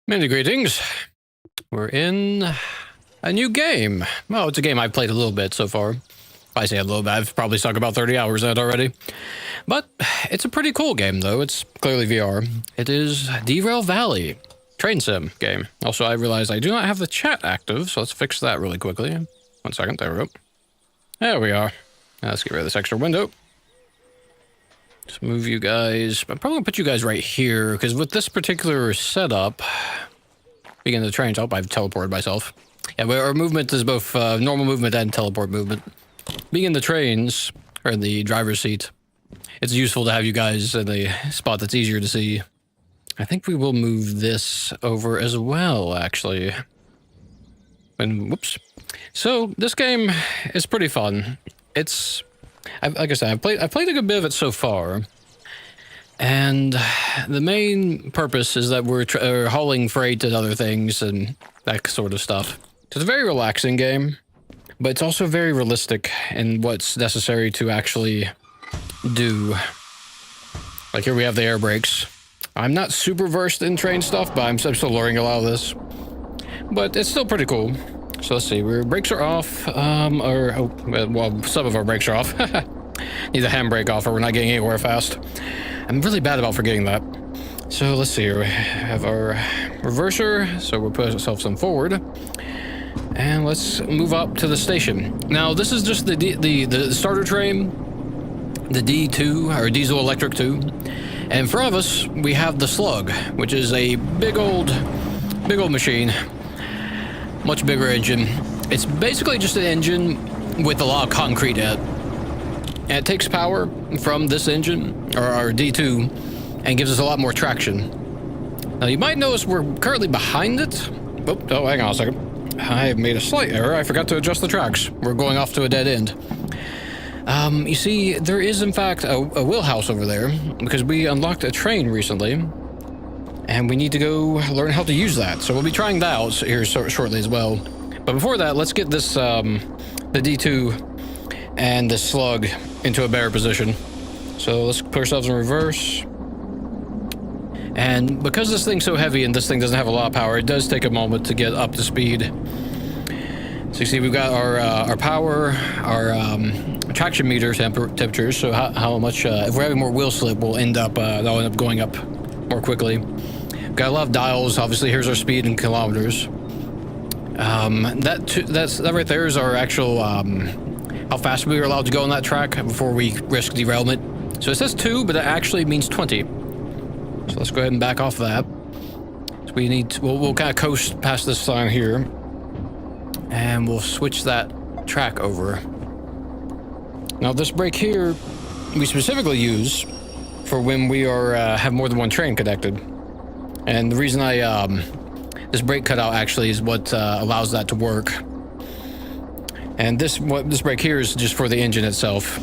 Many greetings. We're in a new game. Well, it's a game I've played a little bit so far. I say a little bit, I've probably sunk about 30 hours in it already. But it's a pretty cool game, though. It's clearly VR. It is Derail Valley. Train sim game. Also, I realized I do not have the chat active, so let's fix that really quickly. 1 second, there we go. There we are. Now let's get rid of this extra window. Just move you guys. I'm probably gonna put you guys right here, because with this particular setup, begin the trains. Oh, I've teleported myself. Yeah, but our movement is both normal movement and teleport movement. Being in the trains, or in the driver's seat, it's useful to have you guys in a spot that's easier to see. I think we will move this over as well, actually. And whoops. So this game is pretty fun. It's, like I said, I've played a good bit of it so far. And the main purpose is that we're hauling freight and other things and that sort of stuff. So it's a very relaxing game, but it's also very realistic in what's necessary to actually do. Like here we have the air brakes. I'm not super versed in train stuff, but I'm still learning a lot of this. But it's still pretty cool. So let's see, our brakes are off, well, some of our brakes are off. Need the handbrake off or we're not getting anywhere fast. I'm really bad about forgetting that. So let's see here, we have our reverser, so we'll put ourselves on forward. And let's move up to the station. Now this is just the starter train, the D2, or diesel electric 2. And in front of us, we have the slug, which is a big old machine. Much bigger engine. It's basically just an engine with a lot of concrete in it. And it takes power from this engine, or our D2, and gives us a lot more traction. Now you might notice we're currently behind it. Oh, hang on a second. I made a slight error. I forgot to adjust the tracks. We're going off to a dead end. You see, there is in fact a wheelhouse over there, because we unlocked a train recently. And we need to go learn how to use that. So we'll be trying that out here shortly as well. But before that, let's get this, the D2 and the slug into a better position. So let's put ourselves in reverse. And because this thing's so heavy and this thing doesn't have a lot of power, it does take a moment to get up to speed. So you see we've got our power, our traction meter temperatures, so how much, if we're having more wheel slip, that'll end up going up more quickly. Got a lot of dials. Obviously, here's our speed in kilometers. That right there is our actual how fast we are allowed to go on that track before we risk derailment. So it says 2, but that actually means 20. So let's go ahead and back off that. So we'll kind of coast past this sign here, and we'll switch that track over. Now this brake here, we specifically use for when we are have more than one train connected. And the reason this brake cutout actually is what allows that to work. And this brake here is just for the engine itself.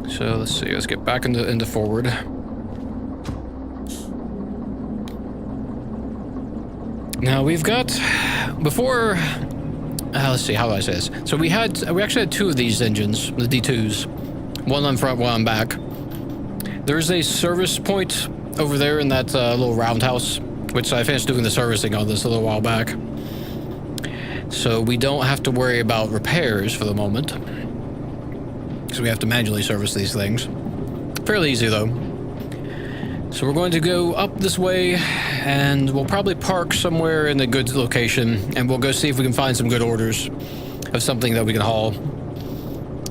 So let's see, let's get back into forward. Now we've got, before, let's see, how do I say this? So we actually had 2 of these engines, the D2s. One on front, one on back. There's a service point over there in that little roundhouse, which I finished doing the servicing on this a little while back. So we don't have to worry about repairs for the moment, because we have to manually service these things. Fairly easy though. So we're going to go up this way, and we'll probably park somewhere in a good location, and we'll go see if we can find some good orders of something that we can haul.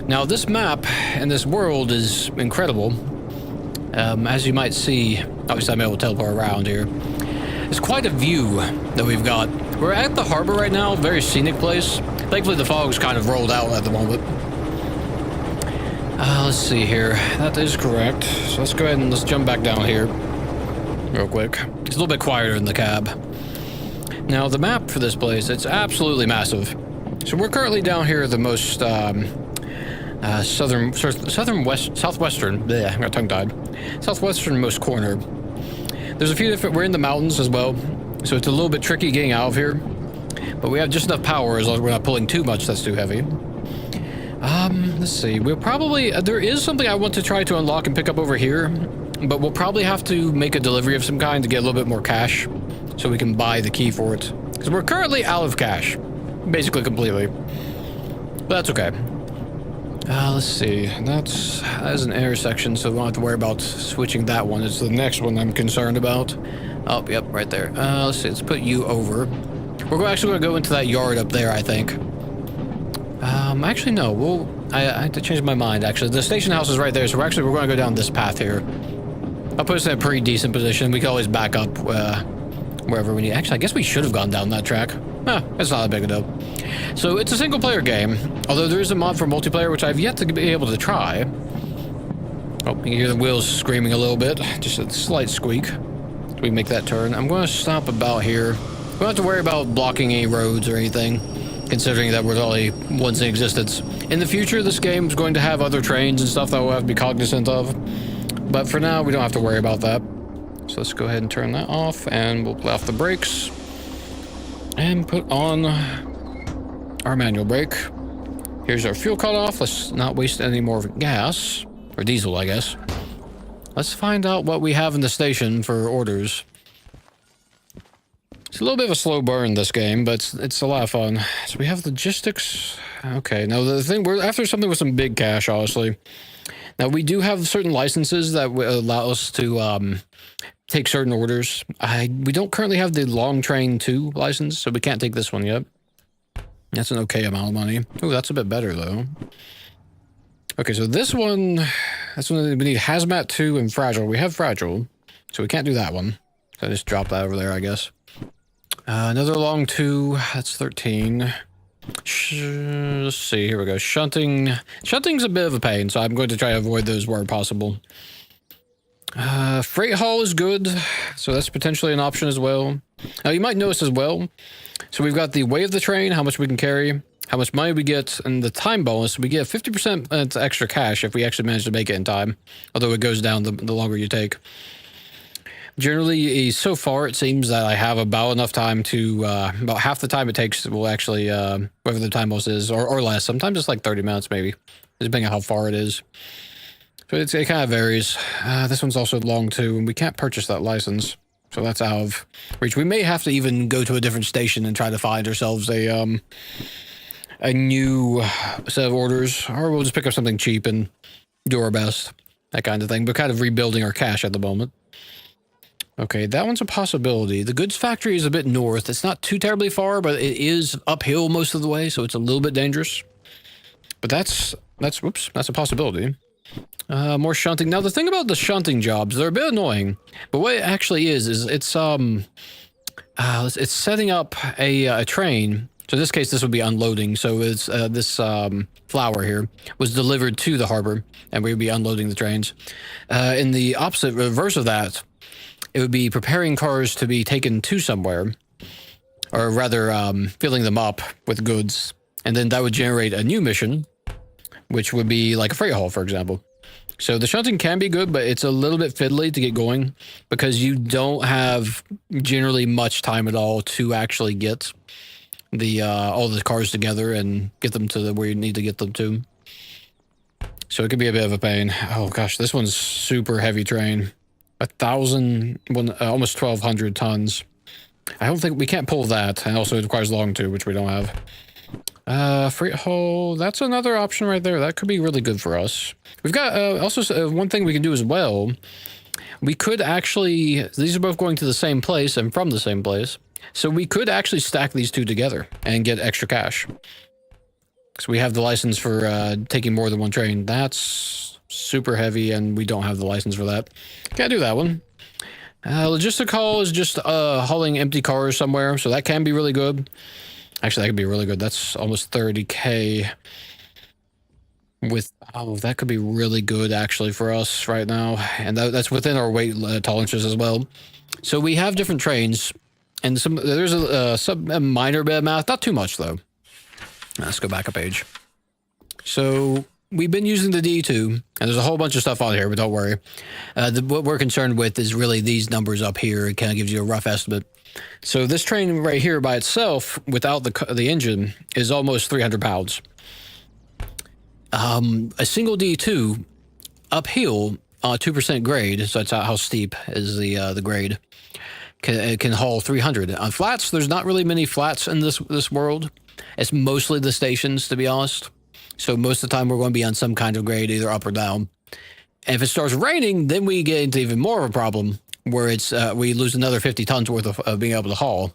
Now this map and this world is incredible. As you might see, obviously I'm able to teleport around here. It's quite a view that we've got. We're at the harbor right now, very scenic place. Thankfully the fog's kind of rolled out at the moment. Let's see here, that is correct. So let's go ahead and let's jump back down here real quick. It's a little bit quieter in the cab. Now the map for this place, it's absolutely massive. So we're currently down here at the most southwesternmost corner. There's a few different, we're in the mountains as well, so it's a little bit tricky getting out of here, but we have just enough power as long as we're not pulling too much that's too heavy. Let's see, we'll probably, there is something I want to try to unlock and pick up over here, but we'll probably have to make a delivery of some kind to get a little bit more cash so we can buy the key for it. Because we're currently out of cash, basically completely. But that's okay. Let's see. That is an intersection, so we don't have to worry about switching that one. It's the next one I'm concerned about. Oh, yep, right there. Let's see. Let's put you over. We're actually going to go into that yard up there, I think. Actually, no. I have to change my mind, actually. The station house is right there, so we're going to go down this path here. I'll put us in a pretty decent position. We can always back up wherever we need. Actually, I guess we should have gone down that track. It's not that big a deal. So it's a single player game, although there is a mod for multiplayer, which I've yet to be able to try. Oh, you can hear the wheels screaming a little bit, just a slight squeak. So we make that turn. I'm going to stop about here. We don't have to worry about blocking any roads or anything, considering that we're only once in existence. In the future, this game is going to have other trains and stuff that we'll have to be cognizant of. But for now, we don't have to worry about that. So let's go ahead and turn that off, and we'll play off the brakes. And put on our manual brake. Here's our fuel cutoff. Let's not waste any more gas. Or diesel, I guess. Let's find out what we have in the station for orders. It's a little bit of a slow burn, this game, but it's a lot of fun. So we have logistics. Okay, now the thing, we're after something with some big cash, honestly. Now, we do have certain licenses that allow us to take certain orders. We don't currently have the Long Train 2 license, so we can't take this one yet. That's an okay amount of money. Oh, that's a bit better, though. Okay, so this one, that's one we need Hazmat 2 and Fragile. We have Fragile, so we can't do that one. So I just drop that over there, I guess. Another Long 2, that's 13. Let's see, here we go. Shunting. Shunting's a bit of a pain, so I'm going to try to avoid those where possible. Freight haul is good, so that's potentially an option as well. Now, you might notice as well, so we've got the weight of the train, how much we can carry, how much money we get, and the time bonus. We get 50% extra cash if we actually manage to make it in time, although it goes down the longer you take. Generally, so far, it seems that I have about enough time to, about half the time it takes will actually, whatever the time bonus is, or less. Sometimes it's like 30 minutes, maybe, depending on how far it is. So it kind of varies. This one's also long, too, and we can't purchase that license. So that's out of reach. We may have to even go to a different station and try to find ourselves a new set of orders, or we'll just pick up something cheap and do our best, that kind of thing. We're kind of rebuilding our cash at the moment. Okay, that one's a possibility. The goods factory is a bit north. It's not too terribly far, but it is uphill most of the way, so it's a little bit dangerous. But that's a possibility. More shunting. Now, the thing about the shunting jobs, they're a bit annoying, but what it actually is it's setting up a train. So in this case, this would be unloading. So it's this flour here was delivered to the harbor, and we would be unloading the trains. In the opposite reverse of that, it would be preparing cars to be taken to somewhere, or rather filling them up with goods, and then that would generate a new mission, which would be like a freight haul, for example. So the shunting can be good, but it's a little bit fiddly to get going because you don't have generally much time at all to actually get the all the cars together and get them to where you need to get them to. So it could be a bit of a pain. Oh gosh, this one's super heavy train. 1,000, almost 1,200 tons. I don't think we can't pull that, and also it requires long too, which we don't have. Freight haul, that's another option right there. That could be really good for us. We've got also one thing we can do as well. We could actually, these are both going to the same place and from the same place. So we could actually stack these two together and get extra cash. So we have the license for taking more than one train. That's super heavy, and we don't have the license for that. Can't do that one. Logistic haul is just hauling empty cars somewhere, so that can be really good. Actually, that could be really good. That's almost 30K. That could be really good, actually, for us right now. And that's within our weight tolerances as well. So we have different trains, and there's a minor bit of math. Not too much, though. Let's go back a page. So we've been using the D2, and there's a whole bunch of stuff on here, but don't worry. What we're concerned with is really these numbers up here. It kind of gives you a rough estimate. So this train right here by itself, without the engine, is almost 300 pounds. A single D2 uphill 2% grade, so that's how steep is the grade. It can haul 300. On flats, there's not really many flats in this world. It's mostly the stations, to be honest. So most of the time, we're going to be on some kind of grade, either up or down. And if it starts raining, then we get into even more of a problem, where it's we lose another 50 tons worth of being able to haul.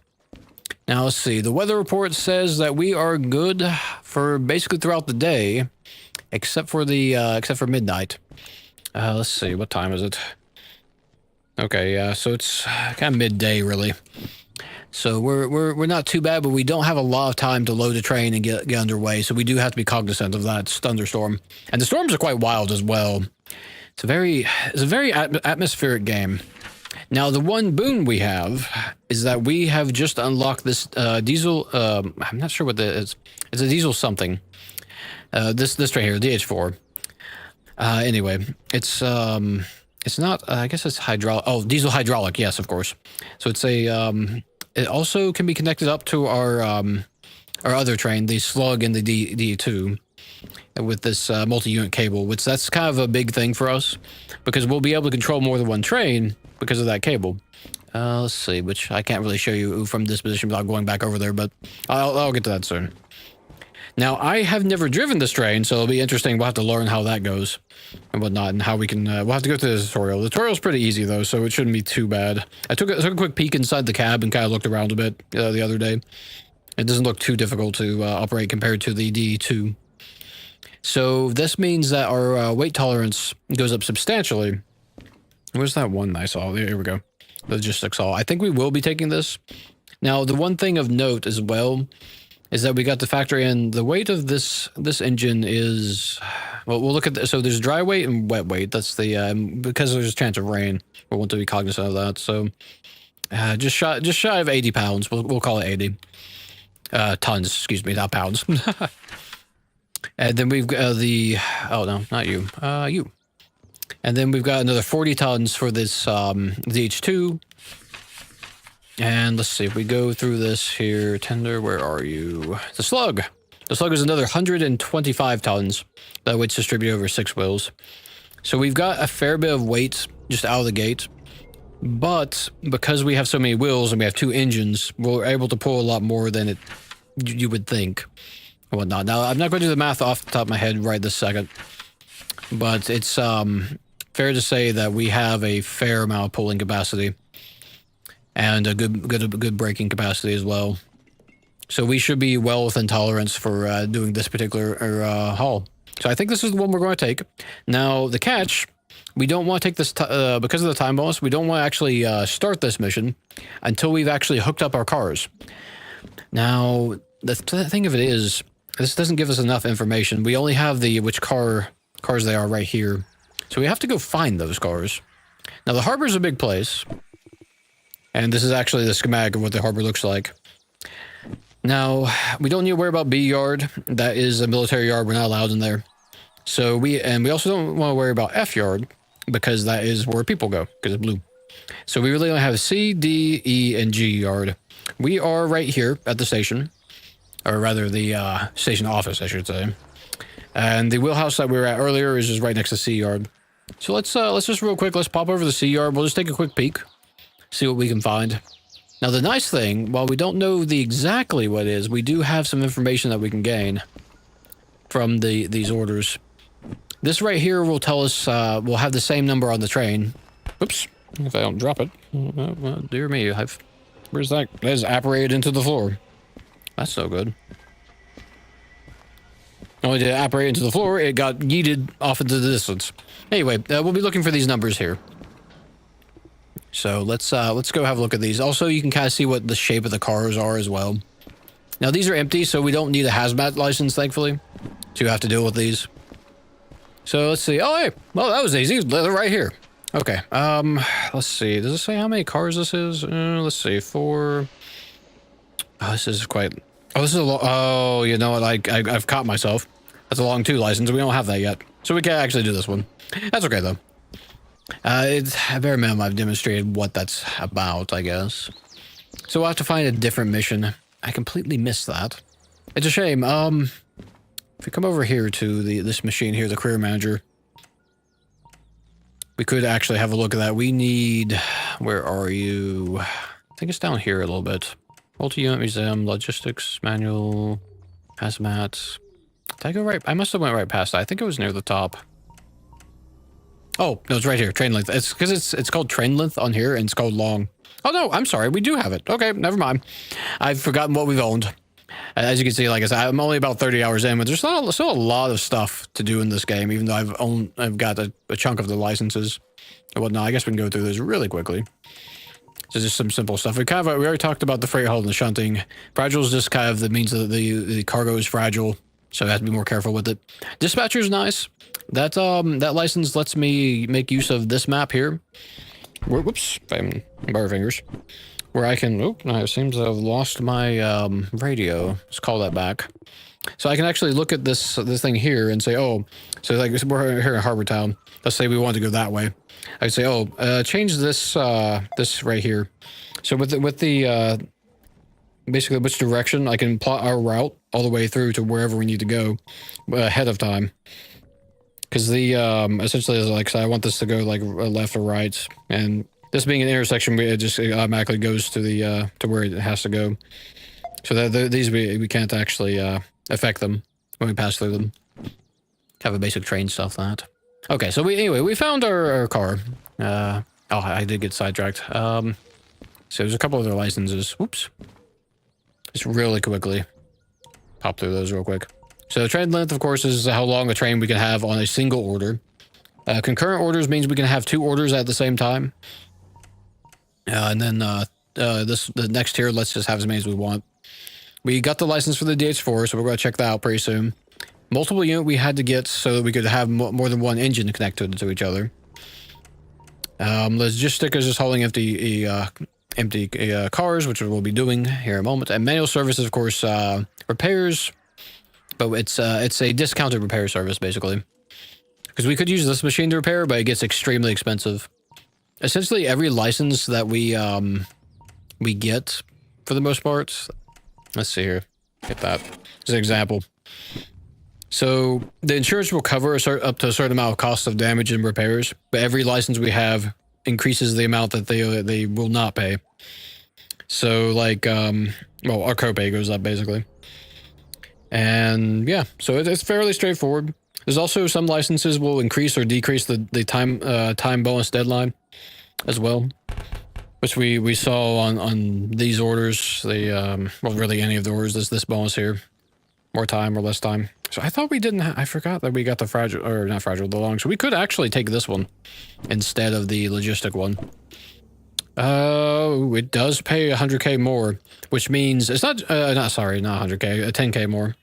Now, let's see. The weather report says that we are good for basically throughout the day, except for midnight. Let's see. What time is it? Okay, yeah. So it's kind of midday, really. So we're not too bad, but we don't have a lot of time to load a train and get underway. So we do have to be cognizant of that thunderstorm. And the storms are quite wild as well. It's a very atmospheric game. Now, the one boon we have is that we have just unlocked this diesel. I'm not sure what that is. It's a diesel something. This right here, DH4. Anyway, it's not. I guess it's hydraulic. Oh, diesel hydraulic. Yes, of course. So it's a. It also can be connected up to our other train, the Slug and the D2. With this multi-unit cable, which that's kind of a big thing for us, because we'll be able to control more than one train because of that cable. Let's see, which I can't really show you from this position without going back over there, but I'll get to that soon. Now, I have never driven this train, so it'll be interesting. We'll have to learn how that goes and whatnot, and how we can. We'll have to go through the tutorial. The tutorial's pretty easy, though, so it shouldn't be too bad. I took a quick peek inside the cab and kind of looked around a bit the other day. It doesn't look too difficult to operate compared to the D2. So this means that our weight tolerance goes up substantially. Where's that one I saw? Here we go. Logistics haul. I think we will be taking this. Now, the one thing of note as well is that we got to factor in the weight of this engine is, well, we'll look at so there's dry weight and wet weight. That's the because there's a chance of rain. We want to be cognizant of that. So just shy of 80 pounds. We'll call it 80 tons. Excuse me, not pounds. And then we've got oh no, not you, you. And then we've got another 40 tons for this DH2. And let's see, if we go through this here, tender, where are you? The Slug. The Slug is another 125 tons that would distribute over 6 wheels. So we've got a fair bit of weight just out of the gate. But because we have so many wheels and we have 2 engines, we're able to pull a lot more than you would think. Whatnot. Now, I'm not going to do the math off the top of my head right this second, but it's fair to say that we have a fair amount of pulling capacity and a good braking capacity as well. So we should be well within tolerance for doing this particular haul. So I think this is the one we're going to take. Now, the catch, we don't want to take this because of the time bonus. We don't want to actually start this mission until we've actually hooked up our cars. Now, the thing of it is, this doesn't give us enough information. We only have which cars they are right here. So we have to go find those cars. Now, the harbor is a big place. And this is actually the schematic of what the harbor looks like. Now, we don't need to worry about B yard. That is a military yard. We're not allowed in there. So we also don't want to worry about F yard, because that is where people go, because it's blue. So we really only have C, D, E, and G yard. We are right here at the station. Or rather, the station office, I should say. And the wheelhouse that we were at earlier is just right next to C yard. So let's just real quick, let's pop over to the C yard. We'll just take a quick peek, see what we can find. Now, the nice thing, while we don't know exactly what it is, we do have some information that we can gain from these orders. This right here will tell us, we'll have the same number on the train. Oops, if I don't drop it. Well, dear me, where's that? That is apparated into the floor. That's so good. Only to apparate into the floor, it got yeeted off into the distance. Anyway, we'll be looking for these numbers here. So let's go have a look at these. Also, you can kind of see what the shape of the cars are as well. Now, these are empty, so we don't need a hazmat license, thankfully, to have to deal with these. So let's see. Oh, hey, well, that was easy. They're right here. Okay. Let's see. Does it say how many cars this is? Let's see. 4. Oh, this is quite. Oh, this is a long. Oh, you know what? I've caught myself. That's a long 2 license. We don't have that yet, so we can't actually do this one. That's okay though. It's at bare minimum I've demonstrated what that's about, I guess. So we'll have to find a different mission. I completely missed that. It's a shame. If we come over here to this machine here, the career manager, we could actually have a look at that. We need, where are you? I think it's down here a little bit. Multi-unit museum, logistics manual, hazmat. Did I go right? I must have went right past that. I think it was near the top. Oh, no, it's right here. Train length. It's because it's called train length on here and it's called long. Oh, no, I'm sorry. We do have it. Okay, never mind. I've forgotten what we've owned. As you can see, like I said, I'm only about 30 hours in, but there's still a lot of stuff to do in this game, even though I've got a chunk of the licenses and whatnot. I guess we can go through this really quickly. So just some simple stuff. We already talked about the freight hull and the shunting. Fragile is just kind of the means that the cargo is fragile, so I have to be more careful with it. Dispatcher is nice. That license lets me make use of this map here. Whoops, Butterfingers. Where I can, it seems I've lost my radio. Let's call that back. So I can actually look at this thing here and say, oh, so like we're here in Harbor Town. Let's say we want to go that way. I could say, oh, change this this right here. So with the basically which direction I can plot our route all the way through to wherever we need to go ahead of time. Because the essentially like I want this to go like left or right, and this being an intersection, it just automatically goes to the to where it has to go. So that these we can't actually affect them when we pass through them. Have a basic train stuff that. Okay, so we found our car. Oh, I did get sidetracked. So there's a couple other licenses. Whoops. Just really quickly pop through those real quick. So train length, of course, is how long a train we can have on a single order. Concurrent orders means we can have 2 orders at the same time. And then the next tier, let's just have as many as we want. We got the license for the DH4, so we're going to check that out pretty soon. Multiple unit we had to get so that we could have more than one engine connected to each other. Logistic is just hauling empty cars, which we'll be doing here in a moment. And manual service is, of course, repairs. But it's a discounted repair service, basically. Because we could use this machine to repair, but it gets extremely expensive. Essentially, every license that we get, for the most part... Let's see here. Get that. As an example. So, the insurance will cover up to a certain amount of cost of damage and repairs, but every license we have increases the amount that they will not pay. So, like, well, our copay goes up, basically. And, yeah, so it's fairly straightforward. There's also some licenses will increase or decrease the time bonus deadline as well, which we saw on these orders. Well, really any of the orders, there's this bonus here. More time or less time. So I thought we didn't I forgot that we got the fragile, or not fragile, the long. So we could actually take this one instead of the logistic one. It does pay 100k more, which means it's not 100k, 10k more.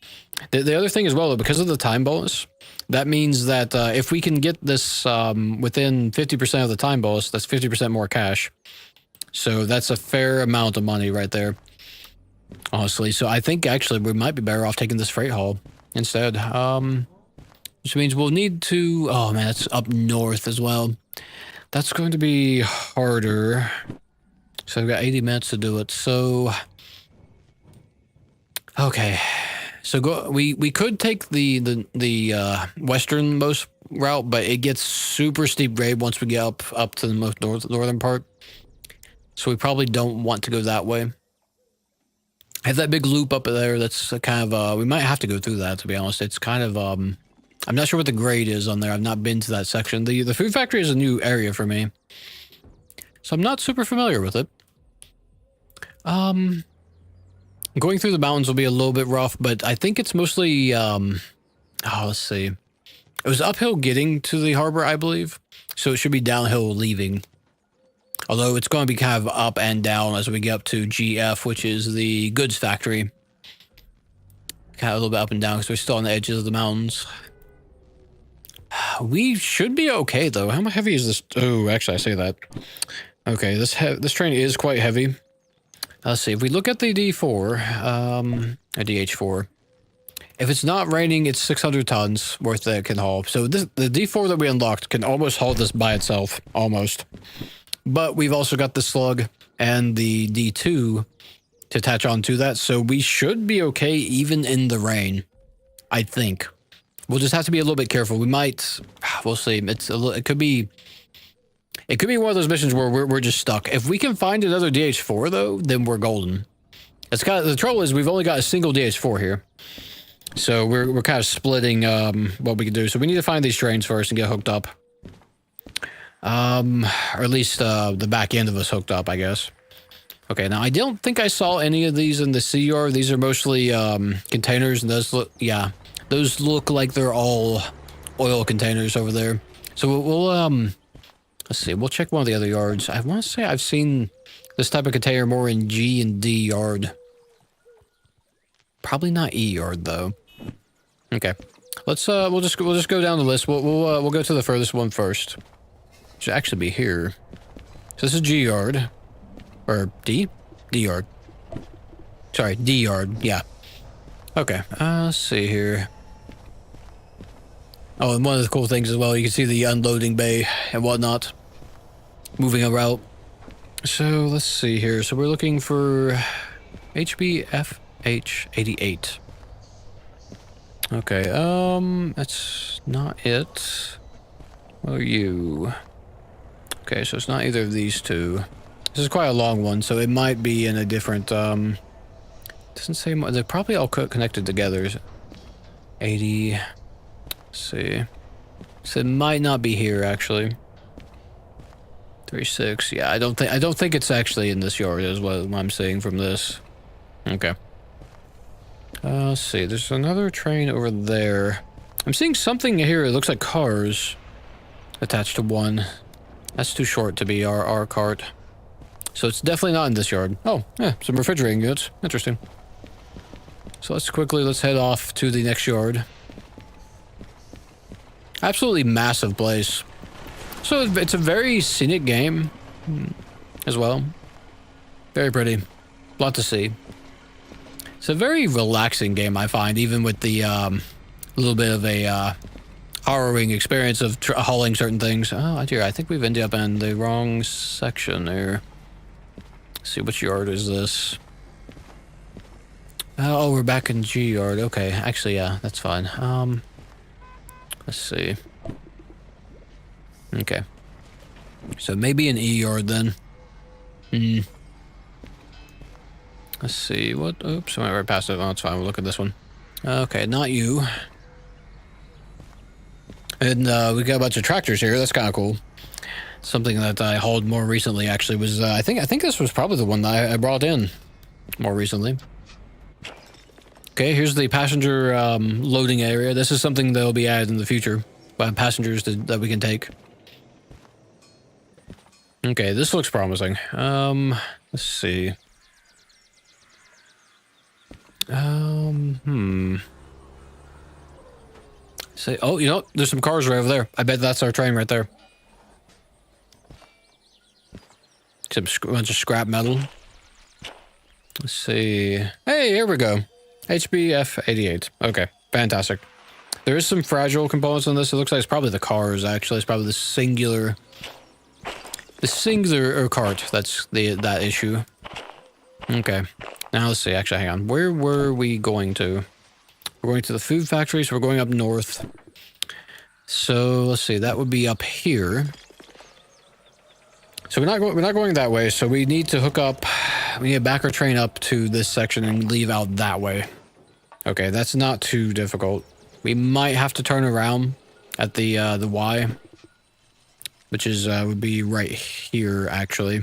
The other thing as well, because of the time bonus, that means that if we can get this within 50% of the time bonus, that's 50% more cash. So that's a fair amount of money right there. Honestly, so I think actually we might be better off taking this freight haul instead. Which means we'll need to... Oh man, it's up north as well. That's going to be harder. So we've got 80 minutes to do it. So... Okay. So we could take the westernmost route, but it gets super steep grade once we get up to the most northern part. So we probably don't want to go that way. I have that big loop up there. That's kind of we might have to go through that, to be honest. It's kind of I'm not sure what the grade is on there. I've not been to that section. The food factory is a new area for me, so I'm not super familiar with it. Going through the mountains will be a little bit rough, but I think it's mostly let's see. It was uphill getting to the harbor, I believe, so it should be downhill leaving. Although it's going to be kind of up and down as we get up to GF, which is the goods factory. Kind of a little bit up and down because we're still on the edges of the mountains. We should be okay, though. How heavy is this? Oh, actually, I say that. Okay, this train is quite heavy. Let's see. If we look at the D4, a DH4, if it's not raining, it's 600 tons worth that it can haul. So the D4 that we unlocked can almost haul this by itself, almost. But we've also got the slug and the D2 to attach on to that, so we should be okay even in the rain, I think. We'll just have to be a little bit careful. We might... We'll see. It could be It could be one of those missions where we're just stuck. If we can find another DH4 though, then we're golden. It's kind of, the trouble is we've only got a single DH4 here. So we're kind of splitting what we can do. So we need to find these trains first and get hooked up. Or at least the back end of us hooked up, I guess. Okay, now I don't think I saw any of these in the CR. These are mostly containers, and those look, yeah, those look like they're all oil containers over there. So we'll let's see, we'll check one of the other yards. I want to say I've seen this type of container more in G and D yard. Probably not E yard though. Okay, let's we'll just go down the list. We'll go to the furthest one first. Should actually be here. So this is G yard. Or D? D yard. Sorry, D yard, yeah. Okay, let's see here. Oh, and one of the cool things as well, you can see the unloading bay and whatnot. Moving a route. So, let's see here. So we're looking for HBFH88. Okay, that's not it. What are you? Okay, so it's not either of these two. This is quite a long one, so it might be in a different, doesn't say much. They're probably all connected together. 80, let's see. So it might not be here, actually. 36, yeah, I don't think it's actually in this yard, is what I'm seeing from this. Okay. Let's see, there's another train over there. I'm seeing something here, it looks like cars attached to one. That's too short to be our cart. So it's definitely not in this yard. Oh, yeah, some refrigerating goods. Interesting. So let's head off to the next yard. Absolutely massive place. So it's a very scenic game as well. Very pretty. Lot to see. It's a very relaxing game, I find, even with the little bit of a harrowing experience of hauling certain things. Oh, dear, I think we've ended up in the wrong section here. See, which yard is this? Oh, we're back in G yard. Okay, actually, yeah, that's fine. Let's see. Okay. So maybe an E yard then. Let's see, what? Oops, I went right past it. Oh, it's fine, we'll look at this one. Okay, not you. And we got a bunch of tractors here. That's kind of cool. Something that I hauled more recently actually was I think this was probably the one that I brought in more recently. Okay, here's the passenger loading area. This is something that will be added in the future by passengers that we can take. Okay, this looks promising. Let's see. Say, oh, you know, there's some cars right over there. I bet that's our train right there. Some bunch of scrap metal. Let's see. Hey, here we go. HBF88. Okay, fantastic. There is some fragile components on this. It looks like it's probably the cars, actually. It's probably the singular cart that's that issue. Okay. Now let's see. Actually, hang on. Where were we going to? We're going to the food factory, so we're going up north. So let's see. That would be up here. So we're not going that way. So we need to hook up. We need to back our train up to this section and leave out that way. Okay, that's not too difficult. We might have to turn around at the Y, which is would be right here actually.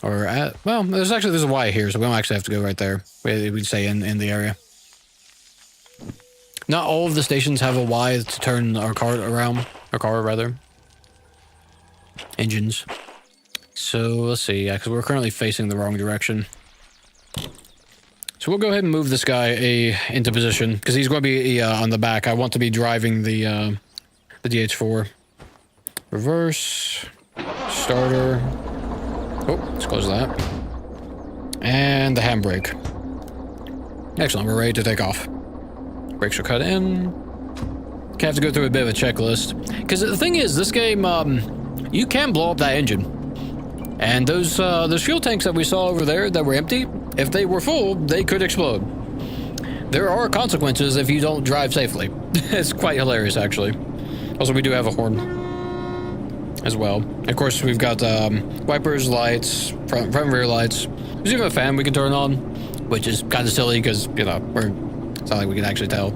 Or at, well, there's a Y here, so we don't actually have to go right there. We'd say in the area. Not all of the stations have a Y to turn our car around. Our car, rather. Engines. So, let's see. Yeah, because we're currently facing the wrong direction. So we'll go ahead and move this guy into position, because he's going to be on the back. I want to be driving the DH4. Reverse. Starter. Oh, let's close that. And the handbrake. Excellent, we're ready to take off. Brakes are cut in. Okay, have to go through a bit of a checklist. Because the thing is, this game, you can blow up that engine. And those fuel tanks that we saw over there that were empty, if they were full, they could explode. There are consequences if you don't drive safely. It's quite hilarious, actually. Also, we do have a horn. as well. Of course, we've got wipers, lights, front and rear lights. There's even a fan we can turn on, which is kind of silly because, you know, it's not like we can actually tell.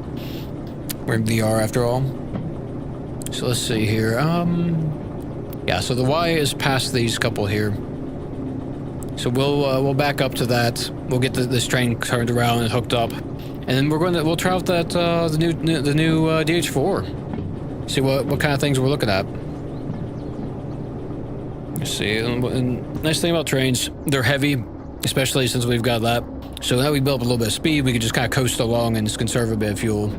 We're in VR after all. So let's see here. Yeah, so the Y is past these couple here. So we'll back up to that. We'll get this train turned around and hooked up, and then we'll try out that the new DH4. See what kind of things we're looking at. Let's see. And nice thing about trains, they're heavy, especially since we've got that. So now we built up a little bit of speed. We can just kind of coast along and just conserve a bit of fuel.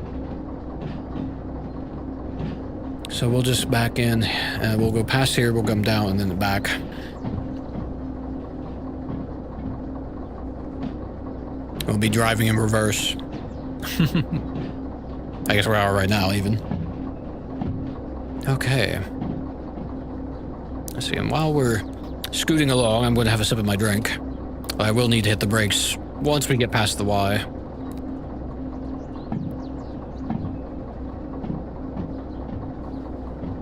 So we'll just back in, and we'll go past here. We'll come down and then back. We'll be driving in reverse. I guess we're out right now, even. Okay. Let's see, and while we're scooting along, I'm going to have a sip of my drink. I will need to hit the brakes once we get past the Y.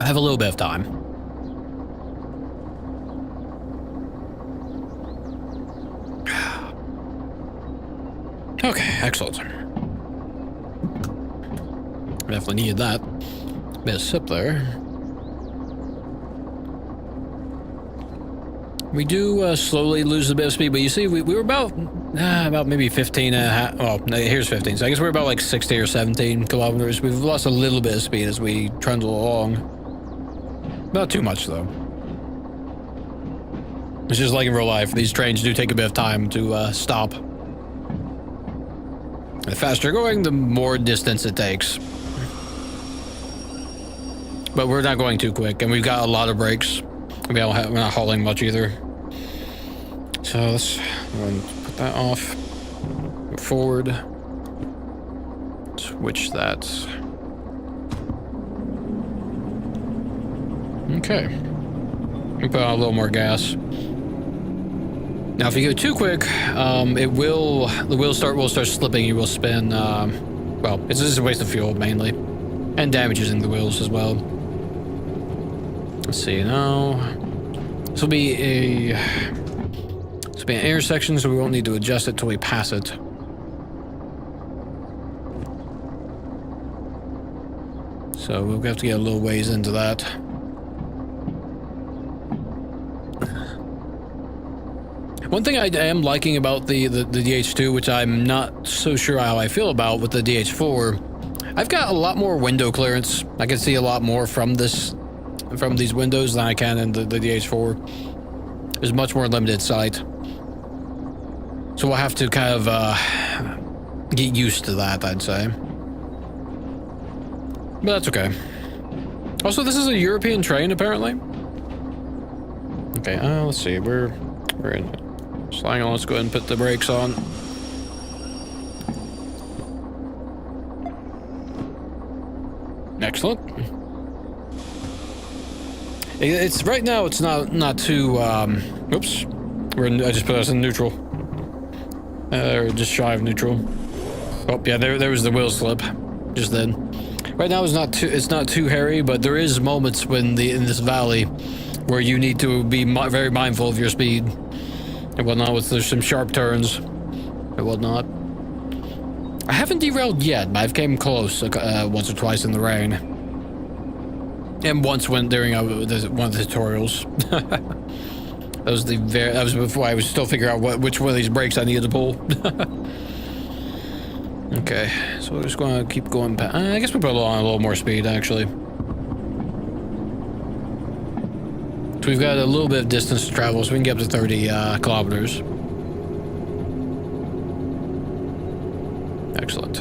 I have a little bit of time. Okay, excellent. Definitely needed that. Bit of sip there. We do slowly lose a bit of speed, but you see, we were about maybe 15 and a half. Well, here's 15, so I guess we're about like 60 or 17 kilometers. We've lost a little bit of speed as we trundle along. Not too much, though. It's just like in real life. These trains do take a bit of time to stop. The faster you're going, the more distance it takes. But we're not going too quick, and we've got a lot of brakes. We're not hauling much either. So let's go and put that off. Go forward. Switch that. Okay. We put on a little more gas. Now, if you go too quick, the wheel will start slipping. You will spin. Well, it's just a waste of fuel mainly, and damaging the wheels as well. Let's see now. This will be an intersection, so we won't need to adjust it till we pass it. So we'll have to get a little ways into that. One thing I am liking about the DH2, which I'm not so sure how I feel about with the DH4, I've got a lot more window clearance. I can see a lot more from these windows than I can in the DH4. There's much more limited sight. So we'll have to kind of get used to that, I'd say. But that's okay. Also, this is a European train, apparently. Okay, let's see. We're in. So hang on, let's go ahead and put the brakes on. Excellent. It's right now. It's not too. Oops. I just put us in neutral. Just shy of neutral. Oh yeah, there was the wheel slip. Just then. Right now it's not too hairy, but there is moments when in this valley where you need to be very mindful of your speed and whatnot. There's some sharp turns and whatnot. I haven't derailed yet, but I've came close once or twice in the rain, and once went during one of the tutorials. that was before I was still figuring out which one of these brakes I needed to pull. Okay, so we're just going to keep going past. I guess we put on a little more speed, actually. So we've got a little bit of distance to travel, so we can get up to 30 kilometers. Excellent.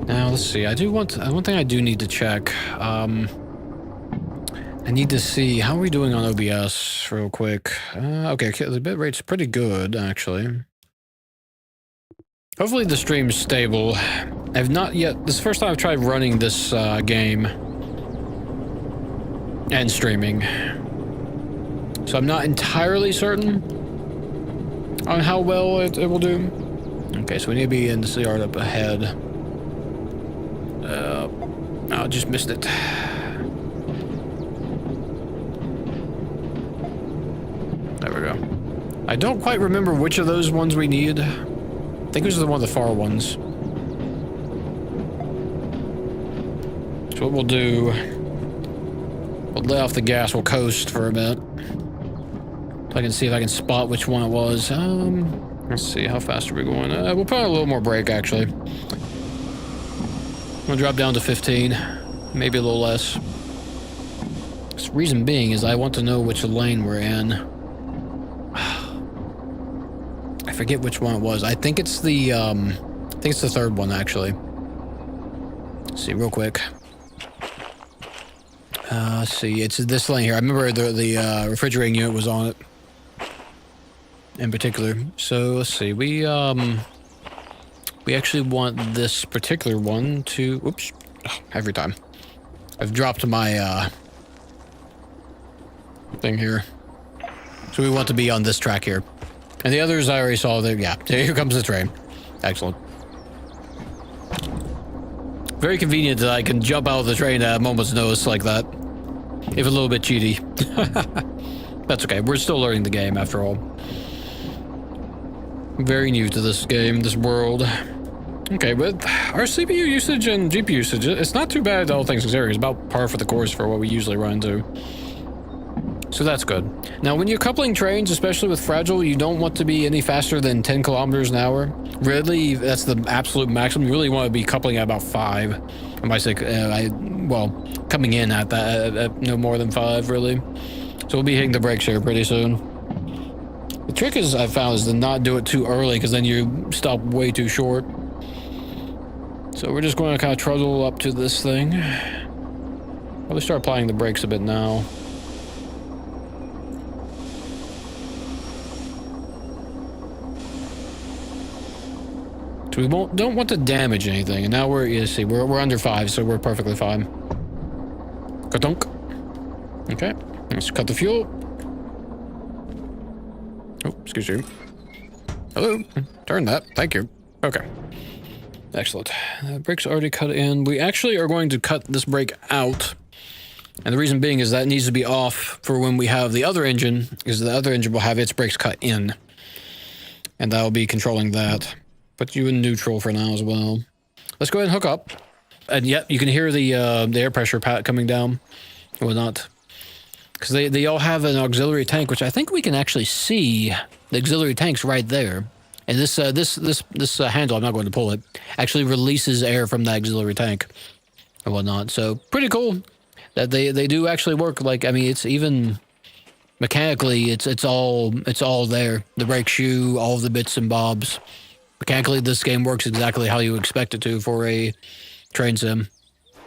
Now, let's see. one thing I do need to check. I need to see, how are we doing on OBS real quick? Okay, the bit rate's pretty good, actually. Hopefully the stream's stable. I've not yet, this is the first time I've tried running this game and streaming. So I'm not entirely certain on how well it will do. Okay, so we need to be in the yard up ahead. I just missed it. we go. I don't quite remember which of those ones we need. I think it was the one of the far ones. So what we'll do, we'll lay off the gas, we'll coast for a bit. So I can see if I can spot which one it was. Let's see, how fast are we going? We'll put a little more brake, actually. I'm gonna drop down to 15, maybe a little less. The reason being is I want to know which lane we're in. I forget which one it was. I think it's the, third one, actually. Let's see, real quick. Let's see, it's this lane here. I remember the refrigerating unit was on it. In particular. So, let's see, we actually want this particular one to, oops, every time. I've dropped my, thing here. So we want to be on this track here. And the others I already saw there, yeah, here comes the train. Excellent. Very convenient that I can jump out of the train at a moment's notice like that. If a little bit cheaty. That's okay, we're still learning the game after all. Very new to this game, this world. Okay, but our CPU usage and GPU usage, it's not too bad, all things considered. It's about par for the course for what we usually run into. So that's good. Now, when you're coupling trains, especially with Fragile, you don't want to be any faster than 10 kilometers an hour. Really, that's the absolute maximum. You really want to be coupling at about 5. And by 6, well, coming in at that, at no more than 5, really. So we'll be hitting the brakes here pretty soon. The trick is, I've found, is to not do it too early, because then you stop way too short. So we're just going to kind of trundle up to this thing. Probably start applying the brakes a bit now. So we don't want to damage anything, and now you see, we're under 5, so we're perfectly fine. Ka-dunk. Okay, let's cut the fuel. Oh, excuse me. Hello. Turn that. Thank you. Okay. Excellent. Brake's already cut in. We actually are going to cut this brake out. And the reason being is that it needs to be off for when we have the other engine, because the other engine will have its brakes cut in. And that'll be controlling that. Put you in neutral for now as well. Let's go ahead and hook up. And yep, you can hear the air pressure coming down and whatnot. Because they all have an auxiliary tank, which I think we can actually see the auxiliary tanks right there. And this handle, I'm not going to pull it, actually releases air from the auxiliary tank and whatnot. So pretty cool that they do actually work. Like, I mean, it's even mechanically, it's all there. The brake shoe, all of the bits and bobs. Mechanically, this game works exactly how you expect it to for a train sim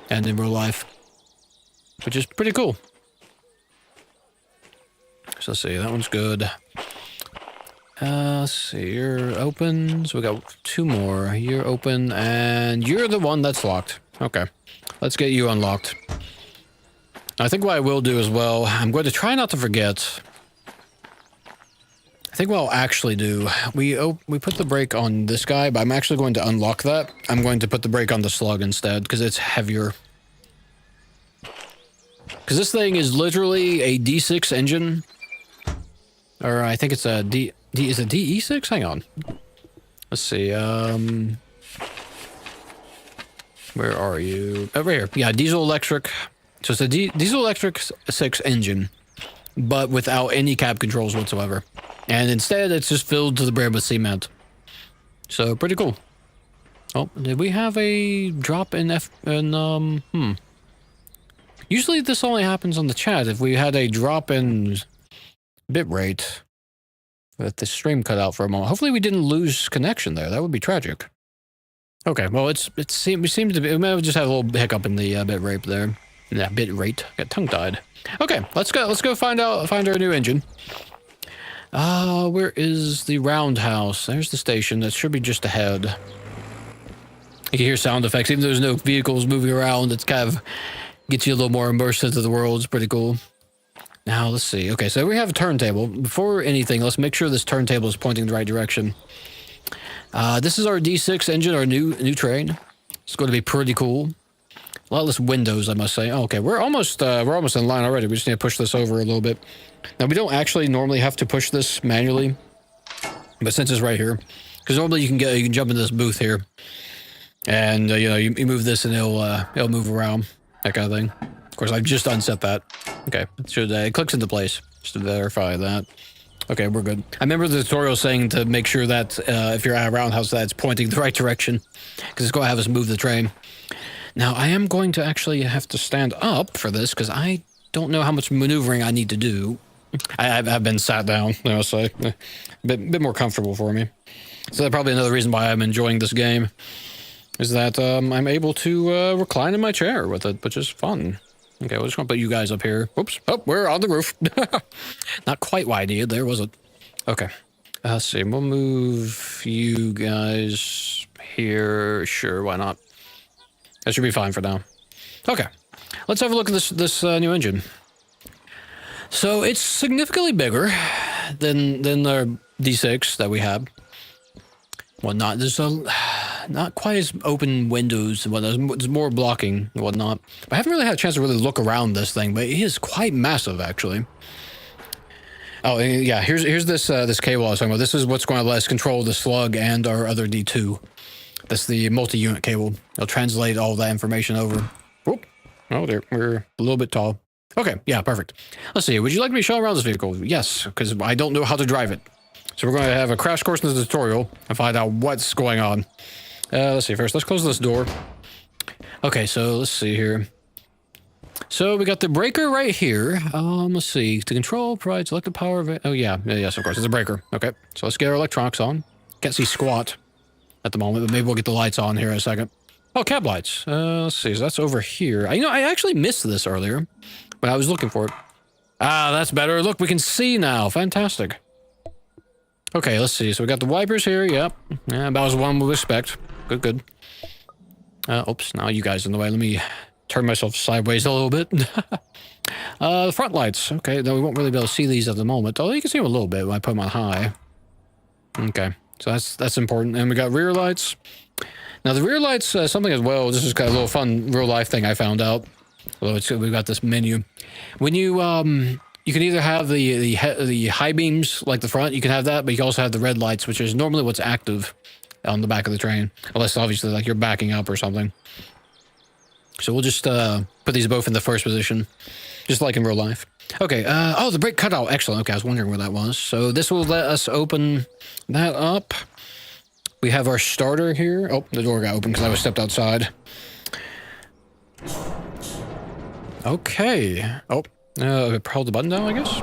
and in real life, which is pretty cool. So let's see, that one's good. Let's see, you're open. So we got 2 more. You're open, and you're the one that's locked. Okay, let's get you unlocked. I think what I will do as well, I'm going to try not to forget. I think what I'll actually do, we put the brake on this guy, but I'm actually going to unlock that. I'm going to put the brake on the slug instead, because it's heavier. Because this thing is literally a D6 engine. Or I think it's a is it DE6? Hang on. Let's see, where are you? Over here. Yeah, diesel electric. So it's a diesel electric 6 engine, but without any cab controls whatsoever. And instead, it's just filled to the brim with cement. So, pretty cool. Oh, did we have a drop in Usually this only happens on the chat. If we had a drop in bitrate, that the stream cut out for a moment. Hopefully we didn't lose connection there. That would be tragic. Okay, well, we seem to be, we may have just had a little hiccup in the bitrate there. Yeah, bitrate. Got tongue-tied. Okay, let's go find our new engine. Where is the roundhouse? There's the station. That should be just ahead. You can hear sound effects. Even though there's no vehicles moving around, it's kind of gets you a little more immersed into the world. It's pretty cool. Now, let's see. Okay, so we have a turntable. Before anything, let's make sure this turntable is pointing the right direction. This is our D6 engine, our new train. It's going to be pretty cool. A lot less windows, I must say. Oh, okay, we're almost in line already. We just need to push this over a little bit. Now, we don't actually normally have to push this manually, but since it's right here, because normally you can jump into this booth here, and you know, you move this and it'll move around, that kind of thing. Of course, I've just unset that. Okay, so it clicks into place just to verify that. Okay, we're good. I remember the tutorial saying to make sure that if you're at a roundhouse, that it's pointing the right direction, because it's going to have us move the train. Now, I am going to actually have to stand up for this, because I don't know how much maneuvering I need to do. I've been sat down, you know, so a bit more comfortable for me. So that's probably another reason why I'm enjoying this game, is that I'm able to recline in my chair with it, which is fun. Okay, we're just going to put you guys up here. Whoops. Oh, we're on the roof. Not quite what I needed there, was it? Okay. Let's see. We'll move you guys here. Sure, why not? That should be fine for now. Okay. Let's have a look at this new engine. So it's significantly bigger than the D6 that we have. Whatnot. There's not quite as open windows and whatnot. There's more blocking and whatnot. I haven't really had a chance to really look around this thing, but it is quite massive, actually. Oh, yeah. Here's this cable I was talking about. This is what's going to let us control the slug and our other D2. That's the multi-unit cable. It'll translate all that information over. Whoop. Oh, there. We're a little bit tall. Okay. Yeah, perfect. Let's see. Would you like me to show around this vehicle? Yes, because I don't know how to drive it. So we're going to have a crash course in the tutorial and find out what's going on. Let's see. First, let's close this door. Okay, so let's see here. So we got the breaker right here. Let's see. To control, provide selected power of it. Oh, yeah. Yes, of course. It's a breaker. Okay. So let's get our electronics on. Can't see squat at the moment, but maybe we'll get the lights on here in a second. Oh, cab lights. Let's see. So that's over here. You know, I actually missed this earlier, but I was looking for it. Ah, that's better. Look, we can see now. Fantastic. Okay, let's see. So we got the wipers here. Yep. Yeah, about as one would expect. Good, good. Oops. Now you guys in the way. Let me turn myself sideways a little bit. The front lights. Okay, though we won't really be able to see these at the moment. Although you can see them a little bit when I put them on high. Okay, so that's important. And we got rear lights. Now the rear lights, something as well. This is kind of a little fun real life thing I found out. Although we've got this menu. When you can either have the high beams like the front, you can have that, but you can also have the red lights, which is normally what's active on the back of the train, unless obviously like you're backing up or something. So we'll just put these both in the first position, just like in real life. Okay. Oh, the brake cutout. Excellent. Okay, I was wondering where that was. So this will let us open that up. We have our starter here. Oh, the door got open because I was stepped outside. Okay. Oh. Hold the button down, I guess?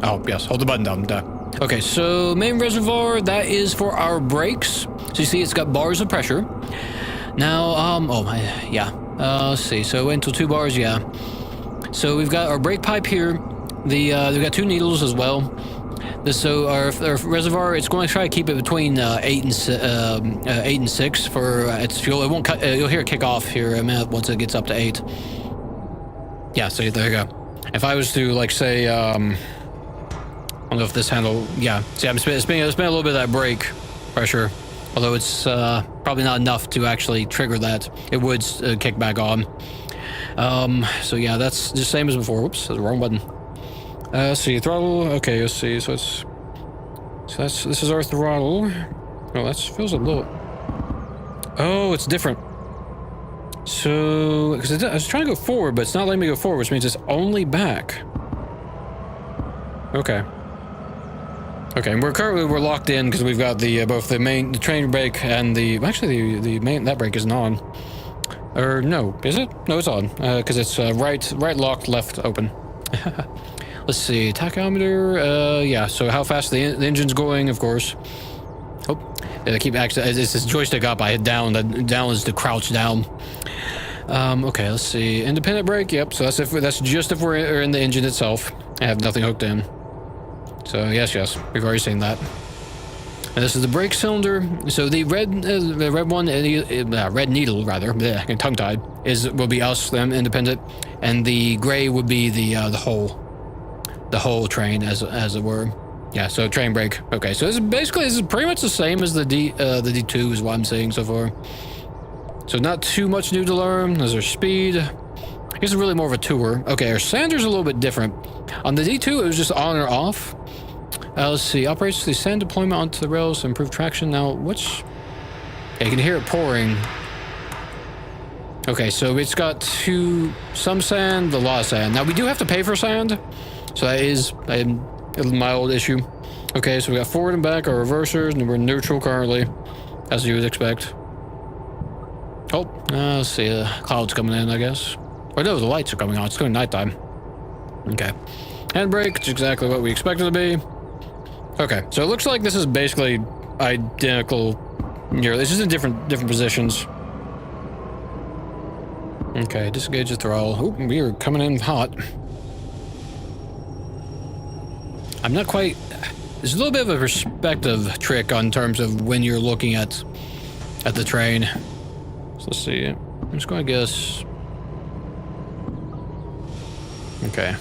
Oh, yes, hold the button down. Duh. Okay, so main reservoir, that is for our brakes. So you see it's got bars of pressure. Now, oh my, yeah. Let's see, so until 2 bars, yeah. So we've got our brake pipe here. We've got 2 needles as well. So our reservoir, it's going to try to keep it between 8 and 6 for its fuel. It won't cut, you'll hear it kick off here in a minute once it gets up to 8. Yeah, so there you go. If I was to, like, say, I don't know if this handle, yeah. See, it's been a little bit of that brake pressure, although it's probably not enough to actually trigger that. It would kick back on. So yeah, that's the same as before. Whoops, that's the wrong button. Let's see, throttle. Okay, let's see. So this is our throttle. Oh, that feels a little. Oh, it's different. So, because I was trying to go forward, but it's not letting me go forward, which means it's only back. Okay. Okay, and we're locked in because we've got the both the train brake and actually the main, that brake isn't on. Or no, is it? No, it's on because it's right locked, left open. Let's see, tachometer. Yeah. So how fast the engine's going, of course. Oh, I keep actually. It's this joystick up. I hit down. Down is to crouch down. Okay, let's see. Independent brake. Yep. So that's just if we're in the engine itself. I have nothing hooked in. So yes, we've already seen that. And this is the brake cylinder. So the red one, red needle rather, tongue-tied, will be us, them, independent, and the gray would be the whole train, as it were. Yeah. So train brake. Okay. So this is pretty much the same as the D2 is what I'm saying so far. So not too much new to learn. There's our speed. I guess it's really more of a tour. Okay, our sander's a little bit different. On the D2, it was just on or off. Let's see. Operates the sand deployment onto the rails to improve traction. Now, which... Yeah, you can hear it pouring. Okay, so it's got some sand, a lot of sand. Now, we do have to pay for sand. So that is a mild issue. Okay, so we got forward and back, our reversers, and we're neutral currently, as you would expect. Oh, let's see, clouds coming in, I guess. Or no, the lights are coming on. It's going nighttime. Okay. Handbrake, it's exactly what we expected to be. Okay, so it looks like this is basically identical. It's just in different positions. Okay, disengage the throttle. Oh, we are coming in hot. I'm not quite... There's a little bit of a perspective trick on terms of when you're looking at the train. So let's see. I'm just going to guess... Okay.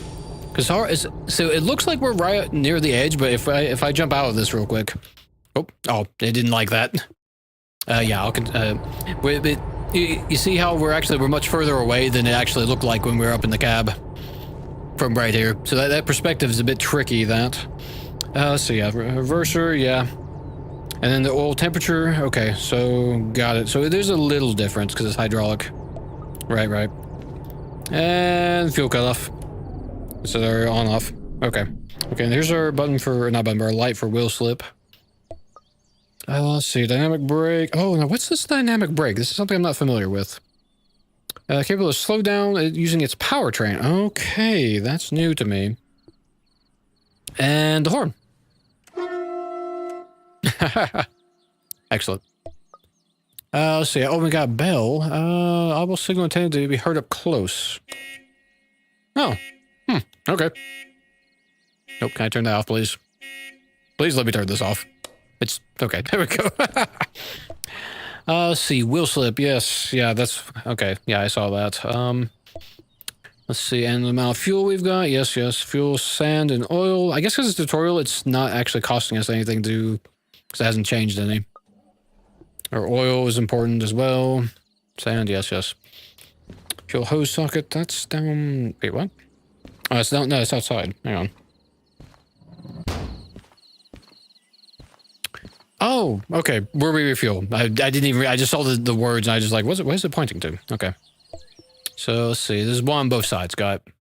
Because so it looks like we're right near the edge, but if I jump out of this real quick... Oh, it didn't like that. Yeah, you see how we're much further away than it actually looked like when we were up in the cab from right here. So that perspective is a bit tricky, that. Let's see, yeah, reverser, yeah. And then the oil temperature, okay, so got it. So there's a little difference because it's hydraulic. Right. And fuel cutoff. So they're on off. Okay, and here's our button for, not button, but our light for wheel slip. Let's see, dynamic brake. Oh, now what's this dynamic brake? This is something I'm not familiar with. Capable of slow down using its powertrain. Okay, that's new to me. And the horn. Excellent. Let's see. Oh, we got a bell. I will signal intended to be heard up close. Oh. Okay. Nope, can I turn that off, please? Please let me turn this off. It's... Okay, there we go. Let's see. Wheel slip. Yes. Yeah, that's... Okay. Yeah, I saw that. Let's see. And the amount of fuel we've got. Yes. Fuel, sand, and oil. I guess because it's tutorial, it's not actually costing us anything to... Because it hasn't changed any. Our oil is important as well. Sand. Yes. Fuel hose socket. That's down... Wait, what? Oh, it's down... No, it's outside. Hang on. Oh, okay. Where we refuel. I didn't even... I just saw the words and I just like, what is it pointing to? Okay. So, let's see. There's one on both sides. Got it.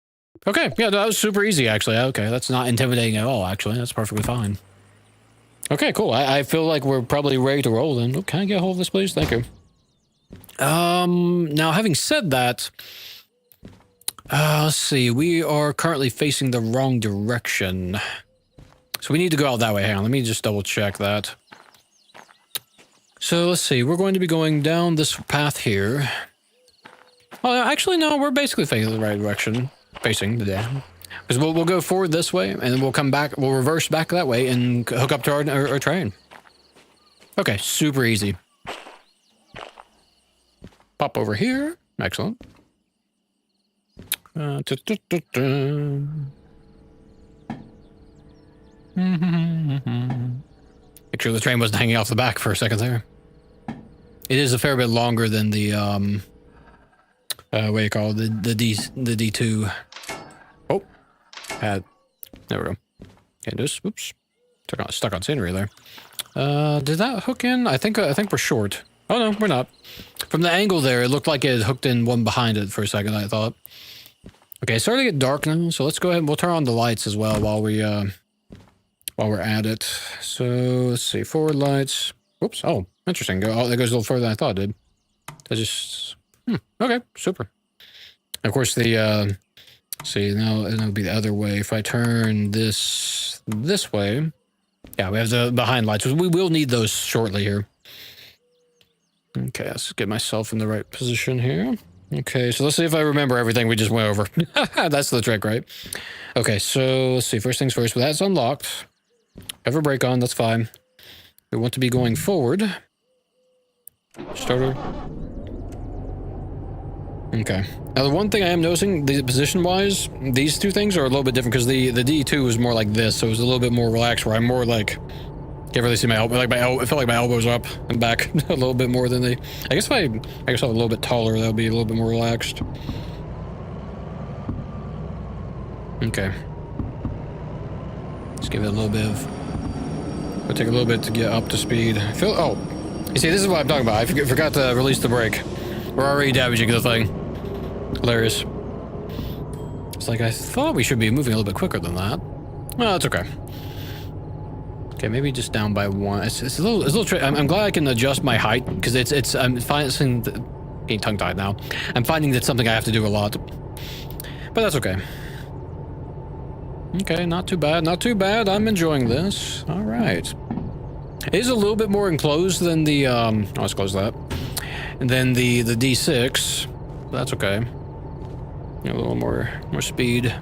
Okay. Yeah, that was super easy, actually. Okay, that's not intimidating at all, actually. That's perfectly fine. Okay, cool. I feel like we're probably ready to roll then. Oh, can I get a hold of this, please? Thank you. Now, having said that... let's see. We are currently facing the wrong direction. So we need to go out that way. Hang on. Let me just double check that. So let's see, we're going to be going down this path here. Well, actually, no, we're basically facing the right direction. Facing the dam. Because we'll go forward this way, and then we'll come back, we'll reverse back that way, and hook up to our train. Okay, super easy. Pop over here. Excellent. Make sure the train wasn't hanging off the back for a second there. It is a fair bit longer than the, what do you call it? The D2. Oh. There we go. Okay, just, oops. Stuck on scenery there. Did that hook in? I think we're short. Oh no, we're not. From the angle there, it looked like it hooked in one behind it for a second, I thought. Okay, it's starting to get dark now, so let's go ahead and we'll turn on the lights as well while we're at it. So, let's see, forward lights. Oops, oh, interesting. Oh, that goes a little further than I thought it did. That just, okay, super. Of course, the, see, now it'll be the other way. If I turn this way, yeah, we have the behind lights. We will need those shortly here. Okay, let's get myself in the right position here. Okay, so let's see if I remember everything we just went over. That's the trick, right? Okay, so let's see. First things first, that's unlocked. Have a brake on, that's fine. We want to be going forward. Starter. Okay. Now, the one thing I am noticing, the position-wise, these two things are a little bit different because the D2 was more like this, so it was a little bit more relaxed, where I'm more like Can't really see my elbow. Like I felt like my elbows up and back a little bit more than they. I guess if I guess I'm a little bit taller, that would be a little bit more relaxed. Okay. Let's give it a little bit of. It'll take a little bit to get up to speed. I feel. Oh, you see, this is what I'm talking about. I forgot to release the brake. We're already damaging the thing. Hilarious. It's like I thought we should be moving a little bit quicker than that. Well, it's okay. Okay, maybe just down by one. It's a little tricky. I'm glad I can adjust my height because I'm finding getting tongue tied now. I'm finding that's something I have to do a lot, but that's okay. Okay, not too bad. Not too bad. I'm enjoying this. All right. It is a little bit more enclosed than the let's close that. And then the D6. That's okay. A little more speed.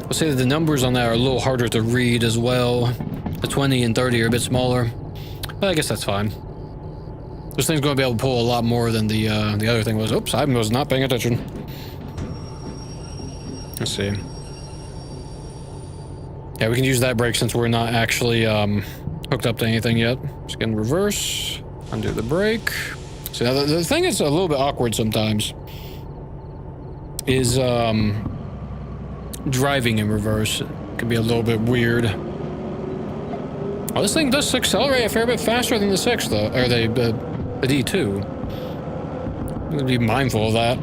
I'll say that the numbers on that are a little harder to read as well. The 20 and 30 are a bit smaller, but I guess that's fine. This thing's going to be able to pull a lot more than the other thing was. Oops, I was not paying attention. Let's see. Yeah, we can use that brake since we're not actually hooked up to anything yet. Just get in reverse, undo the brake. So now the thing that's a little bit awkward sometimes is driving in reverse. It can be a little bit weird. Oh, this thing does accelerate a fair bit faster than the 6, though, or the D2. I'm gonna be mindful of that.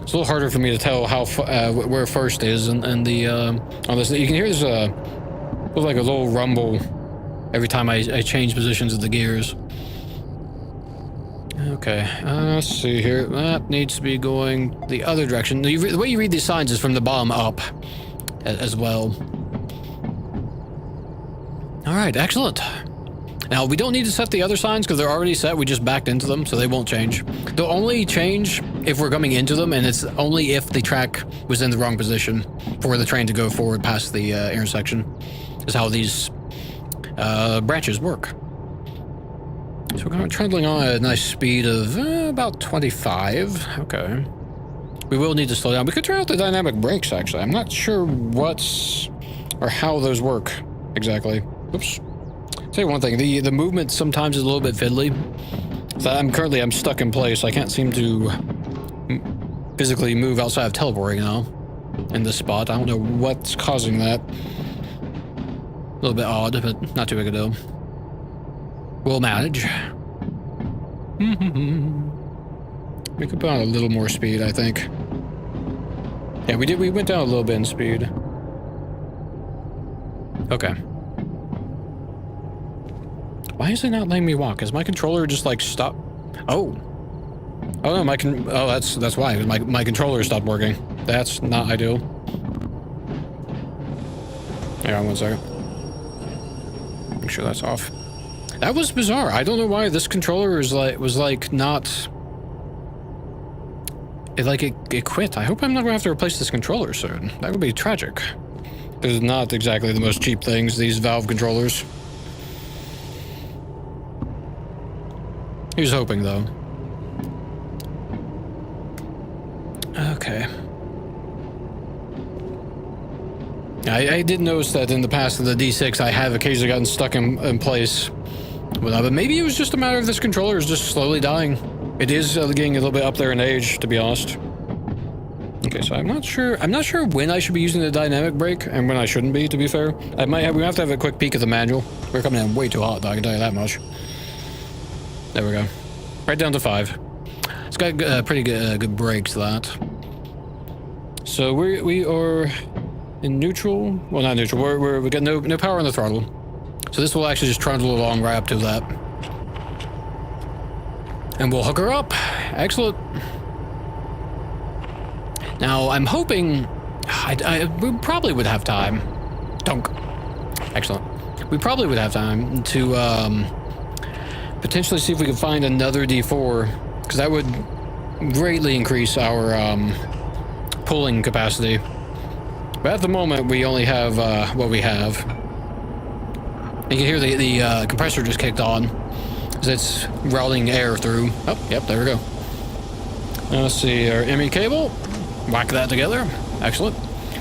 It's a little harder for me to tell how where first is, and the on this. You can hear this like a little rumble every time I change positions of the gears. Okay, let's see here. That needs to be going the other direction. The way you read these signs is from the bottom up as well. All right, excellent. Now, we don't need to set the other signs because they're already set. We just backed into them, so they won't change. They'll only change if we're coming into them, and it's only if the track was in the wrong position for the train to go forward past the intersection. Is how these branches work. So we're trundling on at a nice speed of about 25. Okay. We will need to slow down. We could try out the dynamic brakes, actually. I'm not sure or how those work exactly. Oops. Tell you one thing, the movement sometimes is a little bit fiddly. So I'm stuck in place. I can't seem to physically move outside of teleporting now in this spot. I don't know what's causing that. A little bit odd, but not too big a deal. We'll manage. We could put on a little more speed, I think. Yeah, we did. We went down a little bit in speed. Okay. Why is it not letting me walk? Is my controller just like stop? Oh. Oh no, oh, that's why. My controller stopped working. That's not ideal. Hang on one second. Make sure that's off. That was bizarre. I don't know why this controller was not. It quit. I hope I'm not gonna have to replace this controller soon. That would be tragic. They're not exactly the most cheap things, these Valve controllers. He was hoping, though. Okay. I did notice that in the past of the D6, I have occasionally gotten stuck in place. But maybe it was just a matter of this controller is just slowly dying. It is getting a little bit up there in age, to be honest. Okay, so I'm not sure when I should be using the dynamic brake and when I shouldn't be, to be fair. We have to have a quick peek at the manual. We're coming in way too hot, though, I can tell you that much. There we go. Right down to 5. It's got pretty good brakes, that. So we are in neutral. Well, not neutral. We got no power on the throttle. So this will actually just trundle along right up to that. And we'll hook her up. Excellent. Now, I'm hoping... we probably would have time. Dunk. Excellent. We probably would have time to potentially see if we can find another D4, because that would greatly increase our pulling capacity. But at the moment, we only have what we have. You can hear the compressor just kicked on as it's routing air through. Oh, yep, there we go. Let's see, our ME cable. Whack that together. Excellent.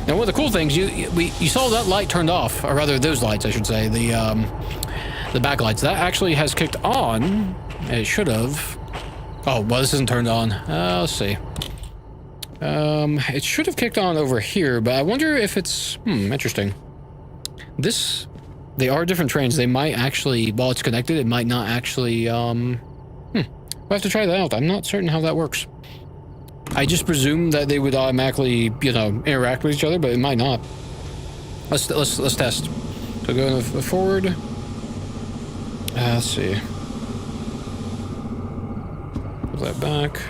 Now, one of the cool things, you saw that light turned off, or rather those lights, I should say, the backlights. That actually has kicked on. It should have. Oh, well, this isn't turned on. Let's see. It should have kicked on over here, but I wonder if it's, interesting. They are different trains. They might actually, while it's connected, it might not actually, we'll have to try that out. I'm not certain how that works. I just presume that they would automatically, interact with each other, but it might not. Let's test. So go forward. Let's see. Pull that back.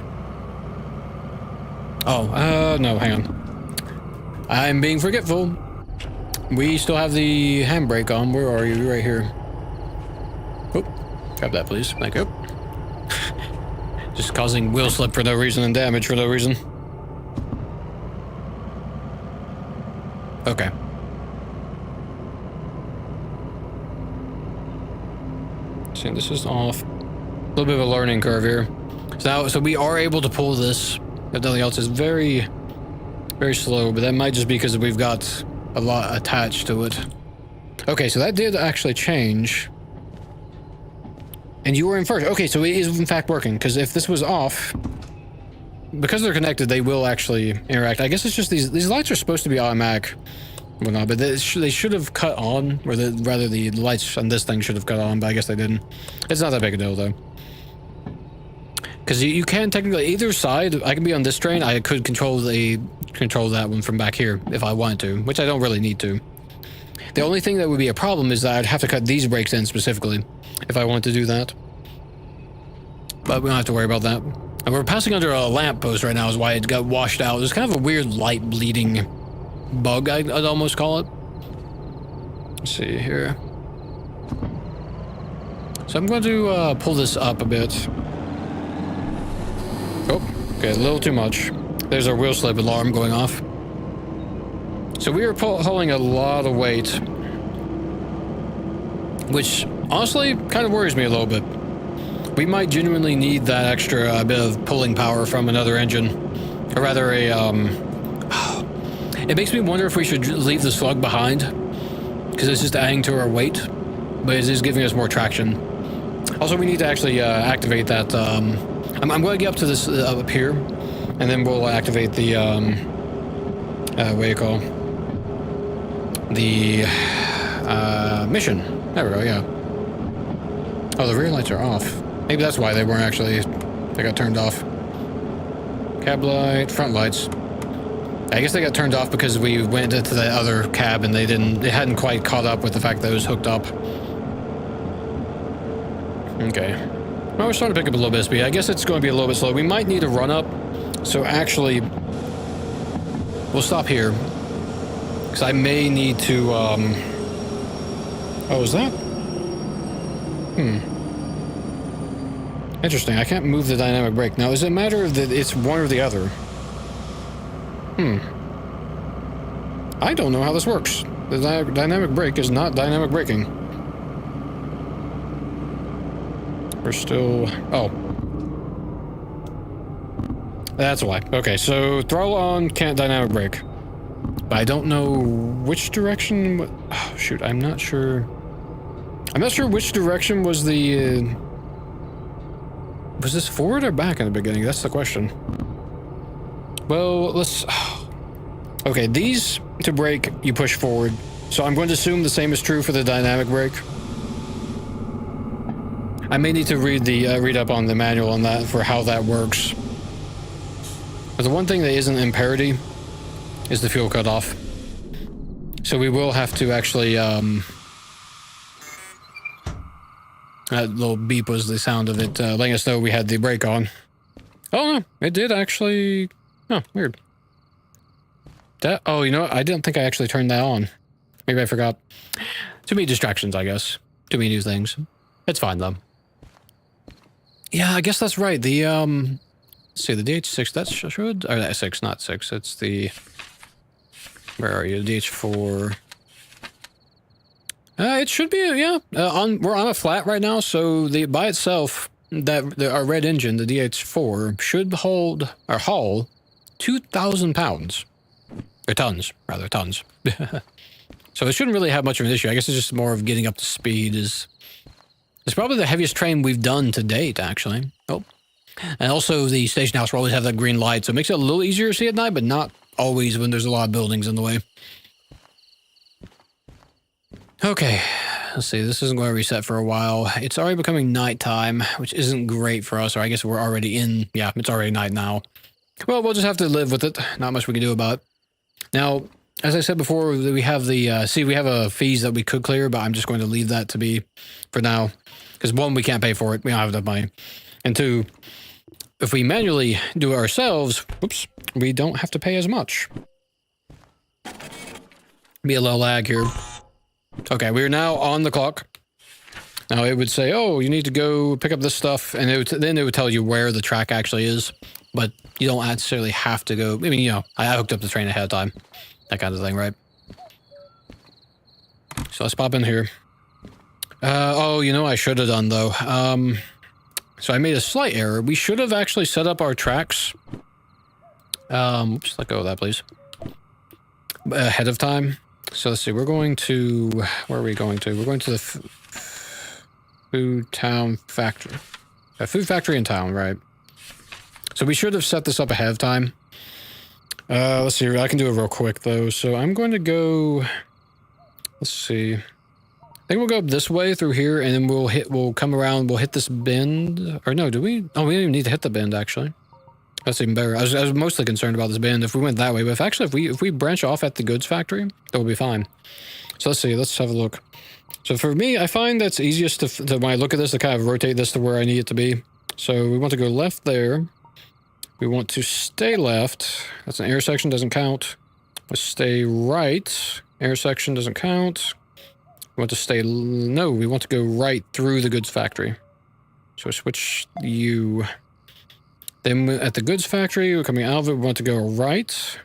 Oh, no, hang on. I'm being forgetful. We still have the handbrake on. Where are you? Right here. Oh, grab that, please. Thank you. Just causing wheel slip for no reason and damage for no reason. Okay. See, this is off. A little bit of a learning curve here. So we are able to pull this. If nothing else, is very, very slow, but that might just be because we've got a lot attached to it. Okay, so that did actually change. And you were in first. Okay, so it is in fact working, because if this was off, because they're connected, they will actually interact. I guess it's just these lights are supposed to be automatic. Well, no, but they should have cut on, or rather the lights on this thing should have cut on, but I guess they didn't. It's not that big a deal, though. Because you can technically, either side, I can be on this train, I could control that one from back here if I wanted to, which I don't really need to. The only thing that would be a problem is that I'd have to cut these brakes in specifically if I wanted to do that. But we don't have to worry about that. And we're passing under a lamppost right now is why it got washed out. There's kind of a weird light bleeding bug, I'd almost call it. Let's see here. So I'm going to pull this up a bit. Oh, okay, a little too much. There's our wheel slip alarm going off. So we are pulling a lot of weight, which honestly kind of worries me a little bit. We might genuinely need that extra bit of pulling power from another engine, or rather it makes me wonder if we should leave the slug behind, because it's just adding to our weight, but it is giving us more traction. Also, we need to actually activate that. I'm going to get up to this up here, and then we'll activate the what do you call the mission. There we go. Yeah. Oh, the rear lights are off. Maybe that's why they weren't actually. They got turned off. Cab light, front lights. I guess they got turned off because we went into the other cab and they hadn't quite caught up with the fact that it was hooked up. Okay. Well, we're starting to pick up a little bit of speed. I guess it's going to be a little bit slow. We might need a run up. So actually, we'll stop here. Because I may need to, Oh, is that? Interesting. I can't move the dynamic brake. Now, is it a matter of that it's one or the other? I don't know how this works. The dynamic brake is not dynamic braking. We're still... Oh. That's why. Okay, so throttle on, can't dynamic brake. But I don't know which direction... Oh, shoot, I'm not sure... I'm not sure which direction was the... Was this forward or back in the beginning? That's the question. Well, let's... Okay, these to brake, you push forward. So I'm going to assume the same is true for the dynamic brake. I may need to read up on the manual on that for how that works. But the one thing that isn't in parity is the fuel cutoff. So we will have to actually, that little beep was the sound of it letting us know we had the brake on. Oh no, it did actually... Oh, weird. Oh, you know what? I didn't think I actually turned that on. Maybe I forgot. Too many distractions, I guess. Too many new things. It's fine, though. Yeah, I guess that's right. The, let's see, the DH6, that should... Or that 6, not 6. It's the... Where are you? DH4... it should be, yeah. We're on a flat right now, so by itself, our red engine, the DH4, should haul 2,000 pounds. Or tons, rather, tons. So it shouldn't really have much of an issue. I guess it's just more of getting up to speed is... It's probably the heaviest train we've done to date, actually. Oh. And also the station house will always have that green light, so it makes it a little easier to see at night, but not always when there's a lot of buildings in the way. Okay, let's see. This isn't going to reset for a while. It's already becoming nighttime, which isn't great for us, or I guess we're already in... Yeah, it's already night now. Well, we'll just have to live with it. Not much we can do about it. Now, as I said before, we have the... we have a fees that we could clear, but I'm just going to leave that to be for now. Because one, we can't pay for it. We don't have enough money. And two, if we manually do it ourselves, whoops, we don't have to pay as much. Be a little lag here. Okay, we are now on the clock. Now it would say, oh, you need to go pick up this stuff, and then it would tell you where the track actually is, but you don't necessarily have to go. I mean, you know, I hooked up the train ahead of time. That kind of thing, right? So let's pop in here. Oh, you know what I should have done, though? So I made a slight error. We should have actually set up our tracks. Oops, let go of that, please. Ahead of time. So let's see, we're going to... Where are we going to? We're going to the food town factory. A food factory in town, right? So we should have set this up ahead of time. Let's see, I can do it real quick, though. So I'm going to go... Let's see... I think we'll go up this way through here, and then we'll come around, we'll hit this bend. Or no, do we? Oh, we don't even need to hit the bend, actually. That's even better. I was mostly concerned about this bend if we went that way, but if we branch off at the goods factory, that will be fine. So let's see, let's have a look. So for me, I find that's easiest to when I look at this, to kind of rotate this to where I need it to be. So we want to go left there. We want to stay left. That's an intersection, doesn't count. Let's stay right. Intersection doesn't count. We want to stay... No, we want to go right through the goods factory. So we switch you... Then at the goods factory, we're coming out of it, we want to go right.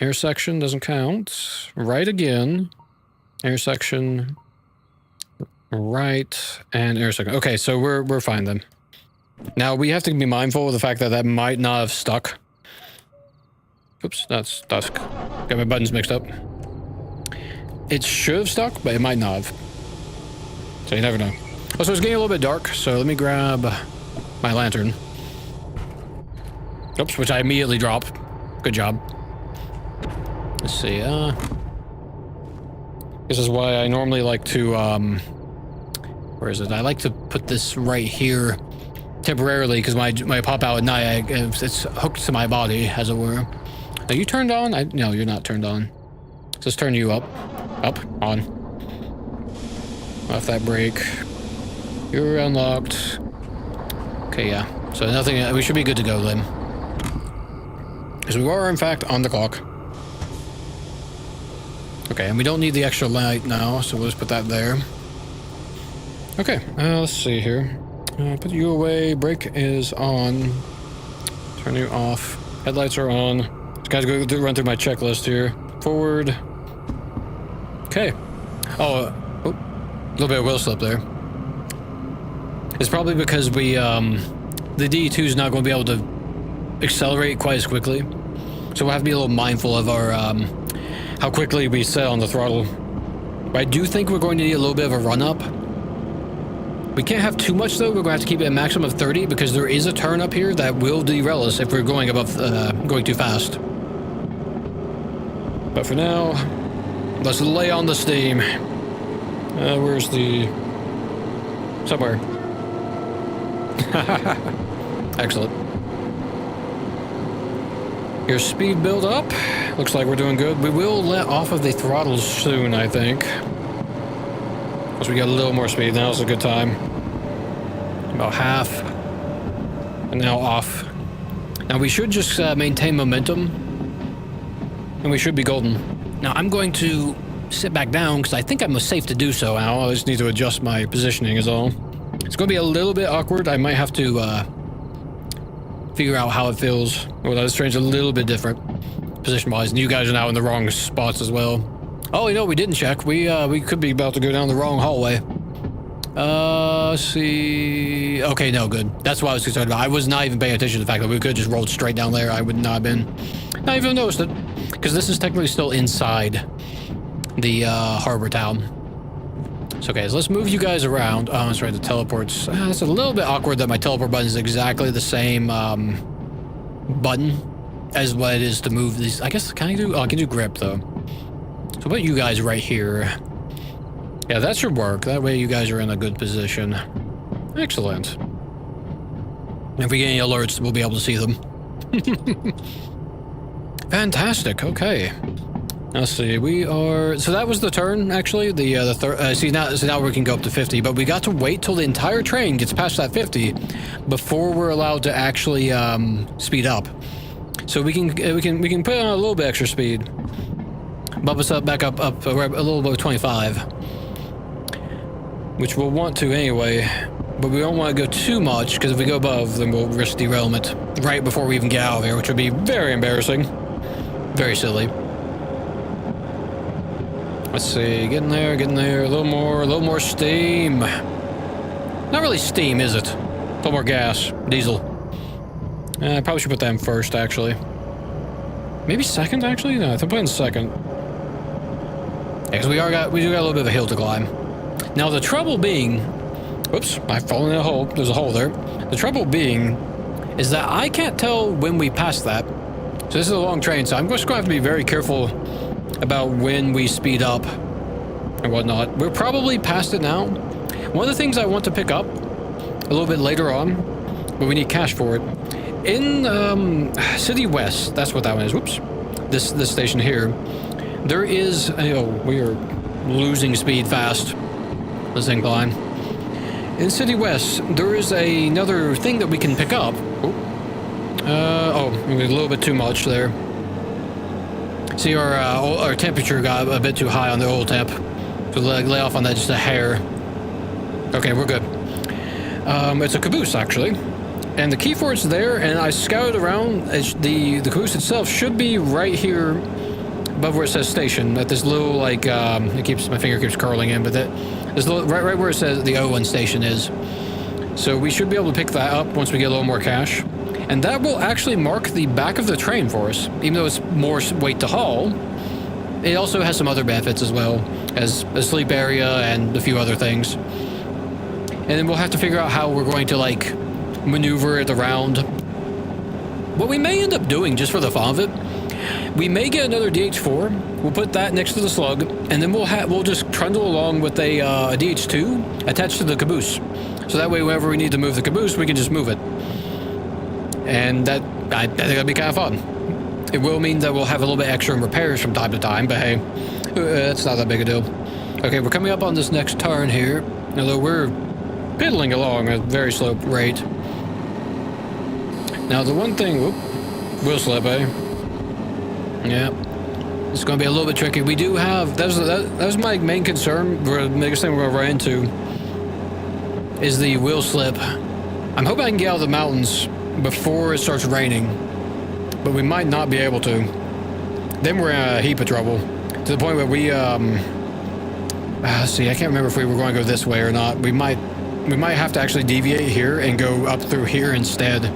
Intersection doesn't count. Right again. Intersection. Right. And intersection. Okay, so we're fine then. Now, we have to be mindful of the fact that that might not have stuck. Oops, that's dusk. Got my buttons mixed up. It should have stuck, but it might not have. So you never know. Also, it's getting a little bit dark, so let me grab my lantern. Oops, which I immediately drop. Good job. Let's see, this is why I normally like to, where is it? I like to put this right here temporarily, because my pop out at night, it's hooked to my body, as it were. Are you turned on? No, you're not turned on. Let's turn you up. Up, on. Off that brake. You're unlocked. Okay, yeah. So nothing, we should be good to go then. Because we are, in fact, on the clock. Okay, and we don't need the extra light now, so we'll just put that there. Okay, let's see here. Put you away. Brake is on. Turn you off. Headlights are on. Just gotta go run through my checklist here. Forward. Okay. Oh, a little bit of wheel slip there. It's probably because we, the D2 is not going to be able to accelerate quite as quickly. So we'll have to be a little mindful of our, how quickly we set on the throttle. But I do think we're going to need a little bit of a run up. We can't have too much though. We're going to have to keep it at a maximum of 30 because there is a turn up here that will derail us if we're going above, going too fast. But for now, let's lay on the steam. Where's the... Somewhere. Excellent. Your speed build up. Looks like we're doing good. We will let off of the throttles soon, I think. Once we get a little more speed, now's a good time. About half. And now off. Now we should just maintain momentum. And we should be golden. Now I'm going to sit back down because I think I'm safe to do so now. I just need to adjust my positioning is all. It's going to be a little bit awkward. I might have to figure out how it feels. Well, this train's a little bit different position-wise, and you guys are now in the wrong spots as well. Oh, you know, we didn't check. We could be about to go down the wrong hallway. Let's see. Okay, no, good. That's what I was concerned about. I was not even paying attention to the fact that we could just roll straight down there. I would not have been. Not even noticed it. Because this is technically still inside the harbor town. So, okay, so let's move you guys around. Oh, that's right, the teleports. It's a little bit awkward that my teleport button is exactly the same button as what it is to move these. I guess, can I do? Oh, I can do grip, though. So, what about you guys right here? Yeah, that should work. That way you guys are in a good position. Excellent. If we get any alerts, we'll be able to see them. Fantastic. Okay. Let's see. We are. So that was the turn, actually. The third. See now we can go up to 50, but we got to wait till the entire train gets past that 50 before we're allowed to actually speed up. So we can put on a little bit extra speed. Bump us up back up a little below 25, which we'll want to anyway. But we don't want to go too much, because if we go above, then we'll risk derailment right before we even get out of here, which would be very embarrassing. Very silly. Let's see, getting there, a little more steam. Not really steam, is it? A little more gas, diesel. I probably should put that in first, actually. Maybe second, actually? No, I think put in second. Yeah, because we do got a little bit of a hill to climb. Now the trouble being, whoops, I've fallen in a hole. There's a hole there. The trouble being is that I can't tell when we pass that. So this is a long train, so I'm just going to have to be very careful about when we speed up and whatnot. We're probably past it now. One of the things I want to pick up a little bit later on, but we need cash for it. In City West, that's what that one is. Whoops. This station here. There is, oh, we are losing speed fast. This incline. In City West, there is another thing that we can pick up. Oh, a little bit too much there. See, our temperature got a bit too high on the oil temp. So lay off on that just a hair. Okay, we're good. It's a caboose, actually. And the key for it's there, and I scouted around. The caboose itself should be right here above where it says station, at this little, like, my finger keeps curling in, but this little, right where it says the Owen station is. So we should be able to pick that up once we get a little more cash. And that will actually mark the back of the train for us. Even though it's more weight to haul, it also has some other benefits as well, as a sleep area and a few other things. And then we'll have to figure out how we're going to, like, maneuver it around. What we may end up doing, just for the fun of it, we may get another DH4. We'll put that next to the slug, and then we'll just trundle along with a DH2 attached to the caboose. So that way, whenever we need to move the caboose, we can just move it. And I think that'd be kind of fun. It will mean that we'll have a little bit extra in repairs from time to time, but hey, that's not that big a deal. Okay, we're coming up on this next turn here, although we're piddling along at a very slow rate. Now, the one thing, wheel slip, eh? Yeah, it's going to be a little bit tricky. We do have, that was my main concern, the biggest thing we're going to run into is the wheel slip. I'm hoping I can get out of the mountains before it starts raining, but we might not be able to. Then we're in a heap of trouble, to the point where we, let's see, I can't remember if we were going to go this way or not. We might have to actually deviate here and go up through here instead,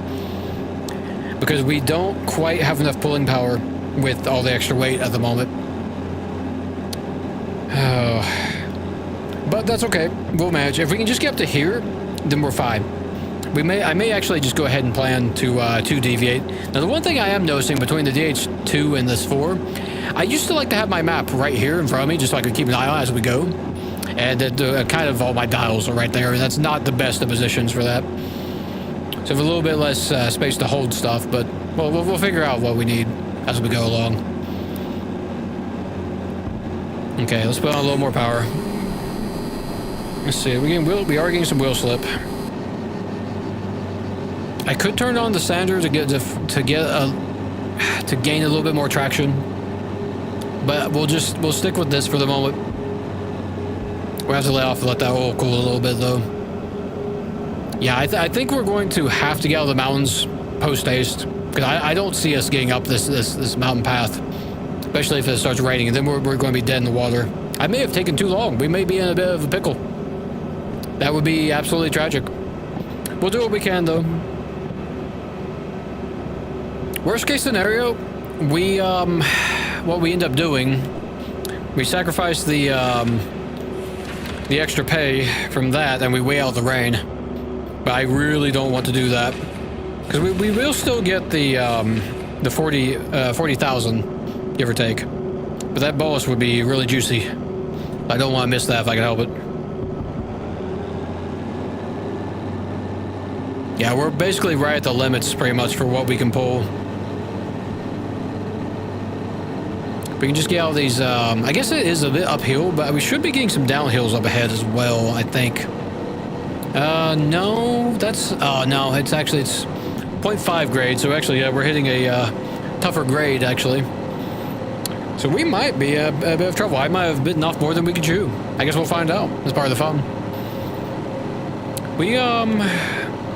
because we don't quite have enough pulling power with all the extra weight at the moment. But that's okay. We'll manage. If we can just get up to here, then we're fine. I may actually just go ahead and plan to deviate. Now, the one thing I am noticing between the DH2 and this 4, I used to like to have my map right here in front of me, just so I could keep an eye on it as we go. And kind of all my dials are right there, and that's not the best of positions for that. So we have a little bit less space to hold stuff, but we'll figure out what we need as we go along. Okay, let's put on a little more power. Let's see, we are getting some wheel slip. I could turn on the sander to gain a little bit more traction, but we'll stick with this for the moment. We'll have to lay off and let that oil cool a little bit, though. Yeah, I think we're going to have to get out of the mountains post-haste, because I don't see us getting up this mountain path, especially if it starts raining, and then we're going to be dead in the water. I may have taken too long. We may be in a bit of a pickle. That would be absolutely tragic. We'll do what we can, though. Worst case scenario, we, what we end up doing, we sacrifice the extra pay from that and we weigh out the rain. But I really don't want to do that. Because we will still get the 40,000, give or take. But that bonus would be really juicy. I don't want to miss that if I can help it. Yeah, we're basically right at the limits pretty much for what we can pull. We can just get out of these, I guess it is a bit uphill, but we should be getting some downhills up ahead as well, I think. No, that's, no, it's 0.5 grade, so actually, yeah, we're hitting a, tougher grade, actually. So we might be a bit of trouble. I might have bitten off more than we could chew. I guess we'll find out. That's part of the fun. We,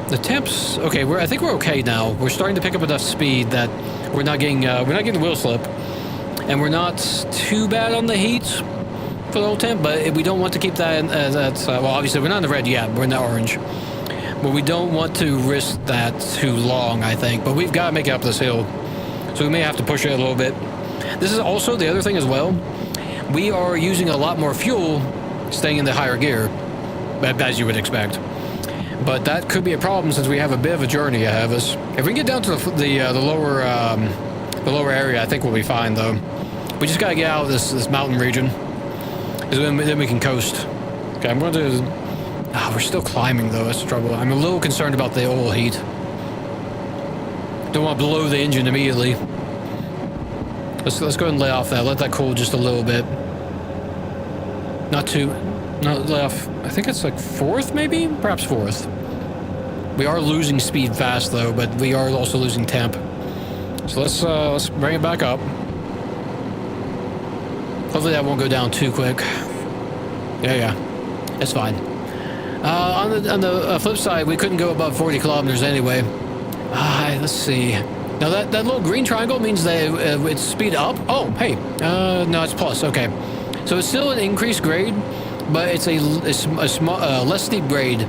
the temps, okay, I think we're okay now. We're starting to pick up enough speed that we're not getting the wheel slip. And we're not too bad on the heat for the whole temp, but we don't want to keep that in, well, obviously we're not in the red yet, we're in the orange. But we don't want to risk that too long, I think. But we've got to make it up this hill. So we may have to push it a little bit. This is also the other thing as well. We are using a lot more fuel staying in the higher gear, as you would expect. But that could be a problem since we have a bit of a journey ahead of us. If we get down to the lower area, I think we'll be fine though. We just gotta get out of this mountain region, because then we can coast. Okay, I'm going to. We're still climbing though. That's the trouble. I'm a little concerned about the oil heat. Don't want to blow the engine immediately. Let's go ahead and lay off that. Let that cool just a little bit. Not lay off. I think it's like fourth, maybe, perhaps fourth. We are losing speed fast though, but we are also losing temp. So let's bring it back up. Hopefully that won't go down too quick. Yeah, it's fine. On the flip side, we couldn't go above 40 kilometers anyway. Let's see. Now that little green triangle means that it's speed up. Oh, hey, no, it's plus. Okay, so it's still an increased grade, but it's a less steep grade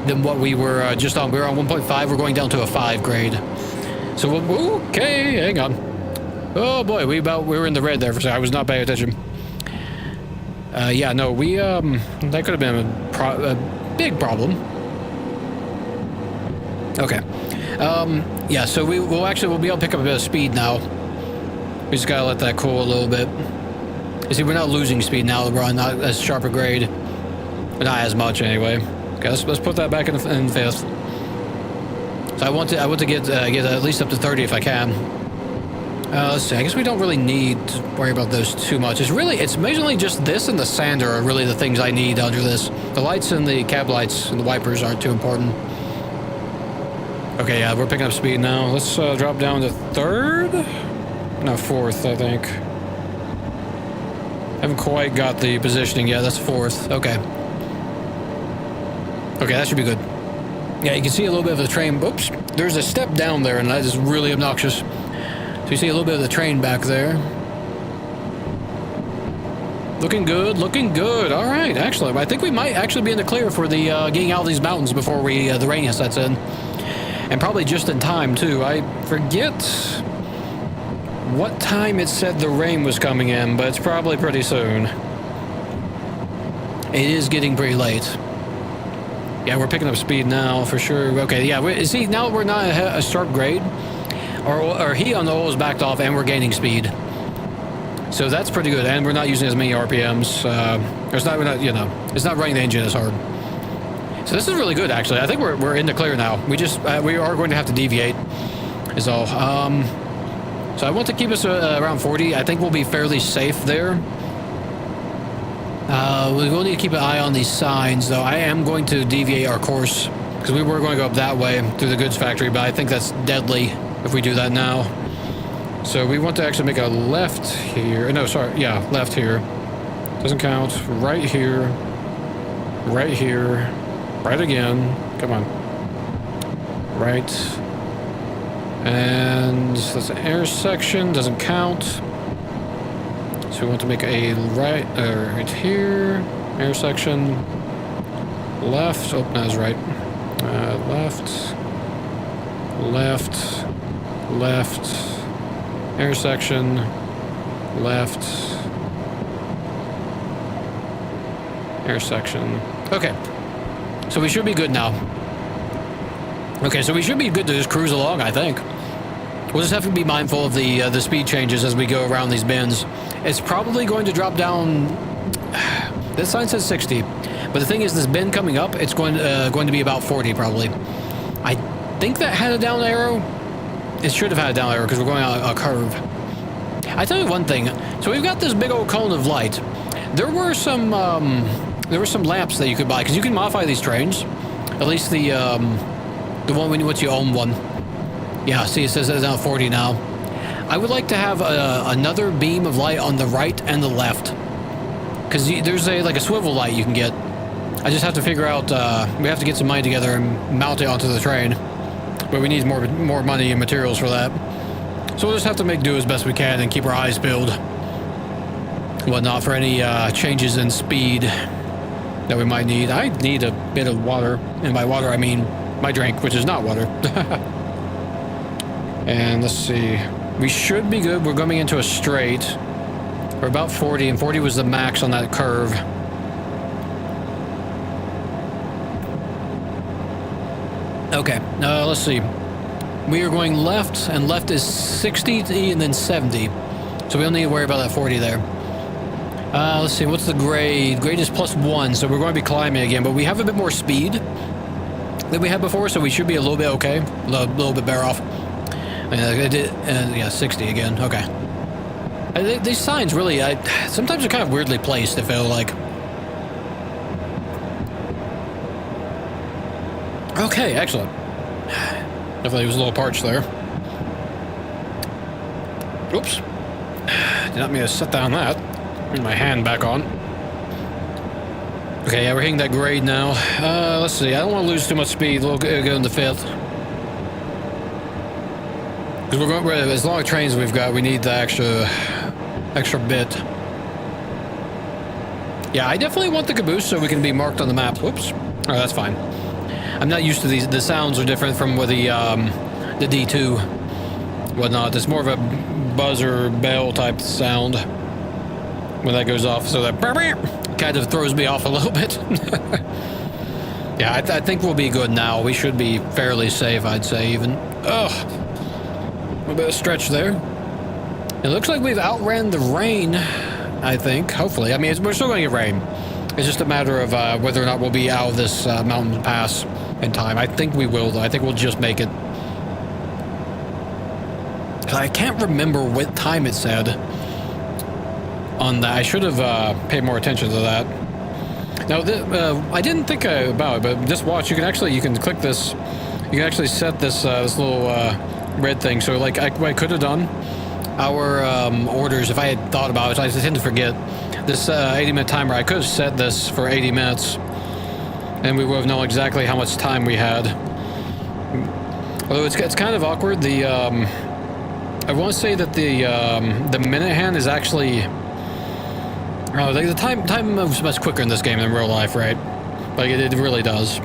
than what we were just on. We were on 1.5. We're going down to a 5 grade. So okay, hang on. Oh boy, we were in the red there for a second. I was not paying attention. Yeah, no, that could have been a big problem. Okay. Yeah, so we'll be able to pick up a bit of speed now. We just gotta let that cool a little bit. You see, we're not losing speed now that we're on not as sharp a grade. But not as much anyway. Okay, let's put that back in fifth. So I want to get at least up to 30 if I can. Let's see. I guess we don't really need to worry about those too much. It's mainly just this and the sander are really the things I need under this. The lights and the cab lights and the wipers aren't too important. Okay, yeah, we're picking up speed now. Let's drop down to third? No, fourth, I think. Haven't quite got the positioning yet. That's fourth. Okay. Okay, that should be good. Yeah, you can see a little bit of the train. Oops, there's a step down there, and that is really obnoxious. So you see a little bit of the train back there. Looking good, looking good. All right, actually, I think we might actually be in the clear for the getting out of these mountains before the rain sets in. And probably just in time, too. I forget what time it said the rain was coming in, but it's probably pretty soon. It is getting pretty late. Yeah, we're picking up speed now, for sure. Okay, yeah, see, now we're not a sharp grade. Our heat on the oil is backed off, and we're gaining speed. So that's pretty good, and we're not using as many RPMs. It's not running the engine as hard. So this is really good, actually. I think we're in the clear now. We are going to have to deviate, is all. So I want to keep us around 40. I think we'll be fairly safe there. We will need to keep an eye on these signs, though. I am going to deviate our course, because we were going to go up that way through the goods factory, but I think that's deadly if we do that now. So we want to actually make a left here. No, sorry. Yeah, left here. Doesn't count. Right here. Right here. Right again. Come on. Right. And that's an intersection. Doesn't count. So we want to make a right here. Intersection. Left. Oh, that was right. Left. Left. Left. Intersection. Left. Intersection. Okay. So we should be good now. Okay, so we should be good to just cruise along, I think. We'll just have to be mindful of the speed changes as we go around these bends. It's probably going to drop down... This sign says 60. But the thing is, this bend coming up, it's going to be about 40, probably. I think that had a down arrow. It should have had a down arrow, because we're going on a curve. I tell you one thing. So we've got this big old cone of light. There were some lamps that you could buy, because you can modify these trains. At least the one once you own one. Yeah, see, it says it's now 40 now. I would like to have another beam of light on the right and the left, because there's like a swivel light you can get. I just have to figure out. We have to get some money together and mount it onto the train, but we need more money and materials for that. So we'll just have to make do as best we can and keep our eyes peeled, whatnot, for any changes in speed that we might need. I need a bit of water, and by water I mean my drink, which is not water. And let's see, we should be good. We're going into a straight. We're about 40, and 40 was the max on that curve. Okay, let's see. We are going left, and left is 60 and then 70. So we don't need to worry about that 40 there. Let's see, what's the grade? Grade is +1, so we're going to be climbing again, but we have a bit more speed than we had before, so we should be a little bit okay. A little bit better off. Yeah, 60 again, okay. These signs really, sometimes they're kind of weirdly placed, I feel like. Okay, excellent. Definitely was a little parched there. Oops. Did not mean to set down that. Bring my hand back on. Okay, yeah, we're hitting that grade now. Let's see, I don't want to lose too much speed. We'll go into 5th. Because we're going, as long as trains we've got, we need the extra bit. Yeah, I definitely want the caboose so we can be marked on the map. Whoops. Oh, that's fine. I'm not used to these. The sounds are different from with the D2, whatnot. It's more of a buzzer bell type sound when that goes off. So that kind of throws me off a little bit. Yeah, I think we'll be good now. We should be fairly safe, I'd say, even. Ugh. A bit of stretch there. It looks like we've outran the rain, I think. Hopefully. I mean, we're still going to get rain. It's just a matter of whether or not we'll be out of this mountain pass in time. I think we will, though. I think we'll just make it. I can't remember what time it said on that. I should have paid more attention to that. Now, I didn't think about it, but just watch. You can click this. You can actually set this this little red thing. So, like, what I could have done, our orders, if I had thought about it, I tend to forget. This 80-minute timer, I could have set this for 80 minutes, and we would have known exactly how much time we had. Although it's kind of awkward. The I want to say that the minute hand is actually the time moves much quicker in this game than real life, right? Like it really does.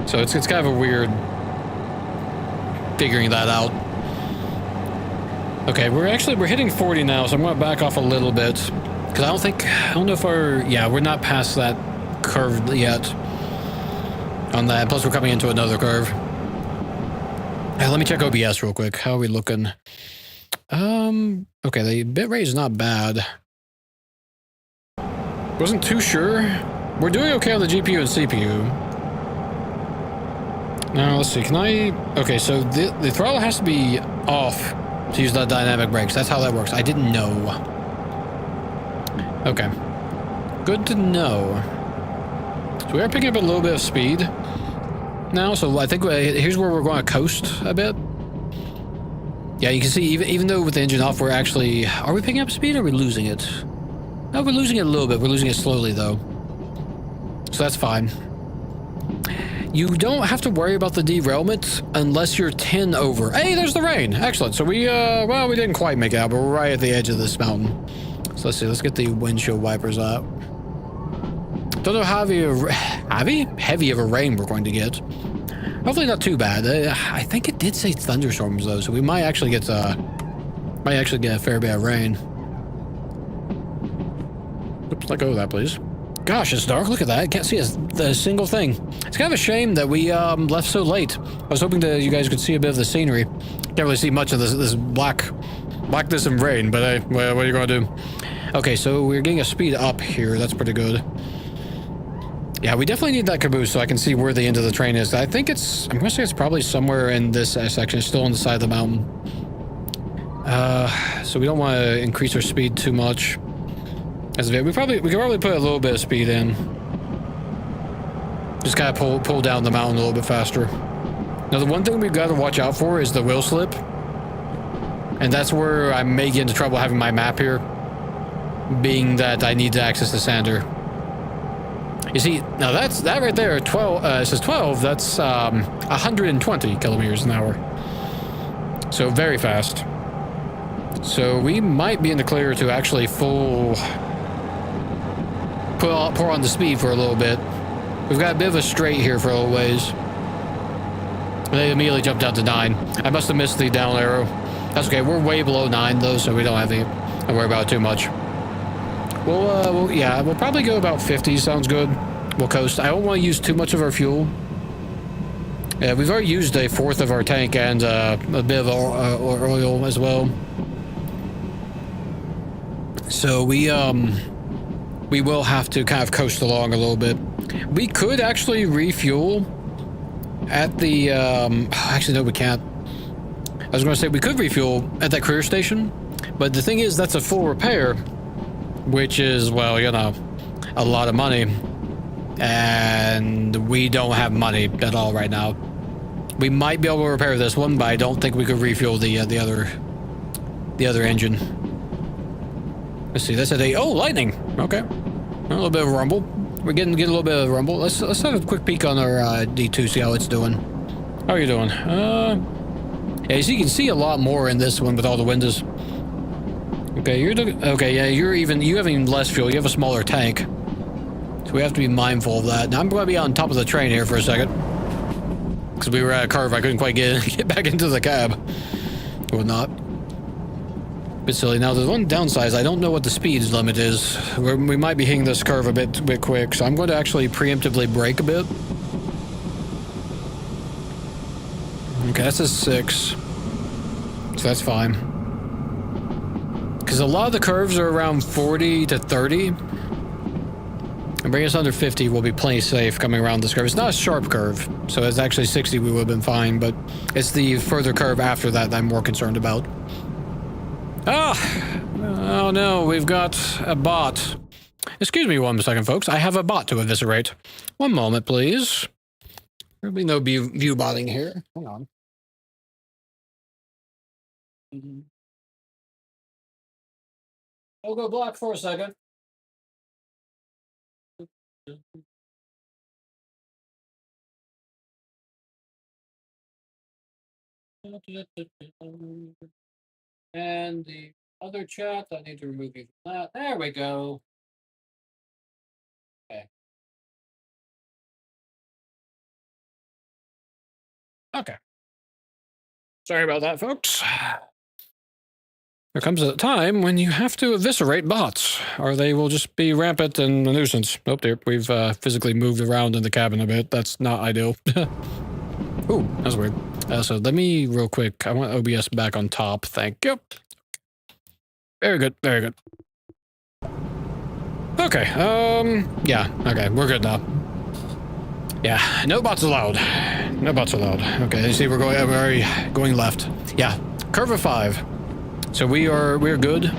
So it's kind of a weird figuring that out. Okay, we're hitting 40 now, so I'm going to back off a little bit. Because I don't know if we're not past that curve yet on that. Plus, we're coming into another curve. Let me check OBS real quick. How are we looking? Okay, the bitrate is not bad. Wasn't too sure. We're doing okay on the GPU and CPU. Now, let's see. Can I... Okay, so the throttle has to be off to use that dynamic brakes. That's how that works. I didn't know. Okay. Good to know. So we are picking up a little bit of speed now, so I think here's where we're going to coast a bit. Yeah, you can see even though with the engine off, we're actually... Are we picking up speed or are we losing it? No, we're losing it a little bit. We're losing it slowly, though. So that's fine. You don't have to worry about the derailment unless you're 10 over. Hey, there's the rain. Excellent. So we, well, we didn't quite make it out, but we're right at the edge of this mountain. So let's see. Let's get the windshield wipers up. Don't know how heavy of a rain we're going to get. Hopefully not too bad. I think it did say thunderstorms though, so we might actually get a fair bit of rain. Oops, let go of that, please. Gosh, it's dark. Look at that. I can't see a single thing. It's kind of a shame that we left so late. I was hoping that you guys could see a bit of the scenery. Can't really see much of this blackness and rain, but hey, what are you going to do? Okay, so we're getting a speed up here. That's pretty good. Yeah, we definitely need that caboose so I can see where the end of the train is. I'm going to say it's probably somewhere in this section. It's still on the side of the mountain. So we don't want to increase our speed too much. We could probably put a little bit of speed in. Just kind of pull down the mountain a little bit faster. Now, the one thing we've got to watch out for is the wheel slip. And that's where I may get into trouble having my map here. Being that I need to access the sander. You see, now that right there, 12, it says 12, that's 120 kilometers an hour. So very fast. So we might be in the clear to actually pour on the speed for a little bit. We've got a bit of a straight here for a little ways. They immediately jumped down to 9. I must have missed the down arrow. That's okay, we're way below 9 though, so we don't have to worry about it too much. We'll probably go about 50, sounds good. We'll coast. I don't want to use too much of our fuel. We've already used a fourth of our tank and a bit of oil as well. So we will have to kind of coast along a little bit. We could actually refuel at the, actually no, we can't. I was going to say we could refuel at that career station, but the thing is that's a full repair, which is, well, you know, a lot of money, and we don't have money at all right now. We might be able to repair this one, but I don't think we could refuel the other engine. Let's see, that's a lightning. Okay, a little bit of rumble. We're getting a little bit of rumble. Let's have a quick peek on our D2, see how it's doing. How are you doing? Yeah, so you can see a lot more in this one with all the windows. Okay, yeah, you have even less fuel. You have a smaller tank. So we have to be mindful of that. Now I'm going to be on top of the train here for a second. Because we were at a curve, I couldn't quite get back into the cab. Or whatnot. Bit silly. Now, there's one downside is I don't know what the speed limit is. We might be hitting this curve a bit quick, so I'm going to actually preemptively brake a bit. Okay, that's a 6. So that's fine. Because a lot of the curves are around 40 to 30. And bring us under 50, we'll be plenty safe coming around this curve. It's not a sharp curve, so it's actually 60, we would have been fine, but it's the further curve after that I'm more concerned about. Oh no, we've got a bot. Excuse me 1 second, folks. I have a bot to eviscerate. 1 moment, please. There'll be no view botting here. Hang on. I'll go black for a second. And the other chat, I need to remove you from that. There we go. Okay. Okay. Sorry about that, folks. There comes a time when you have to eviscerate bots, or they will just be rampant and a nuisance. Oh, dear. We've physically moved around in the cabin a bit. That's not ideal. Ooh, that's weird. So let me, real quick, I want OBS back on top. Thank you. Very good, very good. Okay, yeah, okay, we're good now. Yeah, no bots allowed. No bots allowed. Okay, you see we're going left. Yeah, curve of 5. So we're good.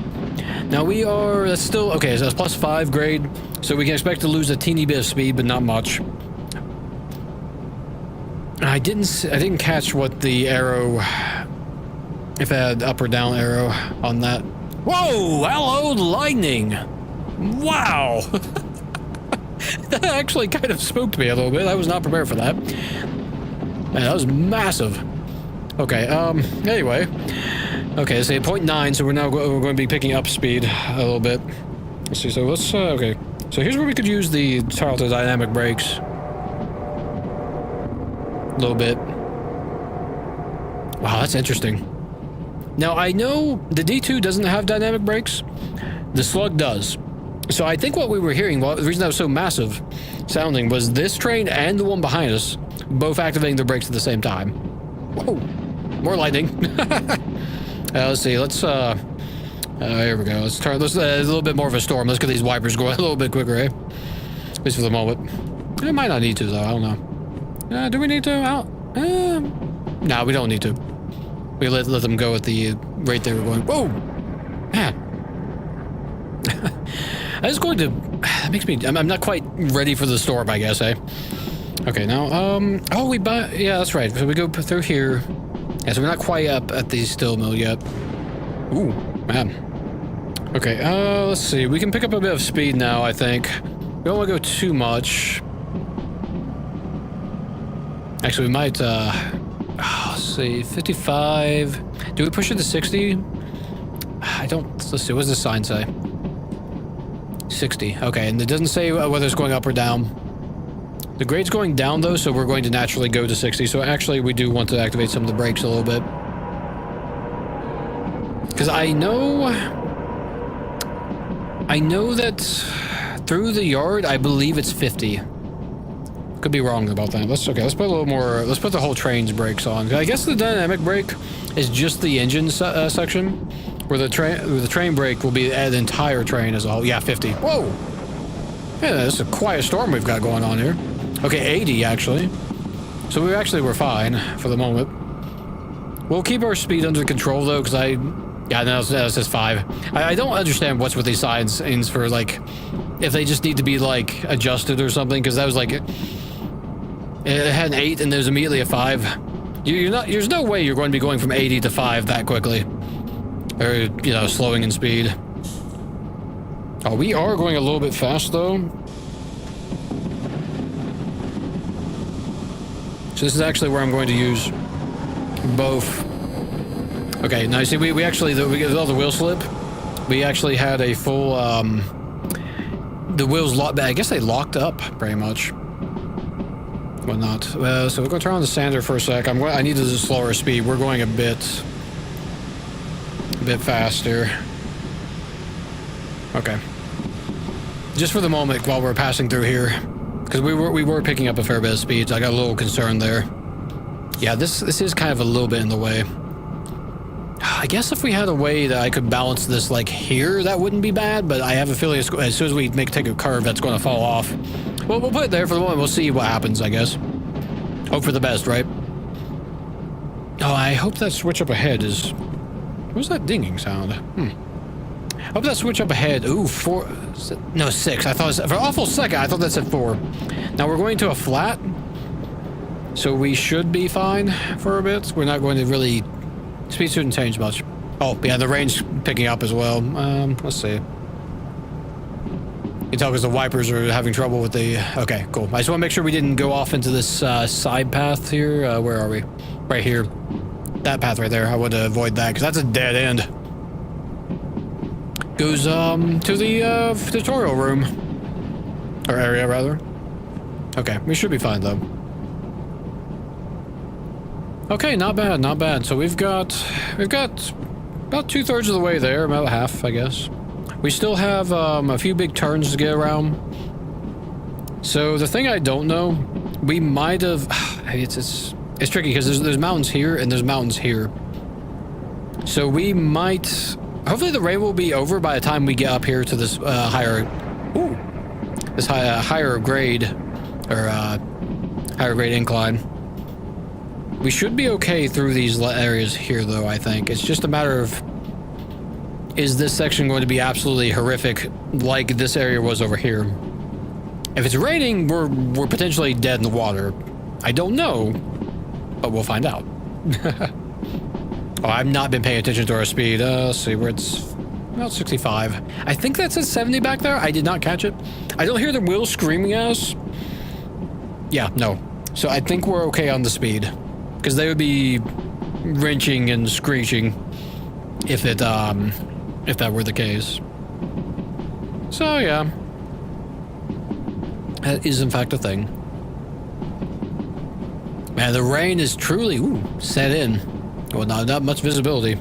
Now that's still, okay, so that's +5 grade. So we can expect to lose a teeny bit of speed, but not much. I didn't catch what the arrow, if it had up or down arrow on that. Whoa, hello, lightning. Wow. That actually kind of spooked me a little bit. I was not prepared for that. Man, that was massive. Okay, anyway. Okay, let's say 0.9, so we're going to be picking up speed a little bit. Let's see, so let's, okay. So here's where we could use the throttle dynamic brakes. A little bit. Wow, that's interesting. Now, I know the D2 doesn't have dynamic brakes. The Slug does. So I think what we were hearing, well, the reason that was so massive sounding was this train and the one behind us both activating their brakes at the same time. Whoa, more lightning. Let's see, let's, here we go. Let's turn this a little bit more of a storm. Let's get these wipers going a little bit quicker, eh? At least for the moment. I might not need to, though. I don't know. Do we need to? No, we don't need to. We let them go at the rate they were going. Whoa! Man. I was going to... That makes me... I'm not quite ready for the storm, I guess, eh? Okay, now, oh, we buy... Yeah, that's right. So we go through here. Yeah, so we're not quite up at the steel mill yet. Ooh, man. Okay, let's see. We can pick up a bit of speed now, I think. We don't want to go too much. Actually, we might, let's see, 55. Do we push it to 60? I don't... Let's see, what does the sign say? 60. Okay, and it doesn't say whether it's going up or down. The grade's going down, though, so we're going to naturally go to 60. So actually, we do want to activate some of the brakes a little bit. Because I know that through the yard, I believe it's 50. Could be wrong about that. Let's put a little more, let's put the whole train's brakes on. I guess the dynamic brake is just the engine section, where the train brake will be the entire train as a whole. Yeah, 50. Whoa! Yeah, that's a quiet storm we've got going on here. Okay, 80 actually. So we're fine for the moment. We'll keep our speed under control though, because yeah, no, it says 5. I don't understand what's with these signs for, like, if they just need to be, like, adjusted or something, because that was, like, it had an 8 and there's immediately a 5. There's no way you're going to be going from 80 to 5 that quickly. Or, you know, slowing in speed. Oh, we are going a little bit fast, though. So this is actually where I'm going to use both. Okay, now you see, we actually, with all the wheel slip, we actually had a full, the wheels locked, I guess they locked up, pretty much. Whatnot. So we're going to turn on the sander for a sec. I need to slow our speed. We're going a bit faster. Okay. Just for the moment, while we're passing through here, because we were picking up a fair bit of speed, so I got a little concerned there. Yeah, this is kind of a little bit in the way. I guess if we had a way that I could balance this, like, here, that wouldn't be bad, but I have a feeling as soon as we take a curve, that's going to fall off. Well, we'll put it there for the moment. We'll see what happens, I guess. Hope for the best, right? Oh, I hope that switch up ahead is... What was that dinging sound? I hope that switch up ahead... Ooh, 4... No, 6. I thought... For an awful second, I thought that said 4. Now, we're going to a flat. So we should be fine for a bit. We're not going to really... Speed shouldn't change much. Oh, yeah, the range picking up as well. Let's see. You can tell because the wipers are having trouble with the... Okay, cool. I just want to make sure we didn't go off into this side path here. Where are we? Right here. That path right there. I want to avoid that because that's a dead end. Goes to the tutorial room. Or area, rather. Okay, we should be fine, though. Okay, not bad, not bad. So we've got about 2/3 of the way there, about half, I guess. We still have a few big turns to get around. So the thing I don't know, we might have... It's tricky because there's mountains here and there's mountains here. So we might... Hopefully the rain will be over by the time we get up here to this higher... Ooh! This higher grade, or higher grade incline. We should be okay through these areas here, though, I think. It's just a matter of... Is this section going to be absolutely horrific like this area was over here? If it's raining, we're potentially dead in the water. I don't know, but we'll find out. Oh, I've not been paying attention to our speed. Let's see, where it's about 65. I think that says 70 back there. I did not catch it. I don't hear the wheels screaming at us. Yeah, no. So I think we're okay on the speed. Because they would be wrenching and screeching if that were the case. So yeah, That is in fact a thing. Man, the rain is truly set in. Well, not much visibility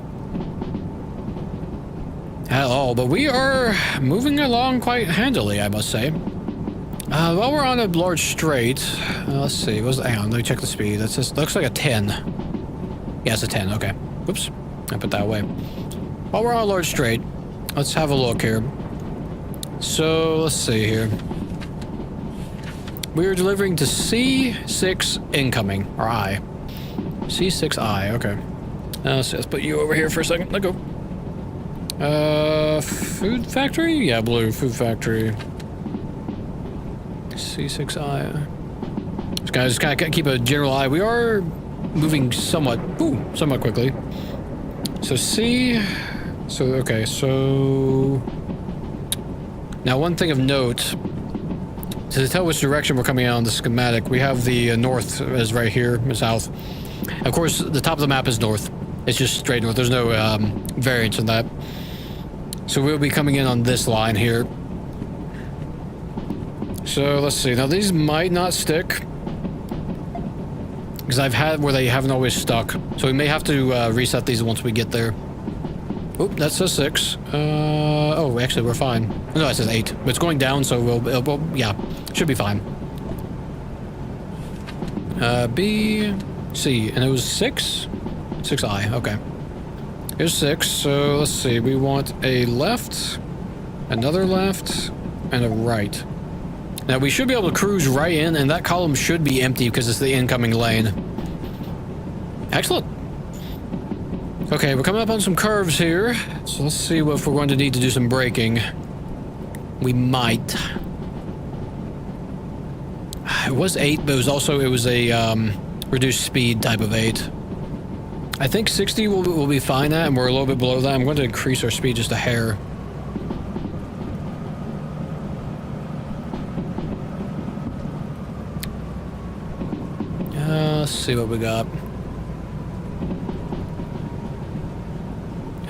at all, but we are moving along quite handily, I must say. While we're on a large strait, let's see. Hang on, let me check the speed. That looks like a 10. Yeah, it's a 10. Okay. Whoops. I put that away. While we're on a large strait, let's have a look here. So let's see here. We are delivering to C6 incoming, or I. C6I. Okay. Let's put you over here for a second. Let go. Food factory? Yeah, blue food factory. C6I. Just kind of keep a general eye. We are moving somewhat quickly. So okay, so now one thing of note, to tell which direction we're coming out on the schematic, we have the north is right here, south. Of course, the top of the map is north. It's just straight north. There's no variance in that. So we'll be coming in on this line here. So let's see. Now these might not stick, because I've had where they haven't always stuck. So we may have to reset these once we get there. Oop, that says 6. Oh, actually we're fine. No, it says 8. But it's going down, so we'll yeah, should be fine. B, C, and it was 6? 6I, okay. Here's 6, so let's see. We want a left, another left, and a right. Now we should be able to cruise right in, and that column should be empty because it's the incoming lane. Excellent. Okay, we're coming up on some curves here, so let's see if we're going to need to do some braking. We might. It was 8, but it was a reduced speed type of 8. I think 60 we'll be fine at, and we're a little bit below that. I'm going to increase our speed just a hair. Let's see what we got.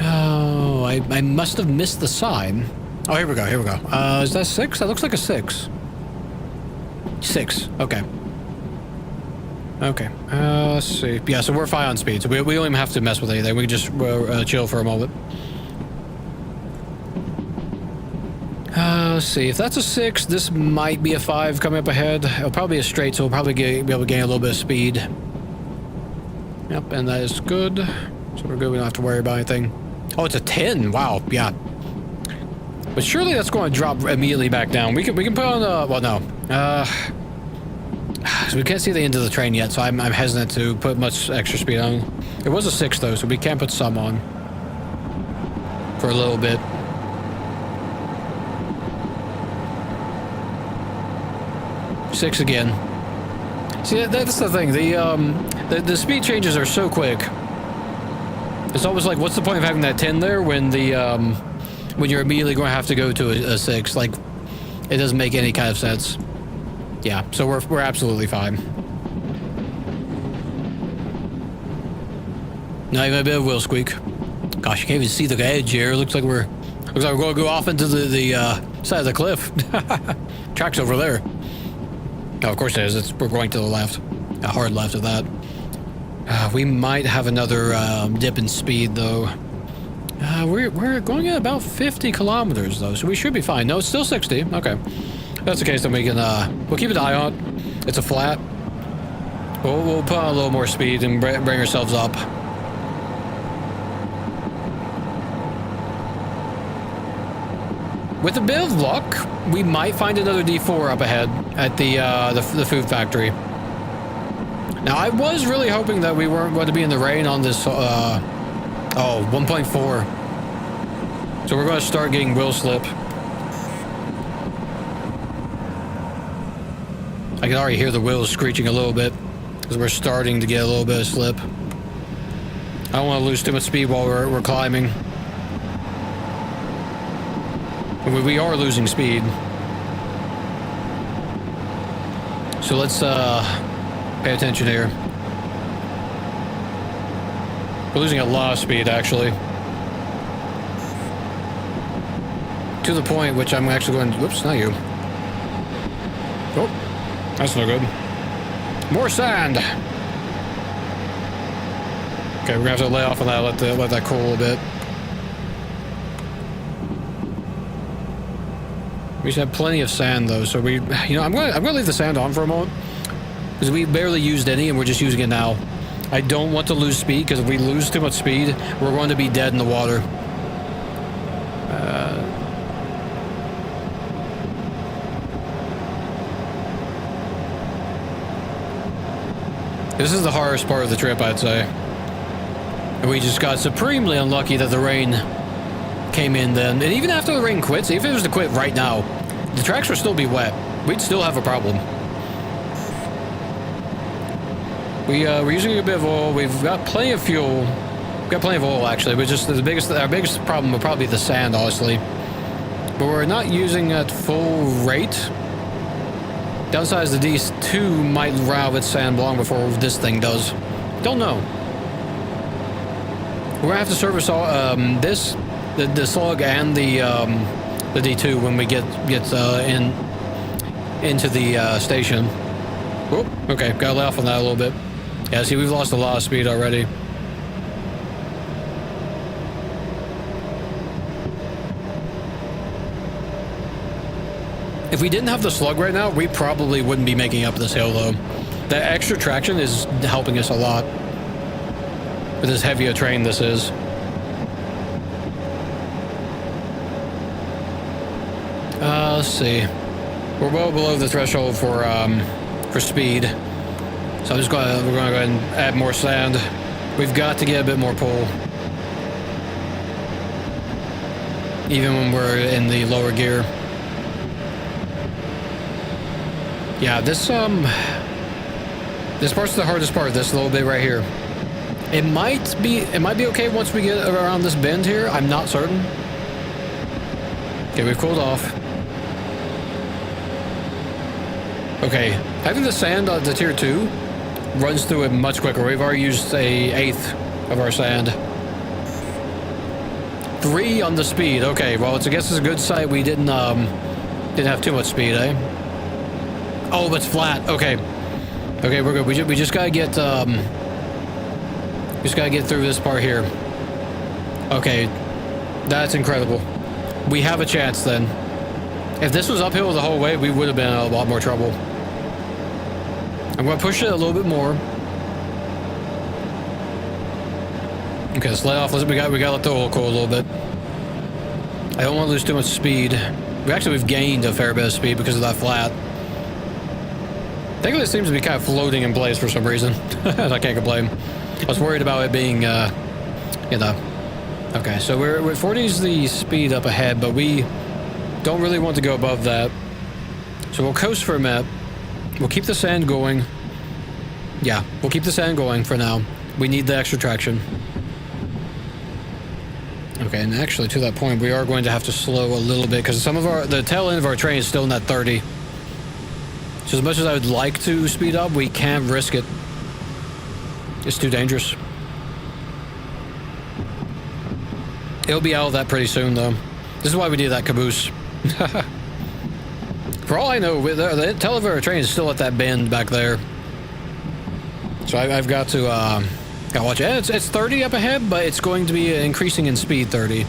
Oh, I must have missed the sign. Oh, here we go, is that 6? That looks like a 6. 6, okay. Okay, let's see. Yeah, so we're fine on speed, so we don't even have to mess with anything. We can just chill for a moment. Let's see. If that's a 6, this might be a 5 coming up ahead. It'll probably be a straight, so we'll probably be able to gain a little bit of speed. Yep, and that is good. So we're good. We don't have to worry about anything. Oh, it's a 10. Wow, yeah. But surely that's going to drop immediately back down. We can put on well, no. So we can't see the end of the train yet, so I'm hesitant to put much extra speed on. It was a 6 though, so we can put some on for a little bit. Six again. See, that's the thing. The speed changes are so quick. It's always like, what's the point of having that 10 there when when you're immediately going to have to go to a 6? Like, it doesn't make any kind of sense. Yeah, so we're absolutely fine. Not even a bit of wheel squeak. Gosh, you can't even see the edge here. Looks like we're going to go off into the side of the cliff. Track's over there. Oh, of course it is. We're going to the left. A hard left of that. We might have another dip in speed, though. We're going at about 50 kilometers, though, so we should be fine. No, it's still 60. Okay. If that's the case, then we can, we'll keep an eye on it. It's a flat. We'll put on a little more speed and bring ourselves up. With a bit of luck, we might find another D4 up ahead at the food factory. Now, I was really hoping that we weren't going to be in the rain on this, 1.4. So we're going to start getting wheel slip. I can already hear the wheels screeching a little bit because we're starting to get a little bit of slip. I don't want to lose too much speed while we're climbing. We are losing speed. So let's pay attention here. We're losing a lot of speed, actually. To the point which I'm actually going to... Whoops, not you. Oh, that's no good. More sand. Okay, we're gonna have to lay off on that. Let that cool a little bit. We should have plenty of sand though, so we, you know, I'm gonna leave the sand on for a moment because we barely used any, and we're just using it now. I don't want to lose speed because if we lose too much speed, we're going to be dead in the water. This is the hardest part of the trip, I'd say. And we just got supremely unlucky that the rain came in then. And even after the rain quits, even if it was to quit right now, the tracks would still be wet. We'd still have a problem. We're using a bit of oil. We've got plenty of fuel. We've got plenty of oil, actually. But just our biggest problem would probably be the sand, honestly. But we're not using at full rate. Downside is the D2 might run out of its sand long before this thing does. Don't know. We're gonna have to service all the slug and the D2 when we get into the station. Oh, okay, gotta lay off on that a little bit. Yeah, see, we've lost a lot of speed already. If we didn't have the slug right now, we probably wouldn't be making up this hill, though. That extra traction is helping us a lot. With as heavy a train this is. Let's see. We're well below the threshold for speed. So we're gonna go ahead and add more sand. We've got to get a bit more pull. Even when we're in the lower gear. Yeah, this part's the hardest part, this little bit right here. It might be okay once we get around this bend here. I'm not certain. Okay, we've cooled off. Okay, having the sand on the tier 2 runs through it much quicker. We've already used a 1/8 of our sand. 3 on the speed. Okay, well, I guess it's a good sight we didn't have too much speed, eh? Oh, it's flat. Okay. Okay, we're good. We just gotta get through this part here. Okay, that's incredible. We have a chance then. If this was uphill the whole way, we would have been in a lot more trouble. I'm gonna push it a little bit more. Okay, let's let off. We gotta let the oil cool a little bit. I don't want to lose too much speed. We've gained a fair bit of speed because of that flat. Thankfully, it seems to be kind of floating in place for some reason. I can't complain. I was worried about it being, you know. Okay, so we're 40's the speed up ahead, but we don't really want to go above that. So we'll coast for a minute. We'll keep the sand going. Yeah, we'll keep the sand going for now. We need the extra traction. Okay, and actually to that point, we are going to have to slow a little bit because the tail end of our train is still in that 30. So as much as I would like to speed up, we can't risk it. It's too dangerous. It'll be out of that pretty soon, though. This is why we need that caboose. For all I know, the tail of our train is still at that bend back there. So I've got to gotta watch it. It's 30 up ahead, but it's going to be increasing in speed 30.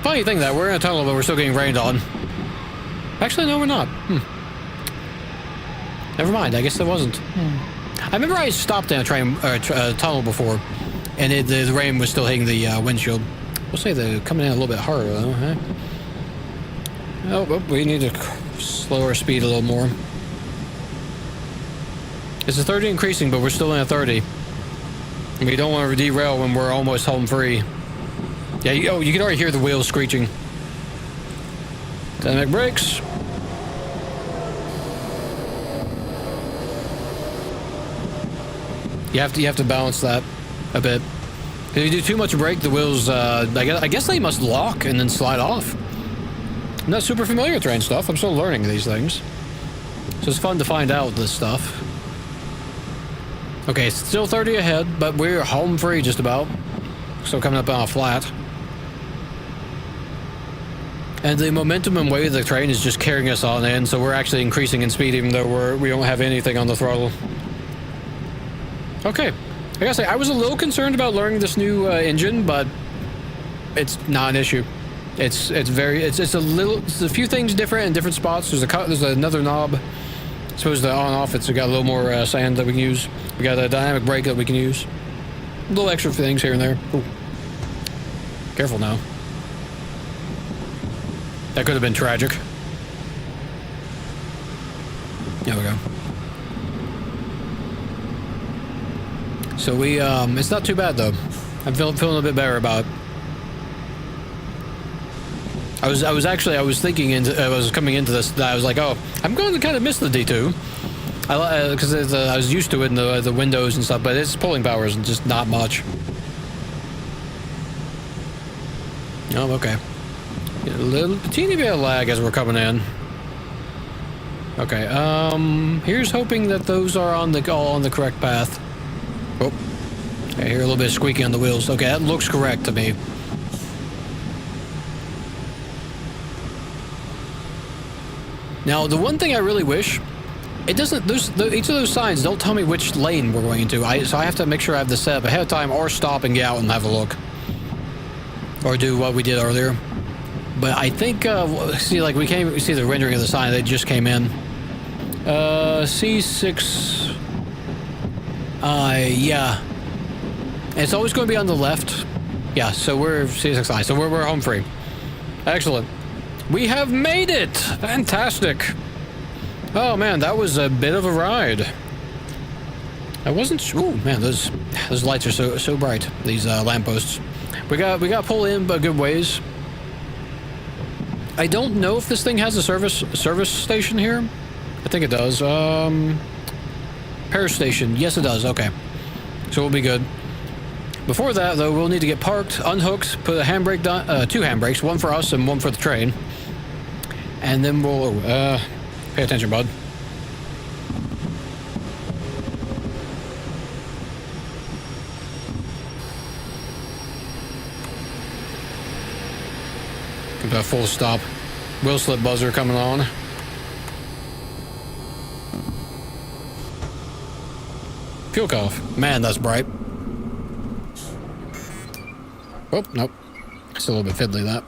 Funny thing that we're in a tunnel, but we're still getting rained on. Actually, no, we're not. Never mind. I guess there wasn't. I remember I stopped in a tunnel before, and the rain was still hitting the windshield. We'll say they're coming in a little bit harder, though, huh? Oh, we need to slow our speed a little more. It's a 30 increasing, but we're still in a 30. And we don't want to derail when we're almost home free. Yeah, you can already hear the wheels screeching. Dynamic brakes. You have to balance that a bit. If you do too much brake, the wheels, I guess they must lock and then slide off. I'm not super familiar with train stuff. I'm still learning these things. So it's fun to find out this stuff. Okay, still 30 ahead, but we're home free just about. Still coming up on a flat. And the momentum and weight of the train is just carrying us on in, so we're actually increasing in speed even though we don't have anything on the throttle. Okay. I gotta say, I was a little concerned about learning this new engine, but it's not an issue. It's a few things different in different spots. There's another knob. I suppose the on-off, it's got a little more sand that we can use. We got a dynamic brake that we can use. Little extra things here and there. Ooh. Careful now. That could have been tragic. There we go. So it's not too bad though. I'm feeling a bit better about it. I was thinking I was coming into this that I was like, oh, I'm going to kind of miss the D2. Because I was used to it in the windows and stuff, but its pulling power is just not much. Oh, okay. Get a teeny bit of lag as we're coming in. Okay, here's hoping that those are all on the correct path. Oh, I hear a little bit of squeaking on the wheels. Okay, that looks correct to me. Now, the one thing I really wish, it doesn't, each of those signs don't tell me which lane we're going into. So I have to make sure I have this set up ahead of time or stop and get out and have a look. Or do what we did earlier. But I think, see the rendering of the sign, they just came in. C6, yeah. And it's always going to be on the left. Yeah, so we're C6I, so we're home free. Excellent. We have made it! Fantastic! Oh man, that was a bit of a ride. I wasn't. Ooh, man, those lights are so bright. These lampposts. We got to pull in a good ways. I don't know if this thing has a service station here. I think it does. Repair station. Yes, it does. Okay, so we'll be good. Before that, though, we'll need to get parked, unhooked, put a handbrake down, 2 handbrakes, one for us and one for the train. And then we'll, pay attention, bud. Come to a full stop. Wheel slip buzzer coming on. Fuel cutoff. Man, that's bright. Oh, nope. It's a little bit fiddly, that.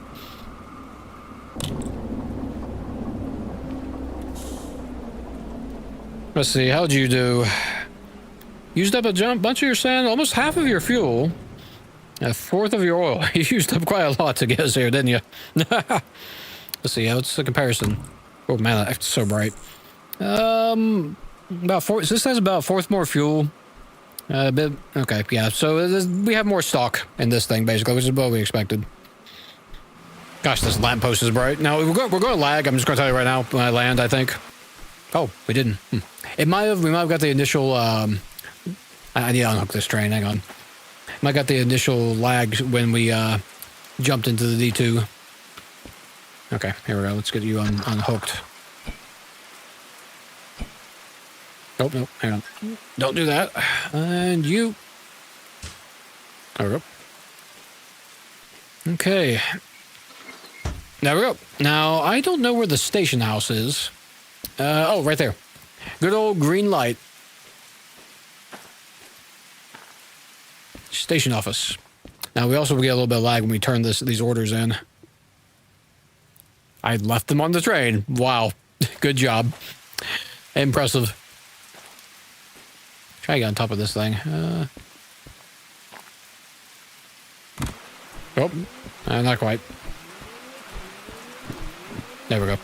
Let's see, how'd you do? Used up a bunch of your sand, almost half of your fuel, a fourth of your oil. You used up quite a lot to get us here, didn't you? Let's see, how's the comparison? Oh man, that's so bright. About 4. So this has about a fourth more fuel. A bit. Okay, yeah. So we have more stock in this thing, basically, which is what we expected. Gosh, this lamppost is bright. Now we're going to lag. I'm just going to tell you right now when I land. I think. Oh, we didn't. We might have got the initial. I need to unhook this train. Hang on. Might got the initial lag when we jumped into the D2. Okay, here we go. Let's get you unhooked. Nope, nope, hang on. Don't do that. And you. There we go. Okay. There we go. Now, I don't know where the station house is. Oh, right there. Good old green light. Station office. Now, we also get a little bit of lag when we turn these orders in. I left them on the train. Wow. Good job. Impressive. Try to get on top of this thing. Oh, not quite. There we go.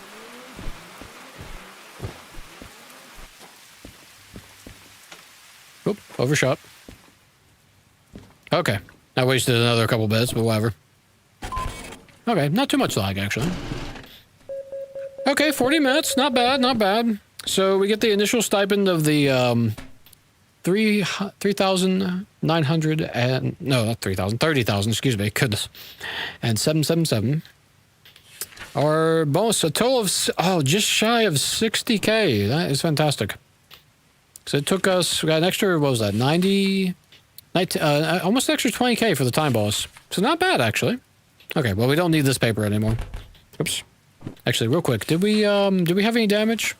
Oop, overshot. Okay, I wasted another couple bits, but whatever. Okay, not too much lag, actually. Okay, 40 minutes, not bad, not bad. So we get the initial stipend of the 3,900 and no, not 3,000, 30,000. Excuse me, goodness, and 777. Our bonus, a total of just shy of 60K. That is fantastic. So it took us. We got an extra. What was that? 90, almost an extra 20K for the time boss. So not bad actually. Okay, well we don't need this paper anymore. Oops. Actually, real quick, did we have any damage?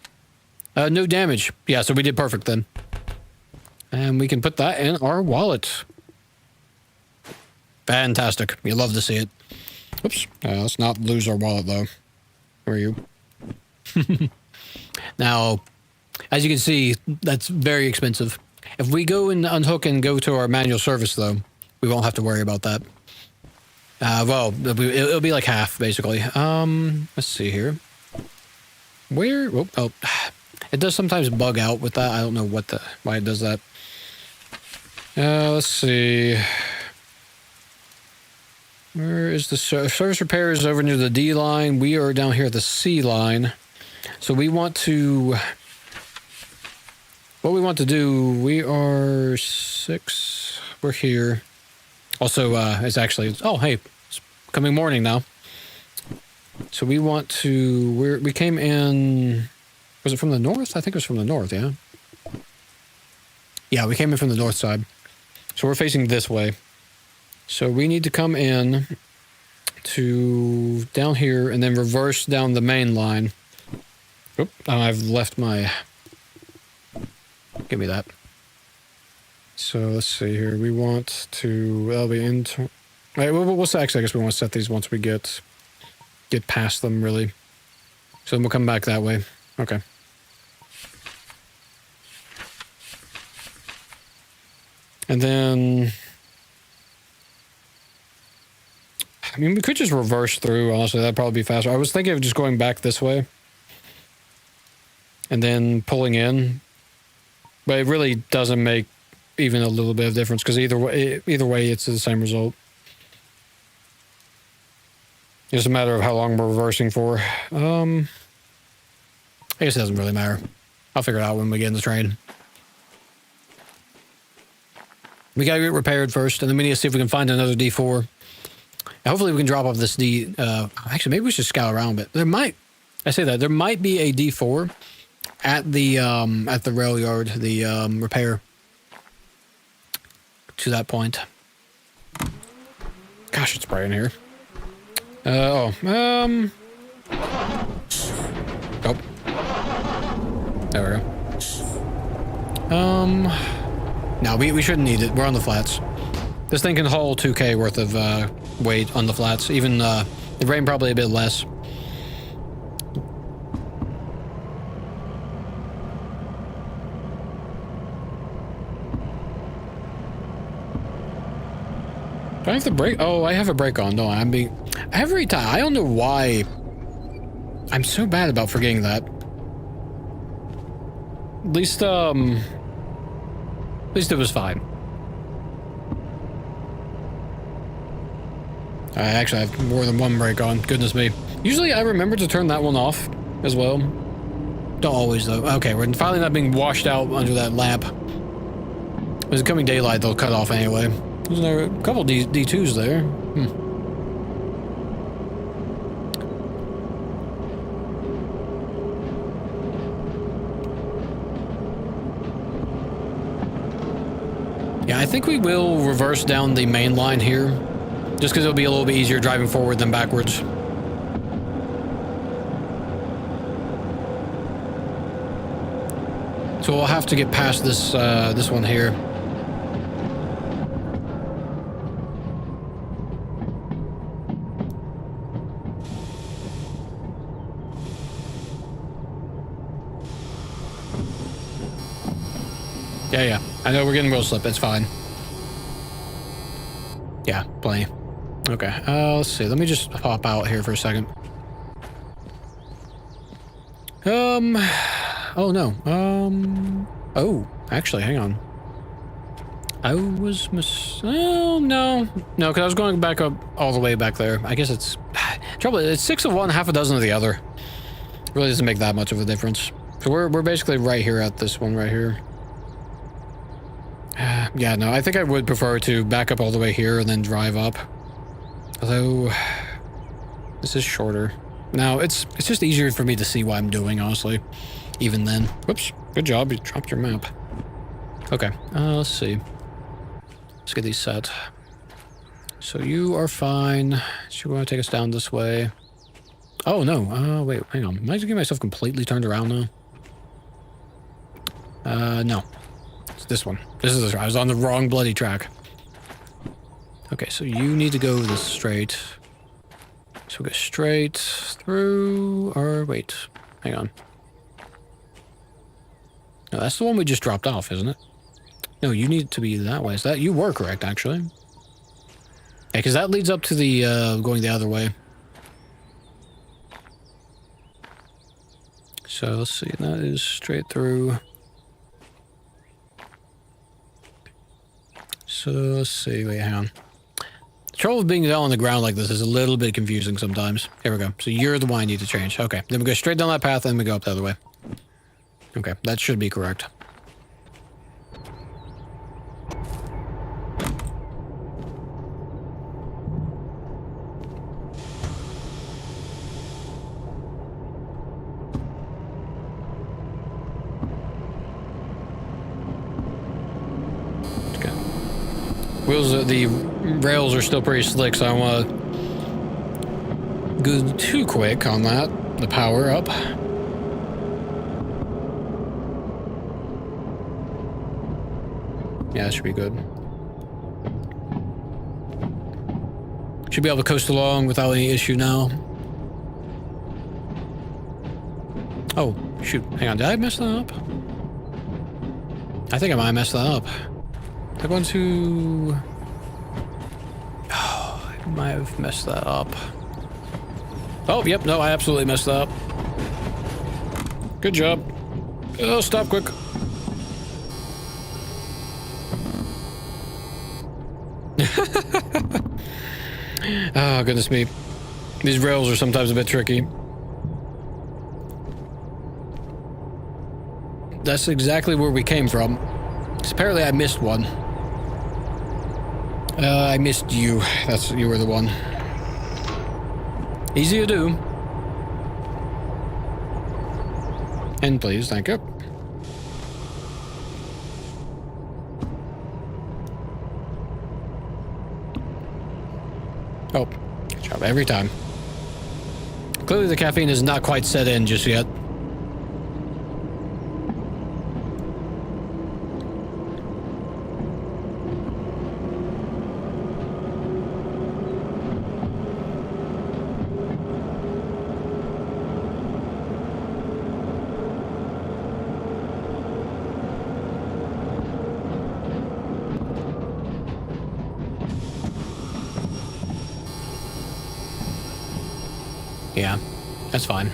No damage. Yeah, so we did perfect then. And we can put that in our wallet. Fantastic. You love to see it. Oops. Let's not lose our wallet, though. Where are you? Now, as you can see, that's very expensive. If we go and unhook and go to our manual service, though, we won't have to worry about that. Well, it'll be like half, basically. Let's see here. Where? Oh, it does sometimes bug out with that. I don't know why it does that. Let's see. Where is the service repair is over near the D line. We are down here at the C line. So we want to... What we want to do, we are 6. We're here. Also, it's actually... Oh, hey. It's coming morning now. So we want to... We came in... Was it from the north? I think it was from the north, yeah? Yeah, we came in from the north side. So we're facing this way. So we need to come in to down here and then reverse down the main line. Oop, I've left my... Give me that. So let's see here. We want to... That'll be into... Right, we'll actually, I guess we want to set these once we get past them, really. So then we'll come back that way. Okay. And then... I mean, we could just reverse through, honestly. That'd probably be faster. I was thinking of just going back this way. And then pulling in. But it really doesn't make even a little bit of difference, because either way, it's the same result. It's a matter of how long we're reversing for. I guess it doesn't really matter. I'll figure it out when we get in the train. We gotta get repaired first, and then we need to see if we can find another D4. And hopefully we can drop off this D... actually, maybe we should scout around a bit. There might be a D4 at the rail yard, the repair. To that point. Gosh, it's bright in here. Oh. There we go. No, we shouldn't need it. We're on the flats. This thing can haul 2K worth of weight on the flats. Even the rain probably a bit less. Do I have the brake? Oh, I have a brake on. No, every time. I don't know why. I'm so bad about forgetting that. At least it was fine. I actually have more than one brake on. Goodness me. Usually I remember to turn that one off as well. Don't always, though. Okay, we're finally not being washed out under that lamp. With the coming daylight, they'll cut off anyway. There's a couple D2s there. Yeah, I think we will reverse down the main line here. Just because it'll be a little bit easier driving forward than backwards. So we'll have to get past this this one here. Yeah. I know we're getting wheel slip. It's fine. Yeah, plenty. Okay, let's see. Let me just pop out here for a second. Oh, no. Oh, actually, hang on. I was oh, no. No, because I was going back up all the way back there. I guess it's... Trouble, it's 6 of one, half a dozen of the other. Really doesn't make that much of a difference. So we're basically right here at this one right here. Yeah, no, I think I would prefer to back up all the way here and then drive up. Although, this is shorter. Now, it's just easier for me to see what I'm doing, honestly. Even then. Whoops, good job, you dropped your map. Okay, let's see. Let's get these set. So you are fine. So you want to take us down this way. Oh, no. Wait, hang on. Am I just getting myself completely turned around now? No. It's this one. This is the, I was on the wrong bloody track. Okay, so you need to go this straight. So we'll go straight through, or wait, hang on. No, that's the one we just dropped off, isn't it? No, you need to be that way. Is that, you were correct, actually. Yeah, because that leads up to the, going the other way. So let's see, that is straight through. So let's see, wait, hang on. The trouble with being down on the ground like this is a little bit confusing sometimes. Here we go. So you're the one I need to change. Okay, then we go straight down that path and then we go up the other way. Okay, that should be correct. Wheels, the rails are still pretty slick, so I don't want to go too quick on that. The power up. Yeah, that should be good. Should be able to coast along without any issue now. Oh, shoot. Hang on, did I mess that up? I think I might have messed that up. I'm going to... Oh, I might have messed that up. Oh, yep, no, I absolutely messed that up. Good job. Oh, stop quick. Oh, goodness me. These rails are sometimes a bit tricky. That's exactly where we came from. Apparently I missed one. I missed you. You were the one. Easy to do. And please, thank you. Oh, good job every time. Clearly the caffeine is not quite set in just yet. Yeah, that's fine.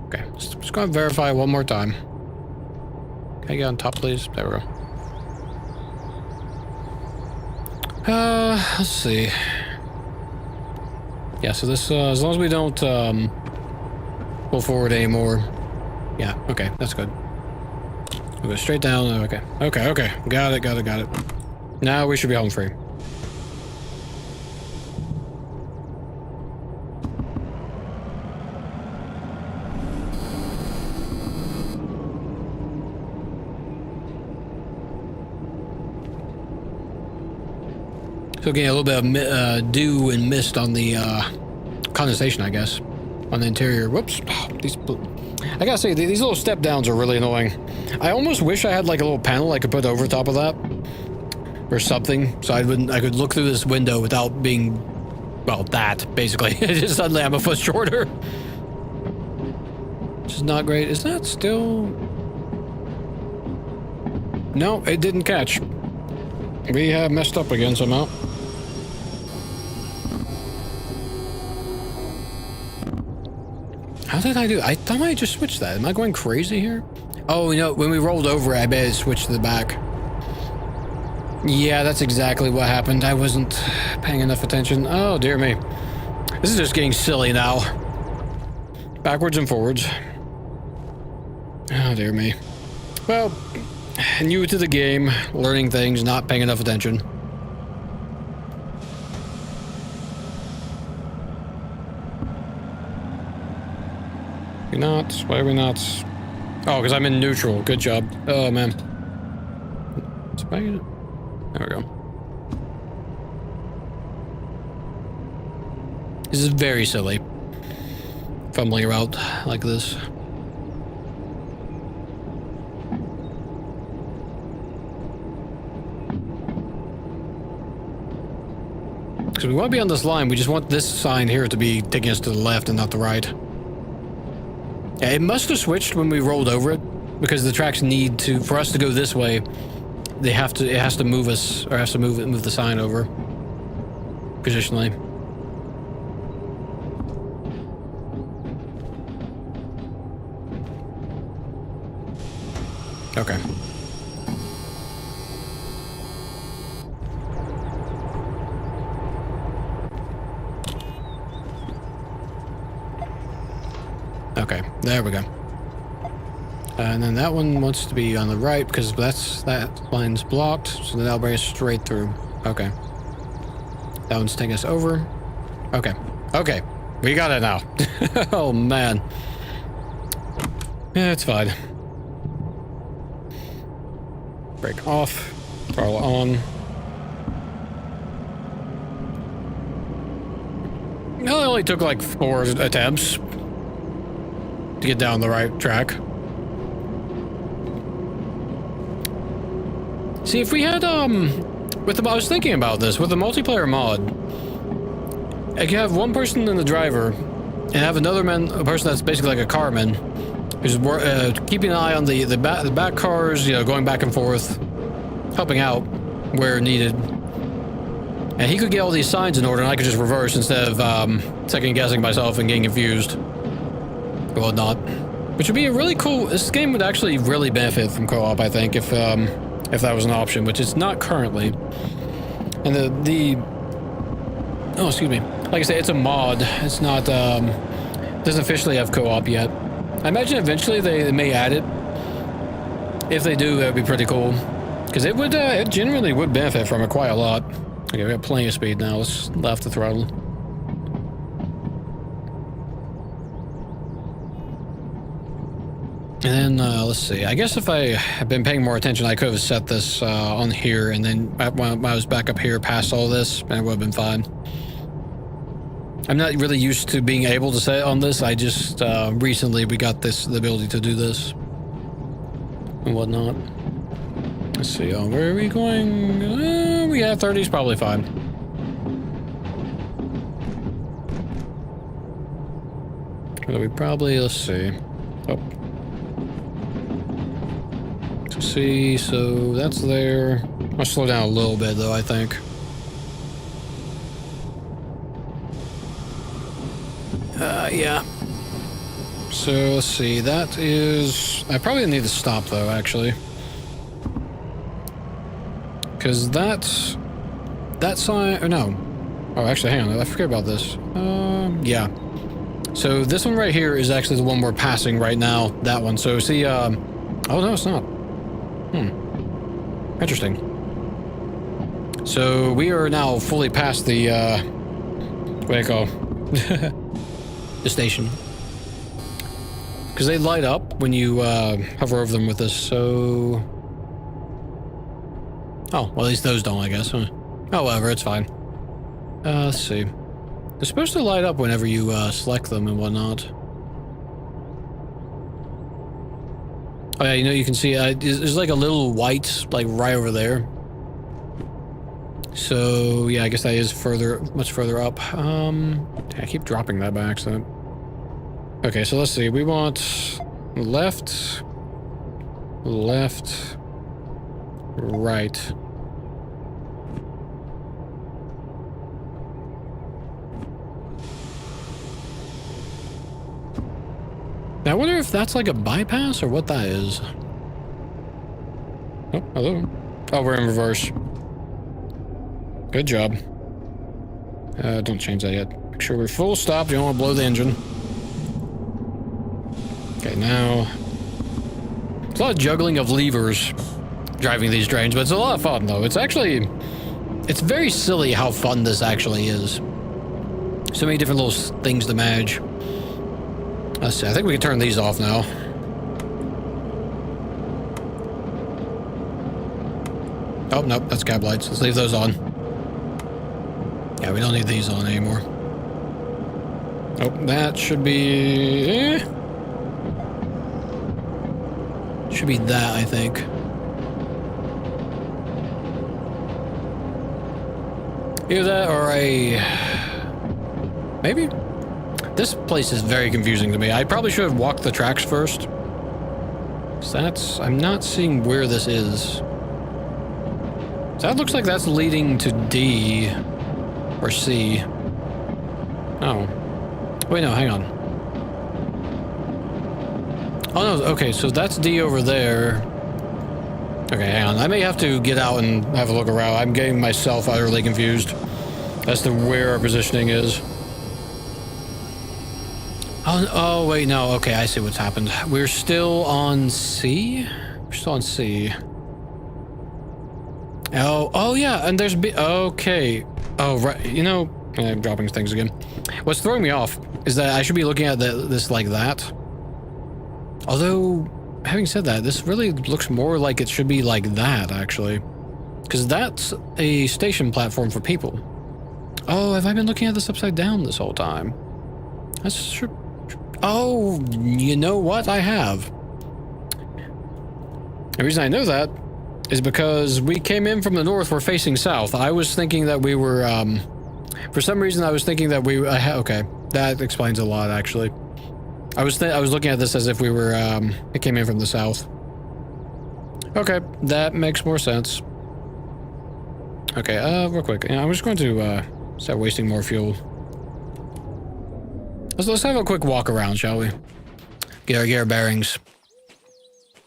Okay, just gonna verify one more time. Can I get on top, please? There we go. Let's see. Yeah, so this, as long as we don't, pull forward anymore. Yeah, okay, that's good. We'll go straight down. Okay, okay. Got it. Now we should be home free. So getting a little bit of dew and mist on the condensation, I guess, on the interior. Whoops. I gotta say, these little step downs are really annoying. I almost wish I had like a little panel I could put over top of that or something, so I could look through this window without being, well, that basically. Just suddenly I'm a foot shorter, which is not great. Is that still? No, it didn't catch. We have messed up again somehow. How did I do? I thought I just switched that. Am I going crazy here? Oh, you know, when we rolled over, I bet it switched to the back. Yeah, that's exactly what happened. I wasn't paying enough attention. Oh, dear me. This is just getting silly now. Backwards and forwards. Oh, dear me. Well, new to the game, learning things, not paying enough attention. We're not? Why are we not? Oh, because I'm in neutral. Good job. Oh, man. There we go. This is very silly. fumbling around like this. Because we want to be on this line, we just want this sign here to be taking us to the left and not the right. Yeah, it must have switched when we rolled over it, because the tracks need to, for us to go this way, it has to move us, or has to move the sign over. Positionally. Okay. Okay, there we go. And then that one wants to be on the right because that line's blocked, so that'll bring us straight through. Okay. That one's taking us over. Okay. Okay. We got it now. Oh, man. Yeah, it's fine. Brake off. Throttle on. Well, it only took like 4 attempts to get down the right track. See, if we had, I was thinking about this, with the multiplayer mod, I could have one person in the driver, and have another a person that's basically like a carman, who's keeping an eye on the back cars, you know, going back and forth, helping out where needed. And he could get all these signs in order, and I could just reverse instead of second-guessing myself and getting confused. Or whatnot. Which would be a really cool... This game would actually really benefit from co-op, I think, if that was an option, which it's not currently. And oh, excuse me. Like I say, it's a mod. It's not, doesn't officially have co-op yet. I imagine eventually they may add it. If they do, that would be pretty cool. Because it would, it genuinely would benefit from it quite a lot. Okay, we got plenty of speed now. Let's left the throttle. And then, let's see. I guess if I had been paying more attention, I could have set this on here, and then when I was back up here past all this, and it would have been fine. I'm not really used to being able to set it on this. I just, recently we got the ability to do this. And whatnot. Let's see, where are we going? We got 30's probably fine. So we probably, let's see. Oh. See, so that's there. I'll slow down a little bit though, I think. Yeah. So let's see, that is... I probably need to stop though, actually. Because that sign... Or no. Oh, actually, hang on, I forget about this. Yeah. So this one right here is actually the one we're passing right now. That one. So see, oh no, it's not. Interesting. So we are now fully past the, what do you call the station. Because they light up when you hover over them with this, so... Oh, well at least those don't, I guess. Huh? Oh, whatever, it's fine. Let's see. They're supposed to light up whenever you select them and whatnot. Oh yeah, you know, you can see there's like a little white, like right over there. So yeah, I guess that is much further up. I keep dropping that by accident. Okay, so let's see. We want left, right. Now, I wonder if that's like a bypass or what that is. Oh, hello. Oh, we're in reverse. Good job. Don't change that yet. Make sure we're full stop. You don't want to blow the engine. Okay, now... It's a lot of juggling of levers driving these trains, but it's a lot of fun, though. It's actually... It's very silly how fun this actually is. So many different little things to manage. Let's see, I think we can turn these off now. Oh, nope, that's cab lights. Let's leave those on. Yeah, we don't need these on anymore. Oh, that should be... Should be that, I think. Either that or a... Maybe? This place is very confusing to me. I probably should have walked the tracks first. That's... I'm not seeing where this is. So that looks like that's leading to D. Or C. Oh. Wait, no, hang on. Oh, no, okay, so that's D over there. Okay, hang on. I may have to get out and have a look around. I'm getting myself utterly confused as to where our positioning is. Oh, wait, no. Okay, I see what's happened. We're still on C? We're still on C. Oh, yeah, and there's B. Okay. Oh, right. You know, I'm dropping things again. What's throwing me off is that I should be looking at this like that. Although, having said that, this really looks more like it should be like that, actually. Because that's a station platform for people. Oh, have I been looking at this upside down this whole time? That's true. Oh, you know what? I have. The reason I know that is because we came in from the north, we're facing south. I was thinking that we were, for some reason I was thinking that we, okay, that explains a lot, actually. I was looking at this as if we were, it came in from the south. Okay, that makes more sense. Okay, real quick, I'm just going to, start wasting more fuel. Let's have a quick walk around, shall we? Get our bearings.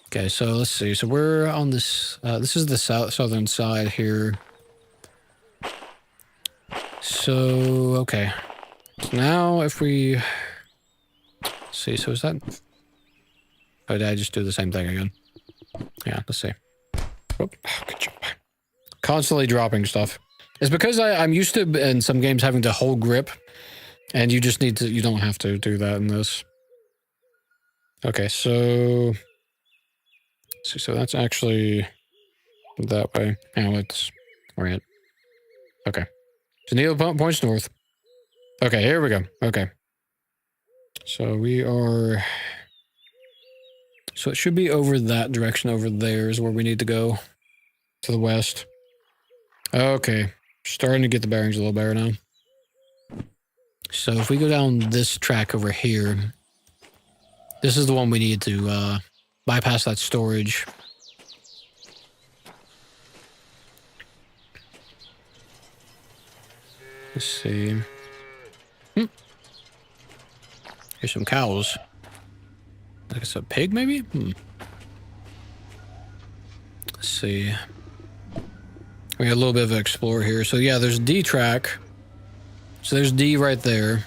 Okay, so let's see. So we're on this, this is the southern side here. So, okay. So now if we... Let's see, so is that... Oh, did I just do the same thing again? Yeah, let's see. Oh, good job. Constantly dropping stuff. It's because I'm used to, in some games, having to hold grip. And you just need to, you don't have to do that in this. Okay, so... Let's see, so that's actually that way. Now let's orient. Okay. So needle points north. Okay, here we go. Okay. So we are... So it should be over that direction over there is where we need to go. To the west. Okay. Starting to get the bearings a little better now. So if we go down this track over here, this is the one we need to bypass that storage. Let's see. Here's some cows. I think it's a pig, maybe? Let's see. We got a little bit of an explore here. So yeah, there's D track. So there's D right there.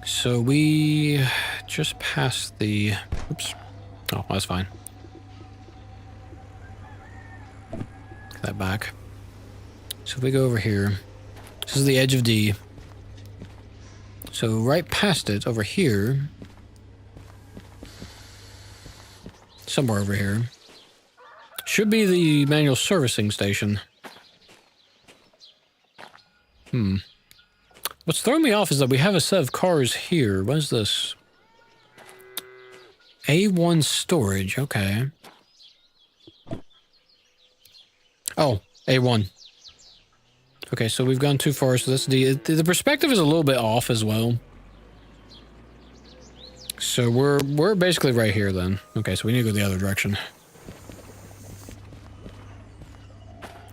So we just passed the... Oops. Oh, that's fine. Get that back. So if we go over here, this is the edge of D. So right past it, over here, somewhere over here, should be the manual servicing station. What's throwing me off is that we have a set of cars here. What is this? A1 storage, okay. Oh, A1. Okay, so we've gone too far, so that's D. The perspective is a little bit off as well. So we're basically right here then. Okay, so we need to go the other direction.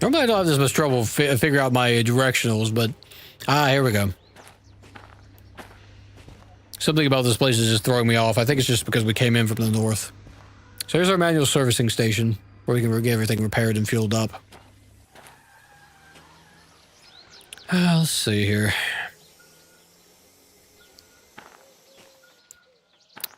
Normally I don't have this much trouble figure out my directionals, but... here we go. Something about this place is just throwing me off. I think it's just because we came in from the north. So here's our manual servicing station, where we can get everything repaired and fueled up. Let's see here.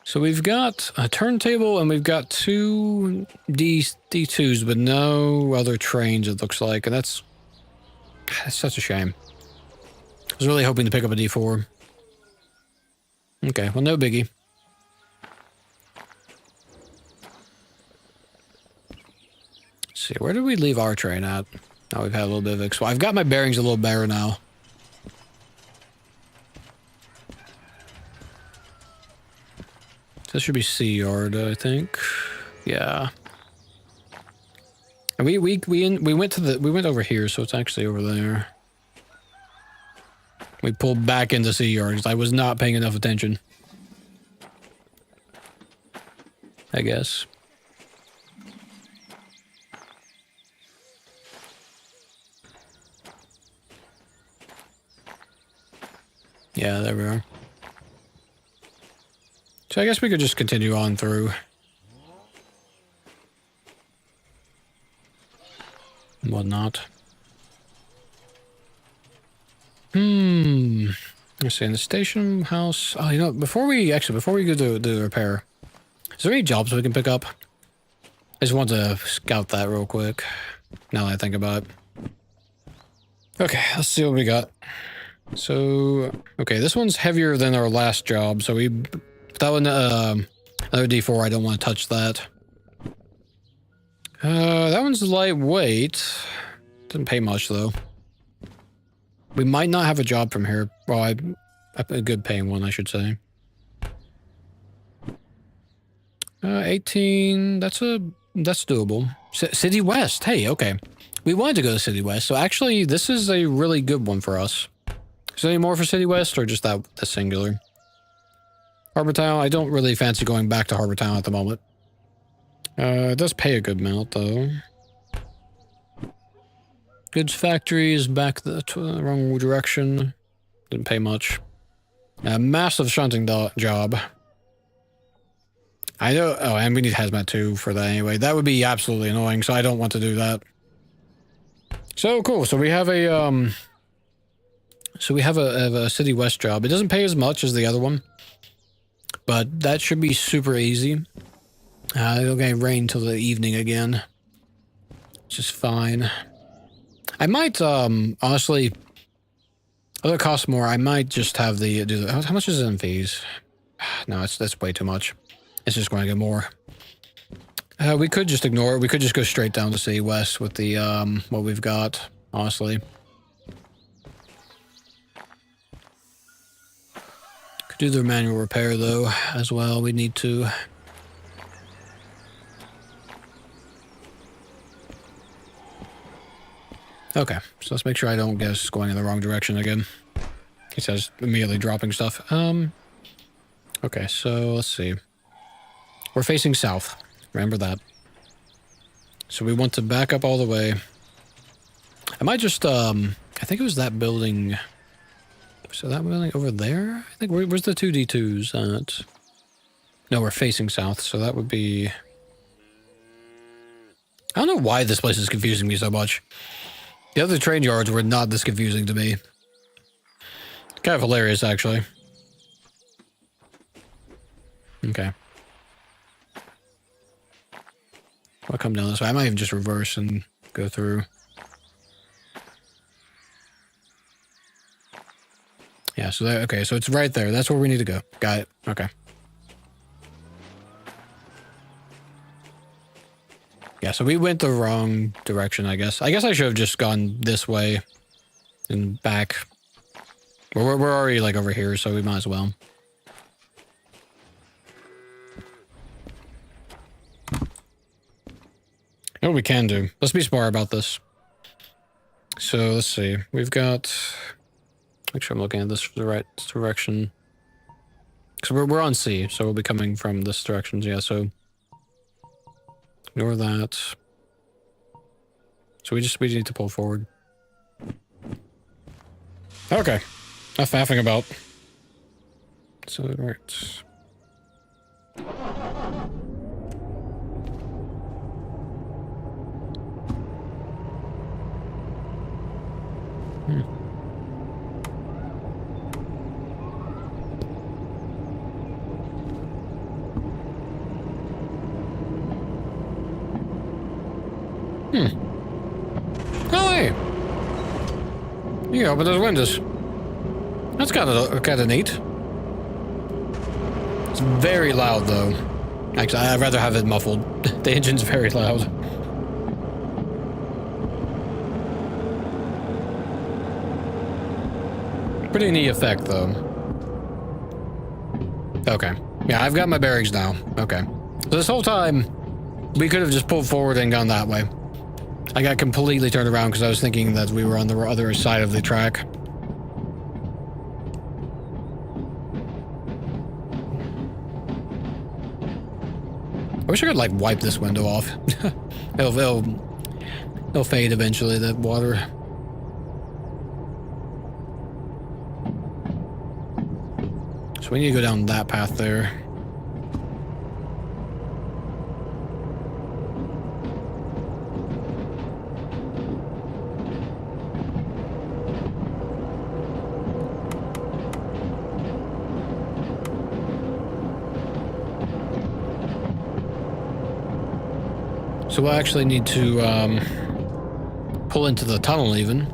So we've got a turntable and we've got two D2s, but no other trains, it looks like. And that's such a shame. I was really hoping to pick up a D4. Okay, well, no biggie. Let's see, where did we leave our train at? Now we've had a little bit of expo. I've got my bearings a little better now. This should be Sea Yard, I think. Yeah. And we went over here, so it's actually over there. We pulled back into Sea Yard because I was not paying enough attention. I guess. Yeah, there we are. So I guess we could just continue on through. And whatnot. Let's see, in the station house. Oh, you know, before we go do the repair, is there any jobs we can pick up? I just want to scout that real quick. Now that I think about it. Okay, let's see what we got. So, okay, this one's heavier than our last job, so that one, another D4, I don't want to touch that. That one's lightweight. Doesn't pay much, though. We might not have a job from here. Well, a good paying one, I should say. 18, that's doable. City West, hey, okay. We wanted to go to City West, so actually, this is a really good one for us. Is there any more for City West, or just the singular? Harbor Town, I don't really fancy going back to Harbor Town at the moment. It does pay a good amount, though. Goods factory is back the wrong direction. Didn't pay much. Massive shunting job. I know. Oh, and we need hazmat too for that anyway. That would be absolutely annoying, so I don't want to do that. So cool. So we have a a City West job. It doesn't pay as much as the other one, but that should be super easy. It'll get rain till the evening again, which is fine. I might, honestly, although it costs more, I might just have how much is it in fees? No, that's way too much. It's just going to get more. We could just ignore it. We could just go straight down to City West with the, what we've got, honestly. Could do the manual repair, though, as well. We need to. Okay, so let's make sure I don't get us going in the wrong direction again. He says immediately dropping stuff. Okay, so let's see. We're facing south. Remember that. So we want to back up all the way. I might just, I think it was that building. So that building over there? I think, where's the 2D2s at? No, we're facing south, so that would be. I don't know why this place is confusing me so much. The other train yards were not this confusing to me. Kind of hilarious, actually. Okay. I'll come down this way. I might even just reverse and go through. Yeah, so there, okay, so it's right there. That's where we need to go. Got it. Okay. Yeah, so we went the wrong direction, I guess. I guess I should have just gone this way and back. We're already, like, over here, so we might as well. You know what we can do? Let's be smart about this. So, let's see. We've got. Make sure I'm looking at this the right direction. Because we're on C, so we'll be coming from this direction. Yeah, so. Ignore that. So we need to pull forward. Okay. Enough faffing about. So, right. Oh, hey! You open those windows. That's kind of neat. It's very loud, though. Actually, I'd rather have it muffled. The engine's very loud. Pretty neat effect, though. Okay. Yeah, I've got my bearings now. Okay. So this whole time, we could have just pulled forward and gone that way. I got completely turned around because I was thinking that we were on the other side of the track. I wish I could, like, wipe this window off. it'll fade eventually, that water. So we need to go down that path there. So we'll actually need to pull into the tunnel even.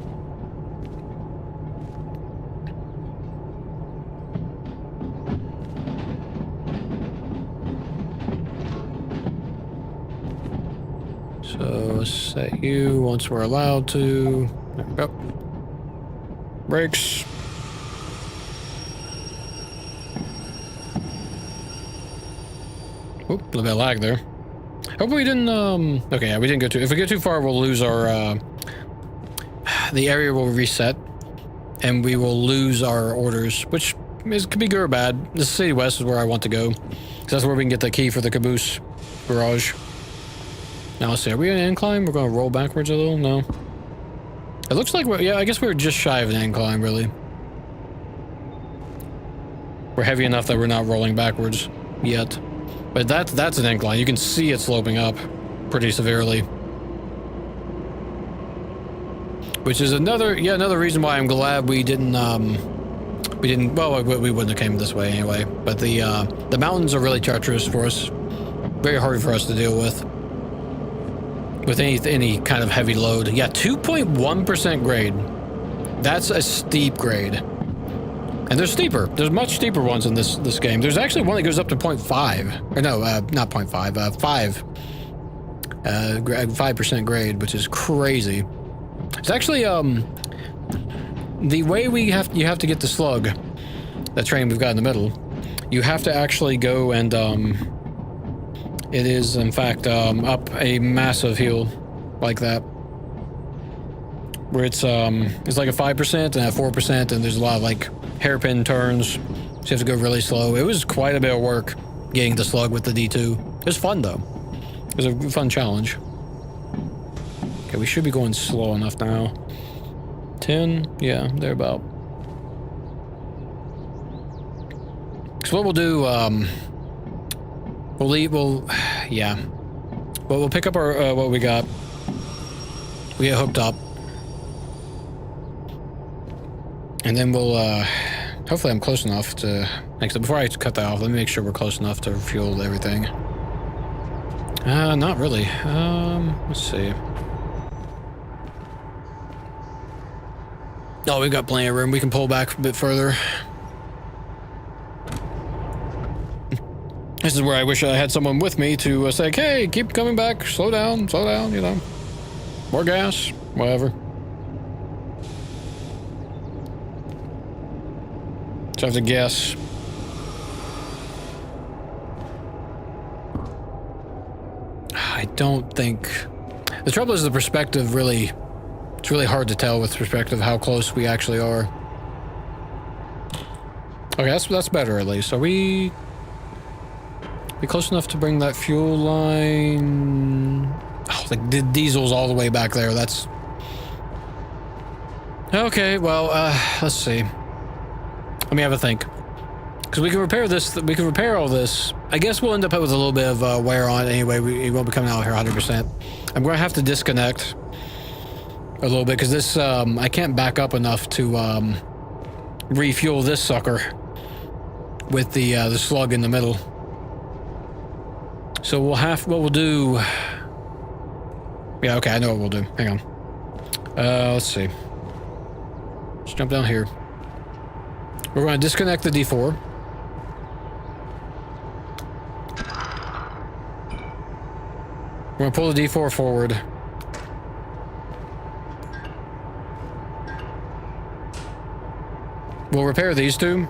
So set you once we're allowed to. There we go. Brakes. Oop, a little bit of lag there. Hope we didn't, okay, yeah, we didn't go too, if we go too far, we'll lose our, the area will reset, and we will lose our orders, which could be good or bad. The City West is where I want to go, because that's where we can get the key for the caboose garage. Now, let's see, are we in an incline? We're going to roll backwards a little? No. It looks like yeah, I guess we're just shy of an incline, really. We're heavy enough that we're not rolling backwards yet. But that's an incline. You can see it sloping up pretty severely. Which is another reason why I'm glad we didn't, well, we wouldn't have came this way anyway. But the mountains are really treacherous for us. Very hard for us to deal with any kind of heavy load. Yeah, 2.1% grade. That's a steep grade. And there's steeper. There's much steeper ones in this game. There's actually one that goes up to 0.5. Or no, not 0.5. 5. 5% grade, which is crazy. It's actually the way you have to get the slug, that train we've got in the middle. You have to actually go and it is in fact up a massive hill like that. Where it's like a 5% and a 4%, and there's a lot of like hairpin turns, so you have to go really slow. It was quite a bit of work getting the slug with the D2. It was fun though. It was a fun challenge. Okay, we should be going slow enough now. 10, yeah, they're about. So what we'll do, we'll pick up our what we got. We get hooked up. And then we'll, hopefully I'm close enough to, actually, before I cut that off, let me make sure we're close enough to fuel everything. Not really. Let's see. Oh, we've got plenty of room. We can pull back a bit further. This is where I wish I had someone with me to say, hey, keep coming back, slow down, you know. More gas, whatever. So I have to guess. I don't think... The trouble is the perspective really... It's really hard to tell with perspective how close we actually are. Okay, that's better at least. Are we close enough to bring that fuel line? Oh, the diesel's all the way back there. That's... Okay, well, let's see. Let me have a think. Because we can repair this, we can repair all this. I guess we'll end up with a little bit of wear on it anyway. We won't be coming out here 100%. I'm going to have to disconnect a little bit because this, I can't back up enough to refuel this sucker with the slug in the middle. So we'll have, what we'll do... Yeah, okay, I know what we'll do. Hang on. Let's see. Let's jump down here. We're going to disconnect the D4. We're going to pull the D4 forward. We'll repair these two.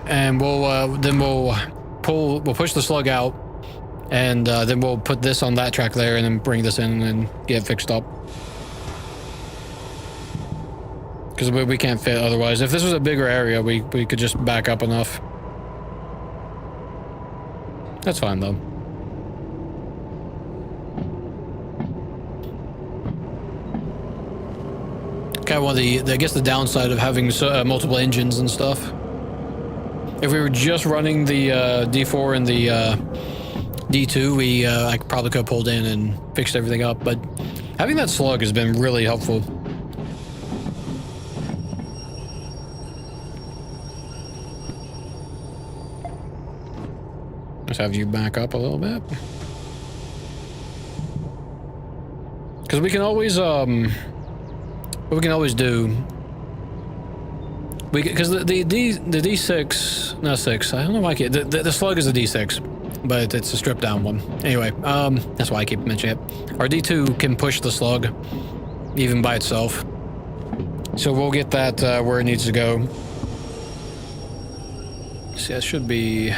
and we'll push the slug out, and then we'll put this on that track there, and then bring this in and get it fixed up. Because we can't fit otherwise. If this was a bigger area, we could just back up enough. That's fine though. Kind of one of I guess the downside of having multiple engines and stuff. If we were just running the D4 and the D2, I probably could have pulled in and fixed everything up, but having that slug has been really helpful. Let's have you back up a little bit. Because we can always, what we can always do, because the D6, not 6, I don't know why I can't, the slug is a D6, but it's a stripped down one. Anyway, that's why I keep mentioning it. Our D2 can push the slug, even by itself. So we'll get that where it needs to go. See, that should be,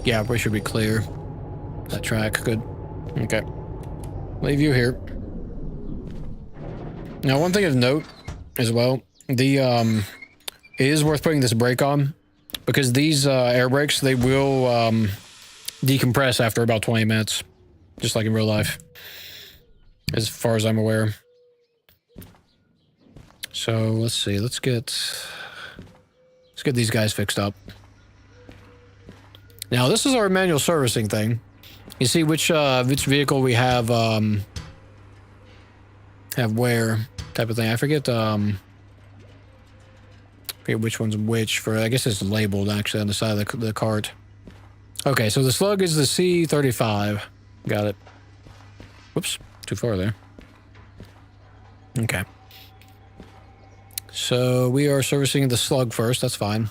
yeah, we should be clear. That track, good. Okay. Leave you here. Now, one thing of note as well, it is worth putting this brake on, because these air brakes, they will decompress after about 20 minutes, just like in real life, as far as I'm aware. So let's see, let's get these guys fixed up. Now, this is our manual servicing thing. You see which vehicle we have where type of thing. I forget which one's which for. I guess it's labeled actually on the side of the cart. Okay, so the slug is the C35. Got it. Whoops, too far there. Okay. So we are servicing the slug first. That's fine.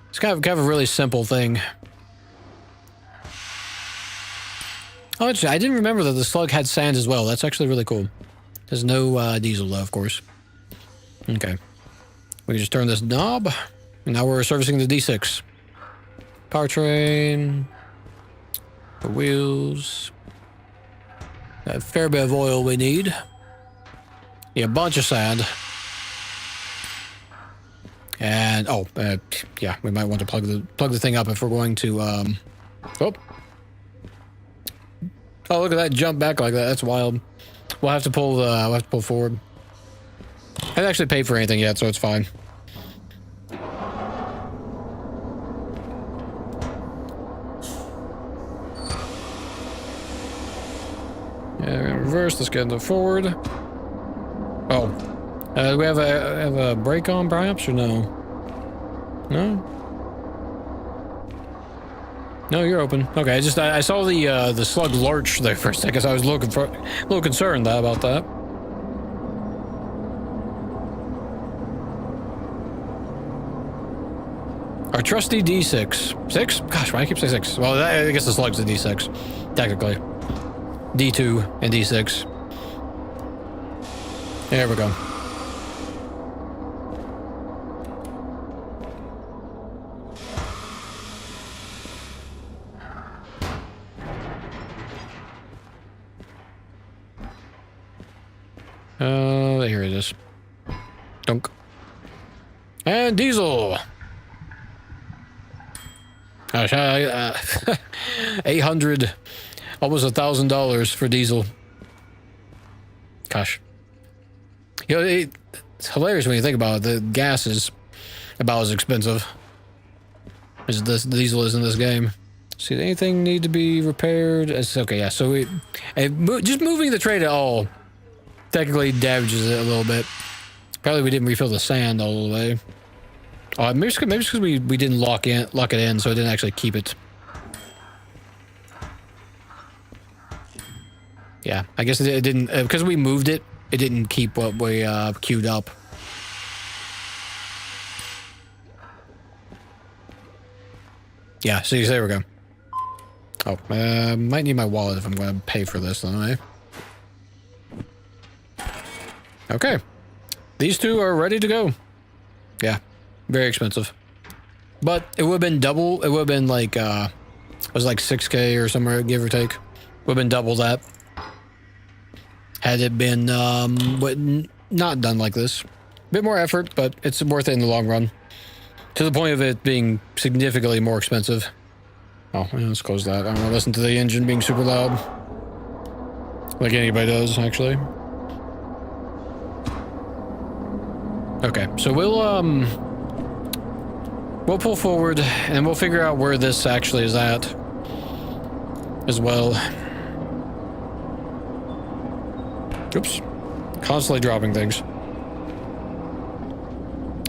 It's kind of a really simple thing. Oh, I didn't remember that the slug had sand as well. That's actually really cool. There's no diesel though, of course. Okay. We can just turn this knob. And now we're servicing the D6. Powertrain. The wheels. A fair bit of oil we need. Yeah, a bunch of sand. And, yeah, we might want to plug the thing up if we're going to, Oh, look at that jump back like that. That's wild. We'll have to pull forward. I haven't actually paid for anything yet, so it's fine. Yeah, reverse. Let's get into forward. Oh, do we have a brake on, perhaps, or no? No. No, you're open. Okay, I saw the slug lurch there for a second. So I was a little concerned about that. Our trusty D6. 6? Gosh, why do I keep saying 6? Well, I guess the slug's a D6, technically. D2 and D6. There we go. Here it is. Dunk. And diesel. Gosh, 800, almost $1,000 for diesel. Gosh. You know, it's hilarious when you think about it. The gas is about as expensive as this diesel is in this game. See, anything need to be repaired? It's okay, yeah. So just moving the trade at all technically damages it a little bit. Probably we didn't refill the sand all the way. Oh, maybe it's because we didn't lock it in, so it didn't actually keep it. Yeah, I guess it didn't, because we moved it. It didn't keep what we queued up. Yeah, see, there we go. Oh, might need my wallet if I'm going to pay for this, though, eh? Okay. These two are ready to go. Yeah. Very expensive. But it would have been double. It would have been like, it was like 6K or somewhere, give or take. Would have been double that. Had it been, not done like this. Bit more effort, but it's worth it in the long run. To the point of it being significantly more expensive. Oh, yeah, let's close that. I don't want to listen to the engine being super loud. Like anybody does, actually. Okay, so we'll pull forward and we'll figure out where this actually is at as well. Oops. Constantly dropping things.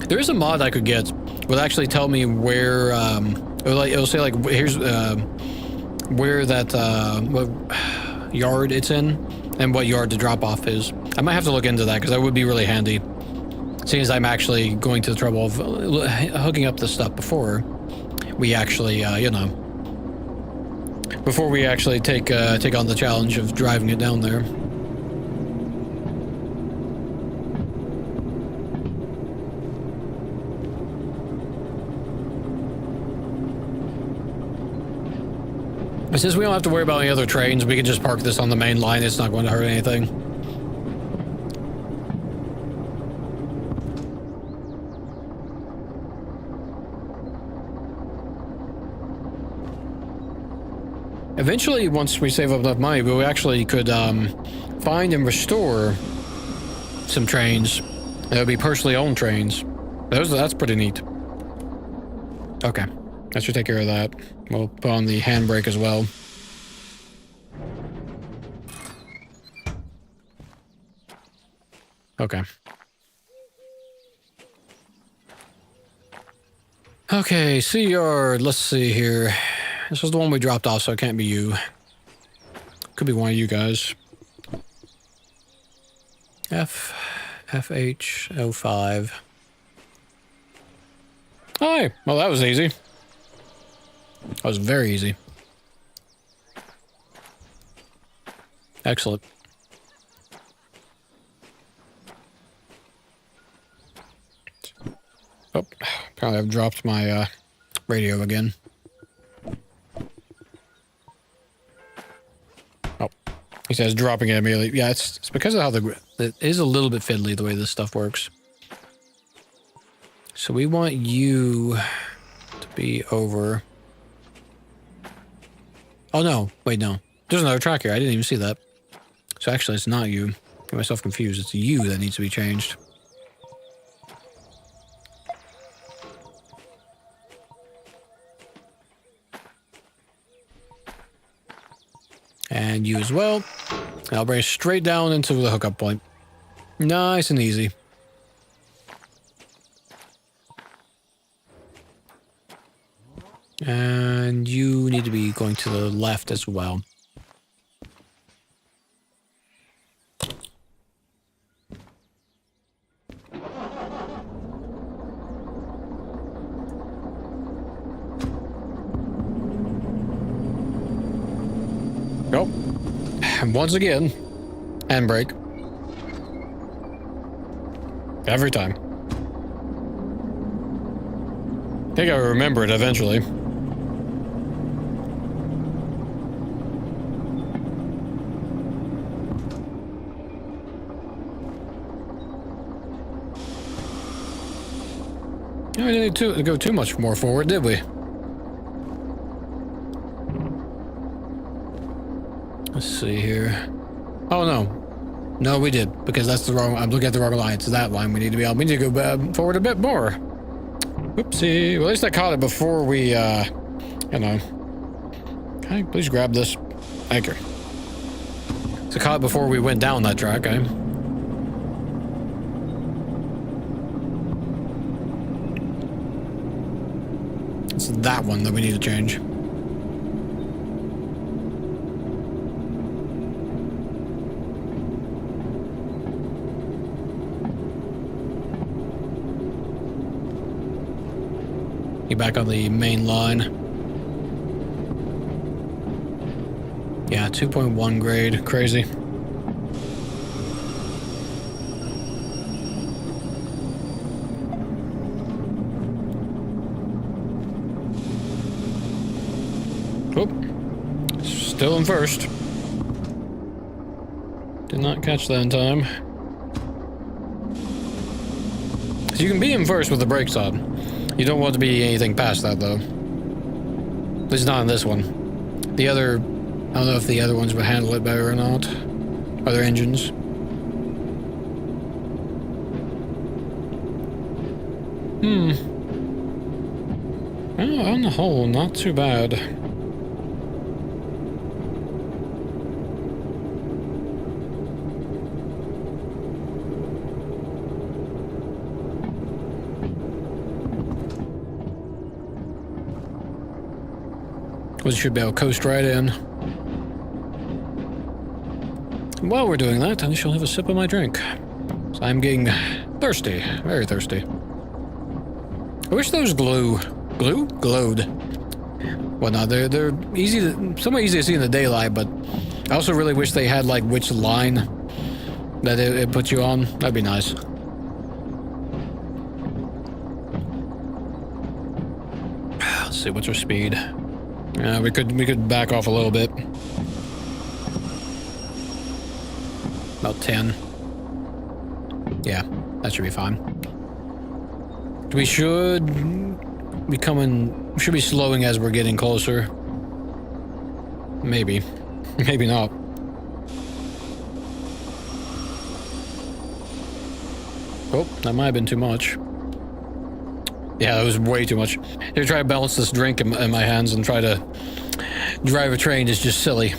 There is a mod I could get. Would actually tell me where, it'll say like, here's, where that, what yard it's in and what yard the drop off is. I might have to look into that because that would be really handy. Seeing as I'm actually going to the trouble of hooking up this stuff before we actually, you know, before we actually take on the challenge of driving it down there. Since we don't have to worry about any other trains, we can just park this on the main line. It's not going to hurt anything. Eventually, once we save up enough money, we actually could find and restore some trains. That would be personally owned trains. That's pretty neat. Okay. That should take care of that. We'll put on the handbrake as well. Okay. Okay, C yard. Let's see here. This was the one we dropped off, so it can't be you. Could be one of you guys. FH05. Hi. Well, that was easy. That was very easy. Excellent. Oh, apparently I've dropped my radio again. Oh, he says dropping it immediately. Yeah, it's because of how it is a little bit fiddly the way this stuff works. So we want you to be over. Oh no, wait, no. There's another track here. I didn't even see that. So actually, it's not you. Get myself confused. It's you that needs to be changed. And you as well. And I'll bring it straight down into the hookup point. Nice and easy. And you need to be going to the left as well. Go. And once again, handbrake. Every time. I think I remember it eventually. We didn't need to go too much more forward, did we? Let's see here. Oh no. No, we did, because that's the wrong, I'm looking at the wrong line. It's that line we need to be on. We need to go forward a bit more. Whoopsie. Well, at least I caught it before we, you know. Okay, please grab this. Thank you. So I caught it before we went down that track, eh? It's that one that we need to change. You back on the main line. Yeah, 2.1 grade. Crazy. Still in first. Did not catch that in time. So you can be in first with the brakes on. You don't want to be anything past that, though. At least not in this one. The other... I don't know if the other ones would handle it better or not. Other engines. Well, on the whole, not too bad. We should be able to coast right in. While we're doing that, I shall have a sip of my drink. So I'm getting thirsty. Very thirsty. I wish those glowed. Well, no, they're easy to, somewhat easy to see in the daylight, but I also really wish they had, like, which line that it puts you on. That'd be nice. Let's see, what's our speed? We could back off a little bit. About 10. Yeah, that should be fine. We should be slowing as we're getting closer. Maybe. Maybe not. Oh, that might have been too much. Yeah, that was way too much. To try to balance this drink in my hands and try to drive a train is just silly.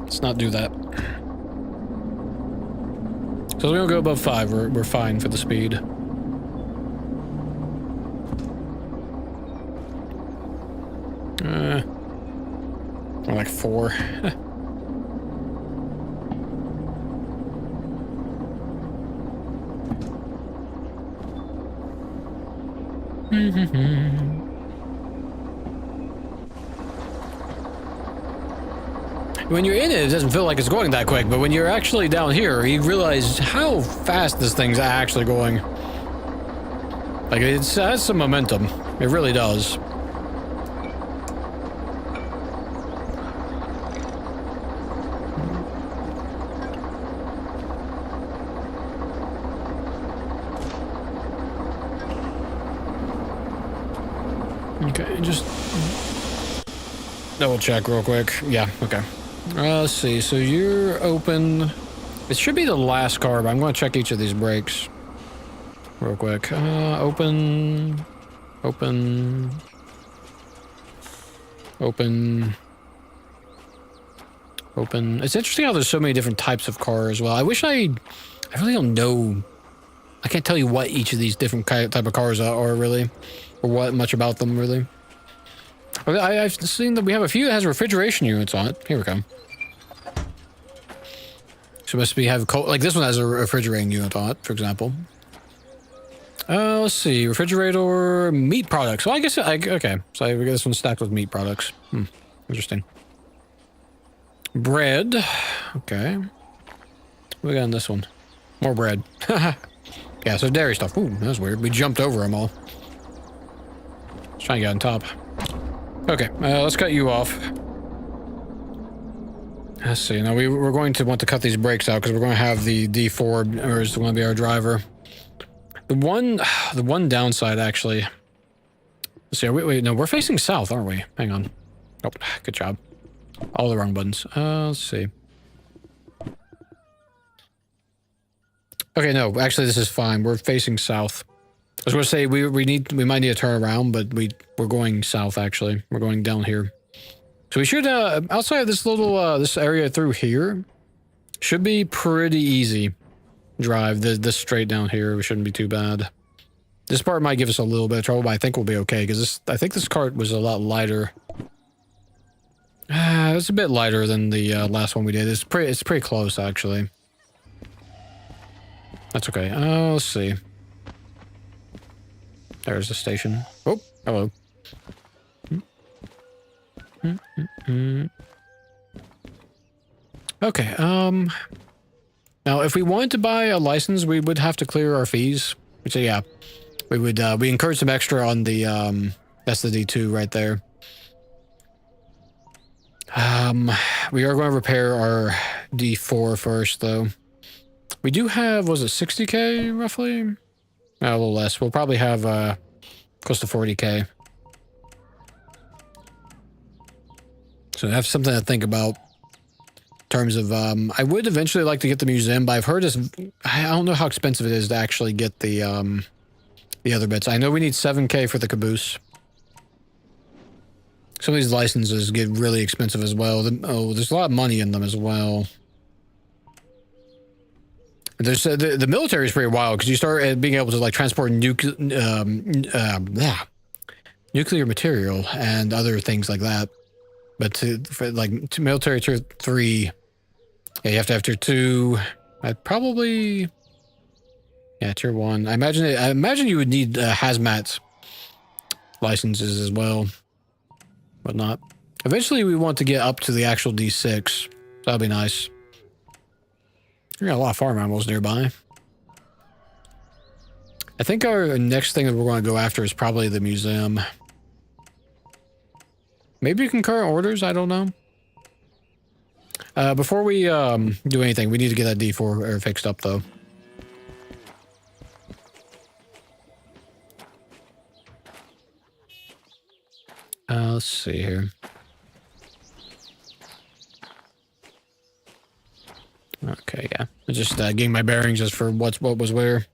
Let's not do that. So we don't go above 5. We're fine for the speed. Or like 4. When you're in it, it doesn't feel like it's going that quick, but when you're actually down here, you realize how fast this thing's actually going. Like, it has some momentum. It really does. Okay, just double check real quick. Yeah, okay. Let's see, so you're open. It should be the last car, but I'm going to check each of these brakes real quick. Open. It's interesting how there's so many different types of cars as well. I really don't know. I can't tell you what each of these different type of cars are really, or what much about them really. I've seen that we have a few that has refrigeration units on it. Here we go. So must be have cold, like this one has a refrigerating unit on it, for example. Let's see, refrigerator, meat products. Well, I guess okay. So we got this one stacked with meat products. Interesting. Bread. Okay. What we got on this one? More bread. Yeah, so dairy stuff. Ooh, that was weird. We jumped over them all. Let's try and get on top. Okay, let's cut you off. Let's see. Now we're going to want to cut these brakes out because we're going to have the D4 or is going to be our driver. The one downside actually. Let's see. Wait, no, we're facing south, aren't we? Hang on. Oh, good job. All the wrong buttons. Let's see. Okay, no, actually this is fine. We're facing south. I was going to say we might need to turn around, but we're going south actually. We're going down here. So we should outside of this little this area through here should be pretty easy drive. This straight down here we shouldn't be too bad. This part might give us a little bit of trouble, but I think we'll be okay because I think this cart was a lot lighter. It's a bit lighter than the last one we did. It's pretty close actually. That's okay. Let's see. There's the station. Oh, hello. Okay, now if we wanted to buy a license, we would have to clear our fees. So yeah, we would, we incurred some extra on the, that's the D2 right there. We are going to repair our D4 first, though. We do have, was it 60k roughly? A little less. We'll probably have close to 40k. So that's something to think about in terms of, I would eventually like to get the museum, but I've heard this, I don't know how expensive it is to actually get the other bits. I know we need 7k for the caboose. Some of these licenses get really expensive as well. There's a lot of money in them as well. There's the military is pretty wild because you start being able to like transport nuclear material and other things like that. But for military tier 3, yeah, you have to have tier 2. I'd probably, yeah, tier 1. I imagine you would need hazmat licenses as well, whatnot. Eventually, we want to get up to the actual D6. That'll be nice. We got a lot of farm animals nearby. I think our next thing that we're going to go after is probably the museum. Maybe concurrent orders, I don't know. Before we do anything, we need to get that D4 fixed up, though. Let's see here. Okay, yeah. Just getting my bearings as for what was where.